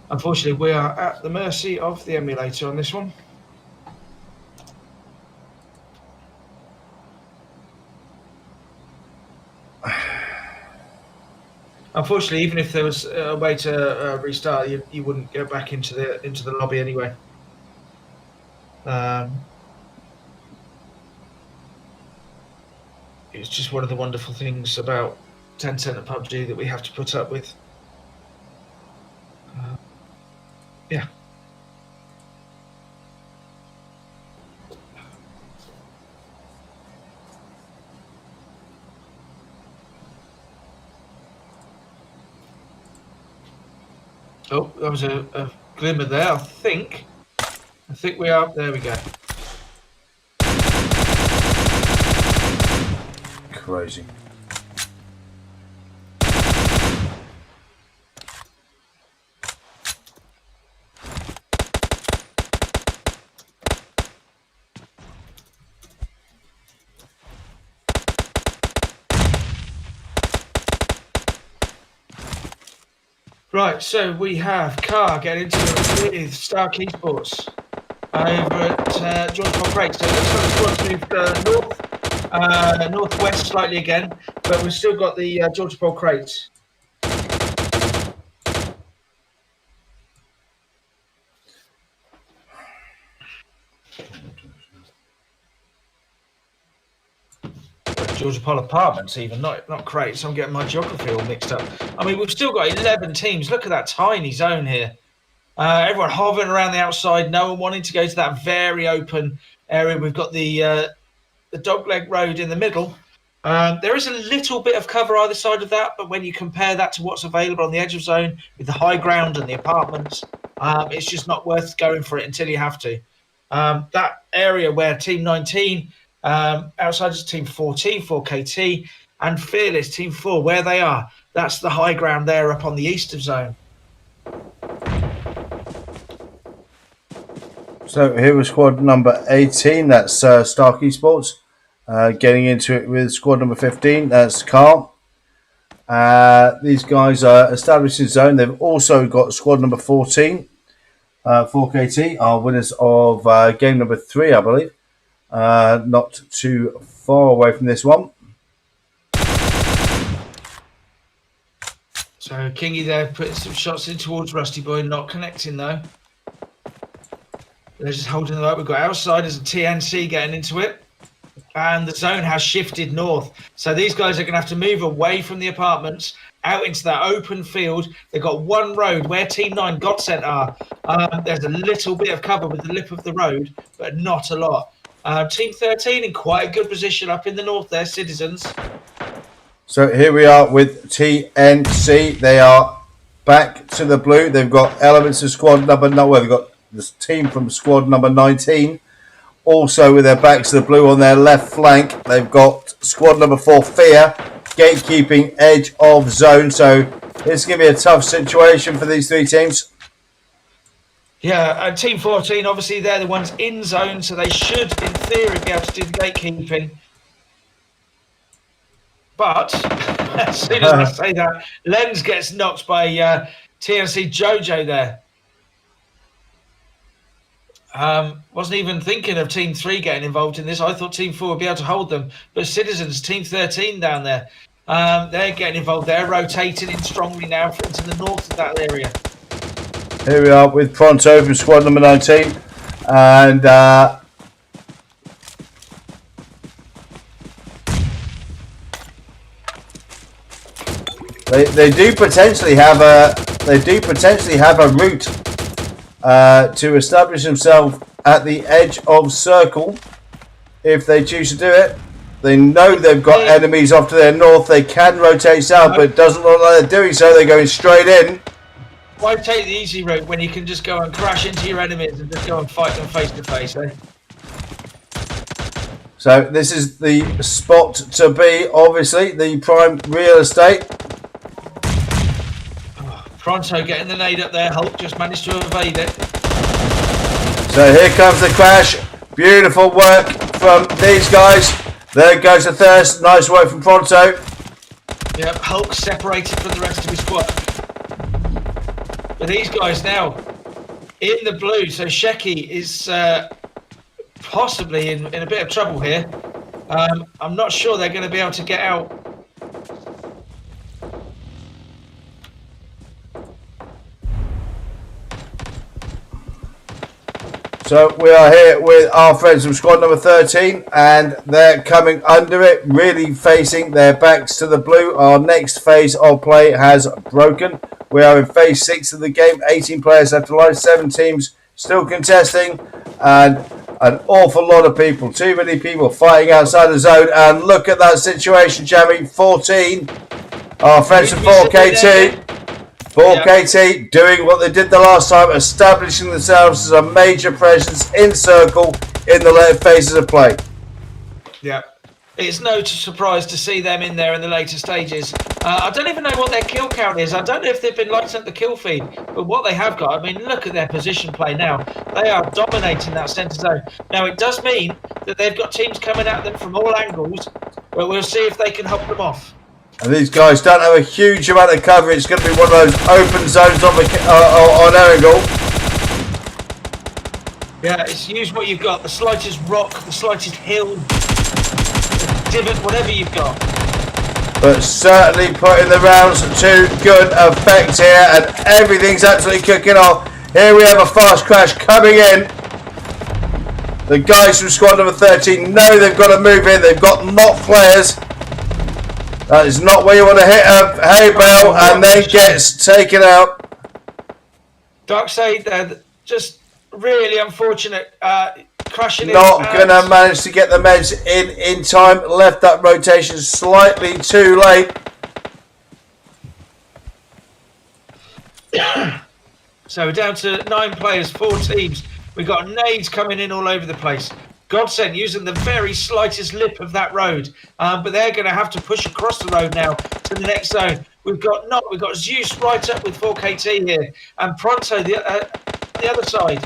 Unfortunately, we are at the mercy of the emulator on this one. Unfortunately, even if there was a way to restart, you wouldn't go back into the lobby anyway. It's just one of the wonderful things about Tencent and PUBG that we have to put up with. Yeah. Oh, there was a glimmer there. I think we are. There we go. Crazy. Right, so we have Car getting into it with Stark Esports over at George Paul Craig. So it looks like the squad's moved northwest slightly again, but we've still got the George Paul crates. Georgia Paul apartments, even not crates. I'm getting my geography all mixed up. I mean, we've still got 11 teams. Look at that tiny zone here. Everyone hovering around the outside, no one wanting to go to that very open area. We've got the dogleg road in the middle. There is a little bit of cover either side of that, but when you compare that to what's available on the edge of zone with the high ground and the apartments, it's just not worth going for it until you have to. That area where Team 19, Outsiders Team 14, 4KT, and Fearless Team 4, where they are, That's the high ground there up on the east of zone. So here was squad number 18. That's Stark Esports. Getting into it with squad number 15. That's Carl. These guys are established in zone. They've also got squad number 14. 4KT are winners of game number 3, I believe. Not too far away from this one. So Kingy there putting some shots in towards Rusty Boy, not connecting though. They're just holding them up. We've got outsiders and TNC getting into it. And the zone has shifted north. So these guys are going to have to move away from the apartments, out into that open field. They've got one road where Team 9 Godsent are. There's a little bit of cover with the lip of the road, but not a lot. Team 13 in quite a good position up in the north there, Citizens. So here we are with TNC. They are back to the blue. They've got elements of squad number... No, well, they've got this team from squad number 19. Also with their backs to the blue on their left flank. They've got squad number 4, Fear, gatekeeping edge of zone. So it's going to be a tough situation for these 3 teams. Yeah, and Team 14, obviously they're the ones in zone, so they should, in theory, be able to do the gatekeeping. But as soon as I say that, Lens gets knocked by TNC Jojo there. Wasn't even thinking of Team 3 getting involved in this. I thought Team 4 would be able to hold them. But Citizens, Team 13 down there, they're getting involved. They're rotating in strongly now into the north of that area. Here we are with Pronto from squad number 19. And they do potentially have a route to establish themselves at the edge of circle if they choose to do it. They know they've got enemies off to their north. They can rotate south, but it doesn't look like they're doing so. They're going straight in. Why take the easy route when you can just go and crash into your enemies and just go and fight them face to face, eh? So this is the spot to be, obviously, the prime real estate. Pronto getting the nade up there. Hulk just managed to evade it. So here comes the crash. Beautiful work from these guys. There goes the Thirst. Nice work from Pronto. Yep, Hulk separated from the rest of his squad. But these guys now in the blue. So Sheki is possibly in a bit of trouble here. I'm not sure they're going to be able to get out. So we are here with our friends from squad number 13, and they're coming under it, really facing their backs to the blue. Our next phase of play has broken. We are in phase 6 of the game. 18 players left alive, 7 teams still contesting, and an awful lot of people, too many people fighting outside the zone. And look at that situation, Jamie. 14, our friends from 4KT. 4KT doing what they did the last time, establishing themselves as a major presence in circle in the later phases of play. Yeah, it's no surprise to see them in there in the later stages. I don't even know what their kill count is. I don't know if they've been lighting up the kill feed, but what they have got, I mean, look at their position play now. They are dominating that centre zone. Now, it does mean that they've got teams coming at them from all angles, but we'll see if they can help them off. And these guys don't have a huge amount of cover. It's going to be one of those open zones on Erangel. Yeah, it's use what you've got. The slightest rock, the slightest hill, the divot, whatever you've got. But certainly putting the rounds to good effect here, and everything's absolutely cooking off. Here we have a fast crash coming in. The guys from squad number 13 know they've got to move in. They've got mock players. That is not where you want to hit a hay bale and then gets taken out. Darkseid, just really unfortunate crashing in. Not going to manage to get the meds in time. Left that rotation slightly too late. So we're down to 9 players, 4 teams. We've got nades coming in all over the place. Godsent using the very slightest lip of that road, but they're going to have to push across the road now to the next zone. We've got Zeus right up with 4KT here, and Pronto the other side.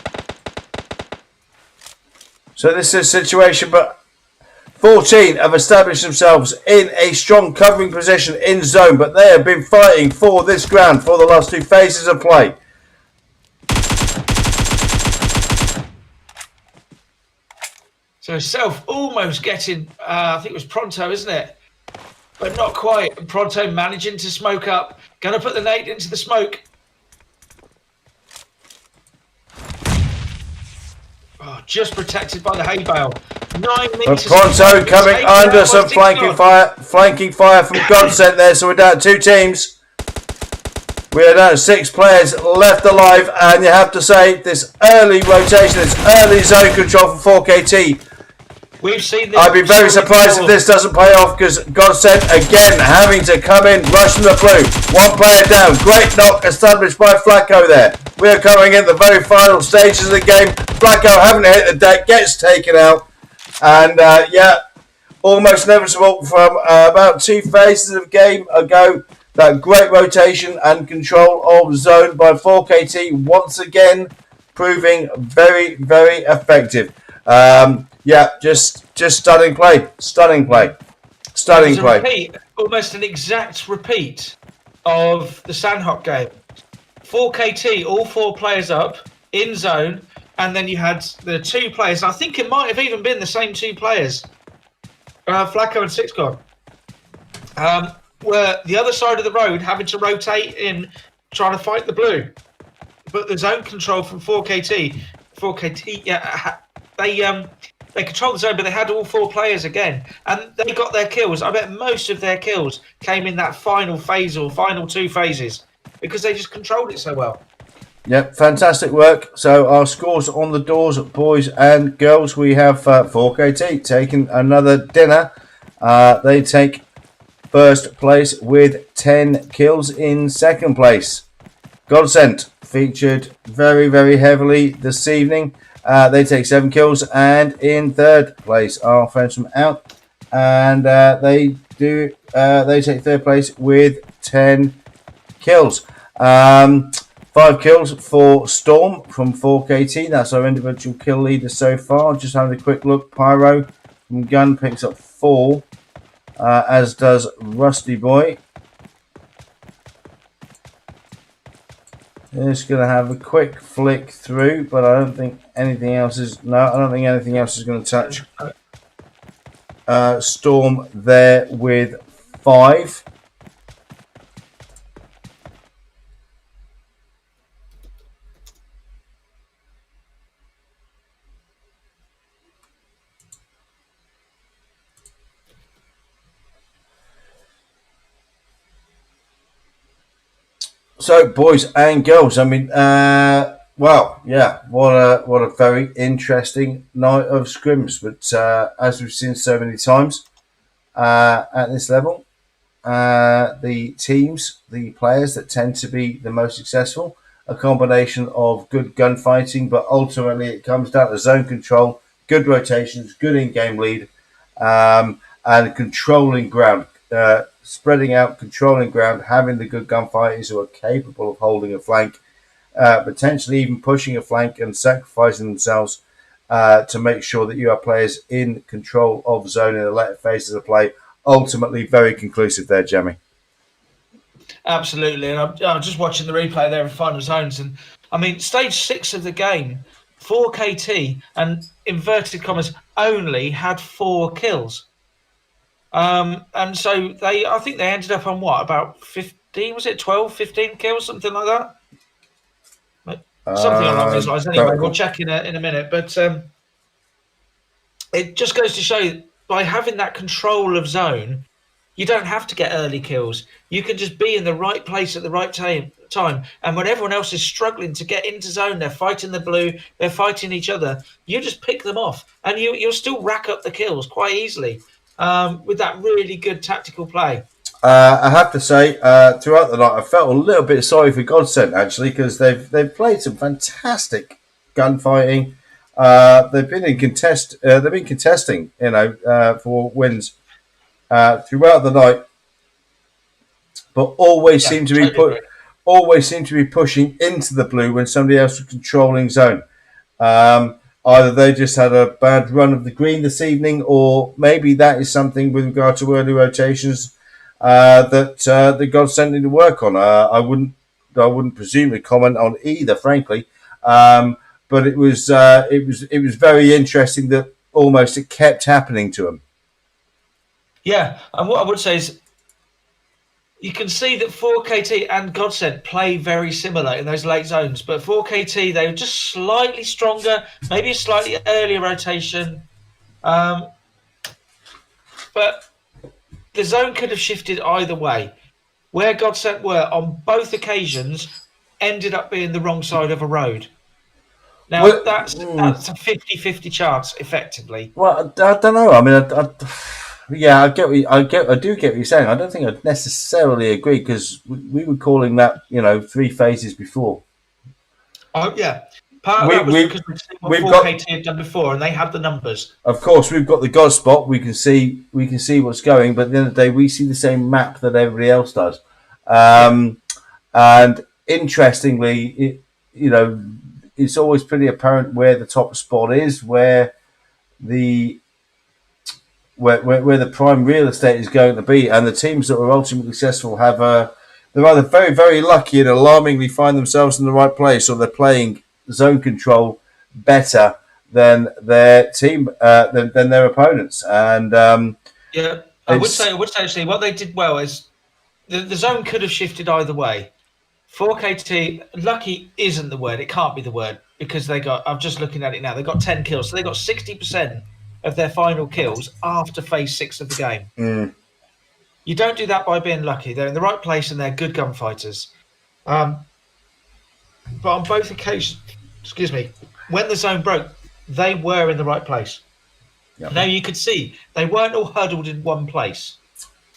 So this is a situation, but 14 have established themselves in a strong covering position in zone, but they have been fighting for this ground for the last 2 phases of play. So Self almost getting, I think it was Pronto, isn't it? But not quite. Pronto managing to smoke up. Going to put the nade into the smoke. Oh, just protected by the hay bale. 9 meters. But Pronto coming under some flanking fire from Godsent there, so we're down to 2 teams. We are down to 6 players left alive, and you have to say this early rotation, this early zone control from 4KT. We've seen this. I'd be very surprised if this doesn't pay off, because Godsent again having to come in, rush from the blue. 1 player down. Great knock established by Flacco there. We are coming in the very final stages of the game. Flacco having to hit the deck, gets taken out. And yeah, almost inevitable from about 2 phases of game ago. That great rotation and control of zone by 4KT once again proving very, very effective. Yeah, just stunning play. Repeat, almost an exact repeat of the Sandhawk game. 4KT, all 4 players up in zone, and then you had the 2 players. I think it might have even been the same 2 players, Flacco and Sixcon, were the other side of the road having to rotate in, trying to fight the blue. But the zone control from 4KT, yeah, they controlled the zone, but they had all 4 players again, and they got their kills. I bet most of their kills came in that final phase or final 2 phases because they just controlled it so well. Yep, fantastic work. So our scores on the doors, boys and girls. We have 4KT taking another dinner. They take first place with 10 kills. In second place, Godsent featured very, very heavily this evening. They take 7 kills, and in third place our friends from Out, and they take third place with 10 kills. 5 kills for Storm from 4KT. That's our individual kill leader so far. Just having a quick look. Pyro from Gun picks up 4, as does Rusty Boy. Just going to have a quick flick through, but I don't think anything else is... No, I don't think anything else is going to touch Storm there with 5. So, boys and girls, I mean, well, yeah, what a very interesting night of scrims. But as we've seen so many times at this level, the teams, the players that tend to be the most successful, a combination of good gunfighting, but ultimately it comes down to zone control, good rotations, good in-game lead, and controlling ground. Spreading out, controlling ground, having the good gunfighters who are capable of holding a flank, potentially even pushing a flank and sacrificing themselves to make sure that you have players in control of zone in the later phases of play. Ultimately, very conclusive there, Jamie. Absolutely, and I'm just watching the replay there in final zones, and I mean, stage 6 of the game, 4KT and inverted commas only had 4 kills. And so I think they ended up on what, about 15, was it 12, 15 kills, something like that? Something along those lines. Anyway, we'll check in a minute. But it just goes to show, by having that control of zone, you don't have to get early kills. You can just be in the right place at the right time. And when everyone else is struggling to get into zone, they're fighting the blue, they're fighting each other, you just pick them off. And you'll still rack up the kills quite easily. With that really good tactical play. I have to say, throughout the night, I felt a little bit sorry for Godsent actually, because they've played some fantastic gunfighting. They've been contesting, for wins throughout the night. but always Yeah, seem to be totally agree. pushing into the blue when somebody else was controlling zone. Either they just had a bad run of the green this evening, or maybe that is something with regard to early rotations that God sent me to work on. I wouldn't presume to comment on either, frankly. But it was very interesting that almost it kept happening to him. Yeah, and what I would say is you can see that 4KT and Godsent play very similar in those late zones, but 4KT, they were just slightly stronger, maybe a slightly earlier rotation. But the zone could have shifted either way. Where Godsent were on both occasions ended up being the wrong side of a road. Now, Well, that's a 50-50 chance, effectively. well, I don't know. I mean, yeah, I do get what you're saying. I don't think I'd necessarily agree because we were calling that, 3 phases before. Oh, yeah. Part of We that was we because we've seen what we've got, 4KT had done before, and they had the numbers. of course, we've got the God spot. We can see what's going, but at the end of the day, we see the same map that everybody else does. Yeah. And interestingly, it's always pretty apparent where the top spot is, the where the prime real estate is going to be, and the teams that are ultimately successful they're either very very lucky and alarmingly find themselves in the right place, or they're playing zone control better than their team than their opponents, and Yeah. I would it's say actually what they did well is the zone could have shifted either way. 4KT, lucky isn't the word. It can't be the word because I'm just looking at it now. They got 10 kills. So they got 60% of their final kills after phase 6 of the game. You don't do that by being lucky. They're in the right place and they're good gunfighters. But on both occasions, excuse me, when the zone broke, they were in the right place. Yep. Now you could see they weren't all huddled in one place.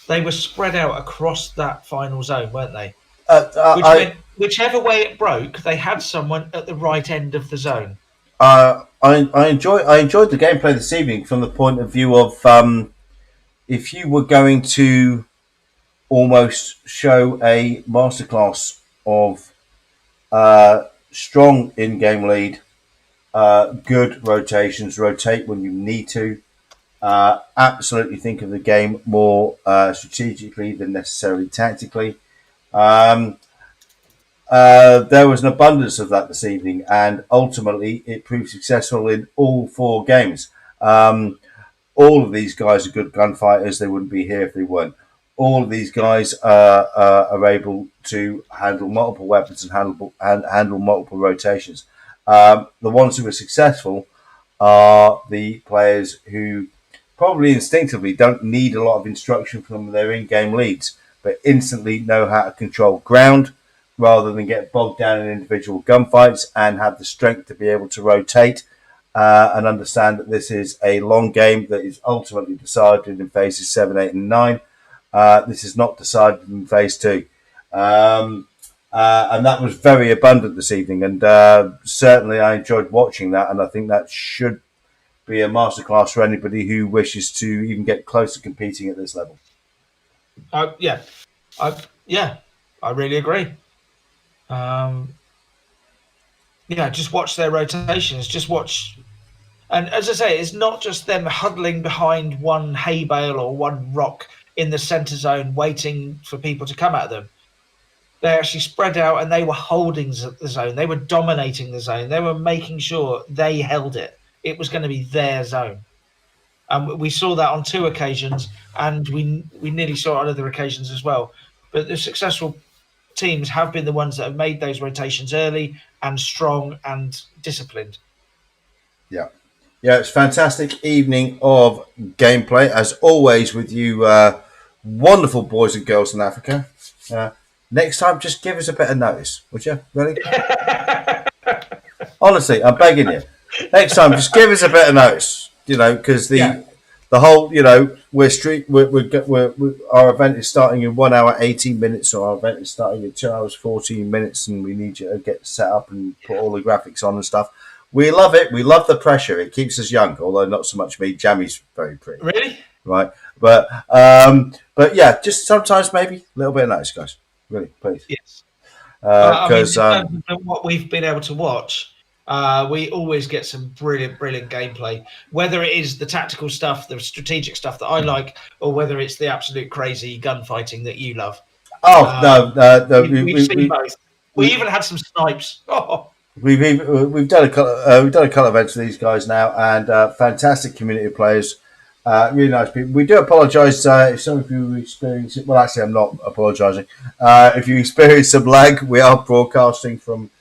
They were spread out across that final zone, weren't they? Which meant whichever way it broke, they had someone at the right end of the zone. I enjoyed the gameplay this evening from the point of view of if you were going to almost show a masterclass of strong in-game lead, good rotations, rotate when you need to. Absolutely think of the game more strategically than necessarily tactically. There was an abundance of that this evening, and ultimately it proved successful in all 4 games. All of these guys are good gunfighters. They wouldn't be here if they weren't. All of these guys are able to handle multiple weapons and handle multiple rotations. The ones who are successful are the players who probably instinctively don't need a lot of instruction from their in-game leads, but instantly know how to control ground rather than get bogged down in individual gunfights, and have the strength to be able to rotate and understand that this is a long game that is ultimately decided in phases 7, 8, and 9. This is not decided in phase 2. And that was very abundant this evening, and certainly I enjoyed watching that, and I think that should be a masterclass for anybody who wishes to even get close to competing at this level. Yeah, I really agree. Just watch their rotations. Just watch, and as I say, it's not just them huddling behind one hay bale or one rock in the center zone, waiting for people to come at them. They actually spread out and they were holding the zone. They were dominating the zone. They were making sure they held it. It was going to be their zone. And we saw that on 2 occasions, and we nearly saw it on other occasions as well. But the successful teams have been the ones that have made those rotations early and strong and disciplined. Yeah, it's a fantastic evening of gameplay as always with you, wonderful boys and girls in Africa. Next time, just give us a bit of notice, would you? Really? Honestly, I'm begging you. Next time, just give us a bit of notice. Because the whole, our event is starting in 1 hour 18 minutes, or our event is starting in 2 hours 14 minutes, and we need you to get set up and put all the graphics on and stuff. We love it. We love the pressure. It keeps us young, although not so much me. Jammy's very pretty. Really? right? But yeah, just sometimes maybe a little bit of notice, guys. Really, please. Yes. I mean, Because in terms of what we've been able to watch, we always get some brilliant, brilliant gameplay. Whether it is the tactical stuff, the strategic stuff that I like, or whether it's the absolute crazy gunfighting that you love. oh no, no, We've seen both. We even had some snipes. Oh. we've done we've done a couple of events with these guys now, and fantastic community of players. Really nice people. We do apologise if some of you experience it. Well, actually, I'm not apologising. If you experience some lag, we are broadcasting from,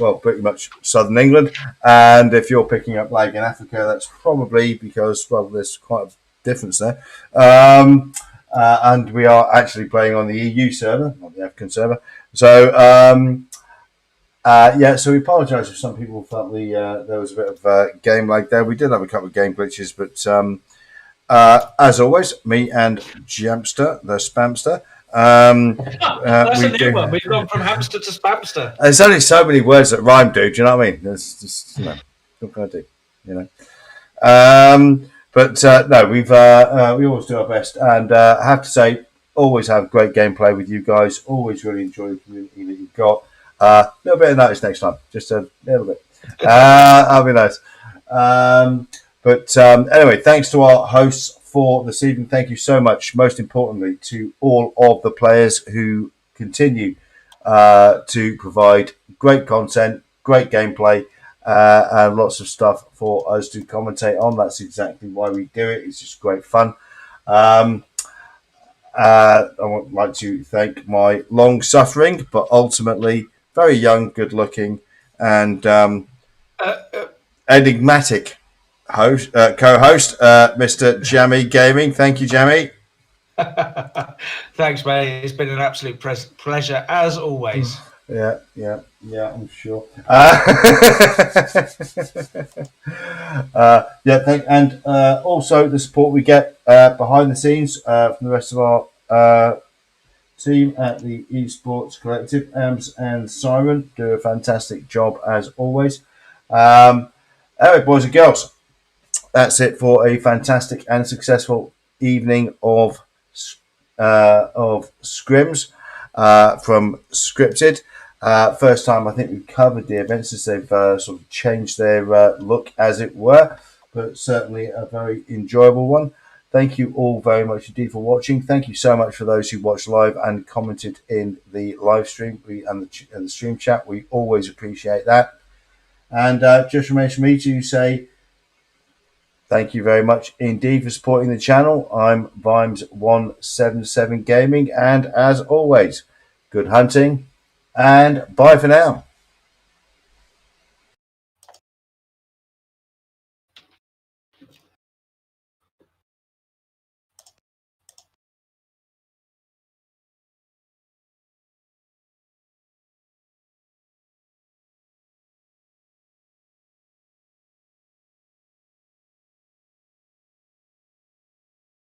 well, pretty much southern England. And if you're picking up lag in Africa, that's probably because, well, there's quite a difference there. And we are actually playing on the EU server, not the African server. So, yeah, so we apologise if some people felt there was a bit of game lag there. We did have a couple of game glitches, but as always, me and Jamster, the Spamster. That's a new one. We've gone from hamster to spamster. There's only so many words that rhyme, dude. Do you know what I mean? There's just, what can I do? But no, we always do our best, and I have to say, always have great gameplay with you guys. Always really enjoy the community that you've got. A little bit of notice next time, just a little bit. That'll be nice. But anyway, thanks to our hosts for this evening. Thank you so much, most importantly, to all of the players who continue to provide great content, great gameplay, and lots of stuff for us to commentate on. That's exactly why we do it. It's just great fun. I would like to thank my long-suffering, but ultimately very young, good-looking, and enigmatic co-host, Mr. Jammy Gaming. Thank you, Jammy. Thanks, mate. It's been an absolute pleasure as always. Yeah, I'm sure. And also the support we get behind the scenes from the rest of our team at the Esports Collective. Ams and Simon do a fantastic job as always. Anyway, boys and girls, that's it for a fantastic and successful evening of Scrims from Scrypted. First time I think we've covered the events as they've sort of changed their look, as it were, but certainly a very enjoyable one. Thank you all very much indeed for watching. Thank you so much for those who watched live and commented in the live stream and the stream chat. We always appreciate that. And just remains for me to say thank you very much indeed for supporting the channel. I'm Vimes177 Gaming, and as always, good hunting and bye for now.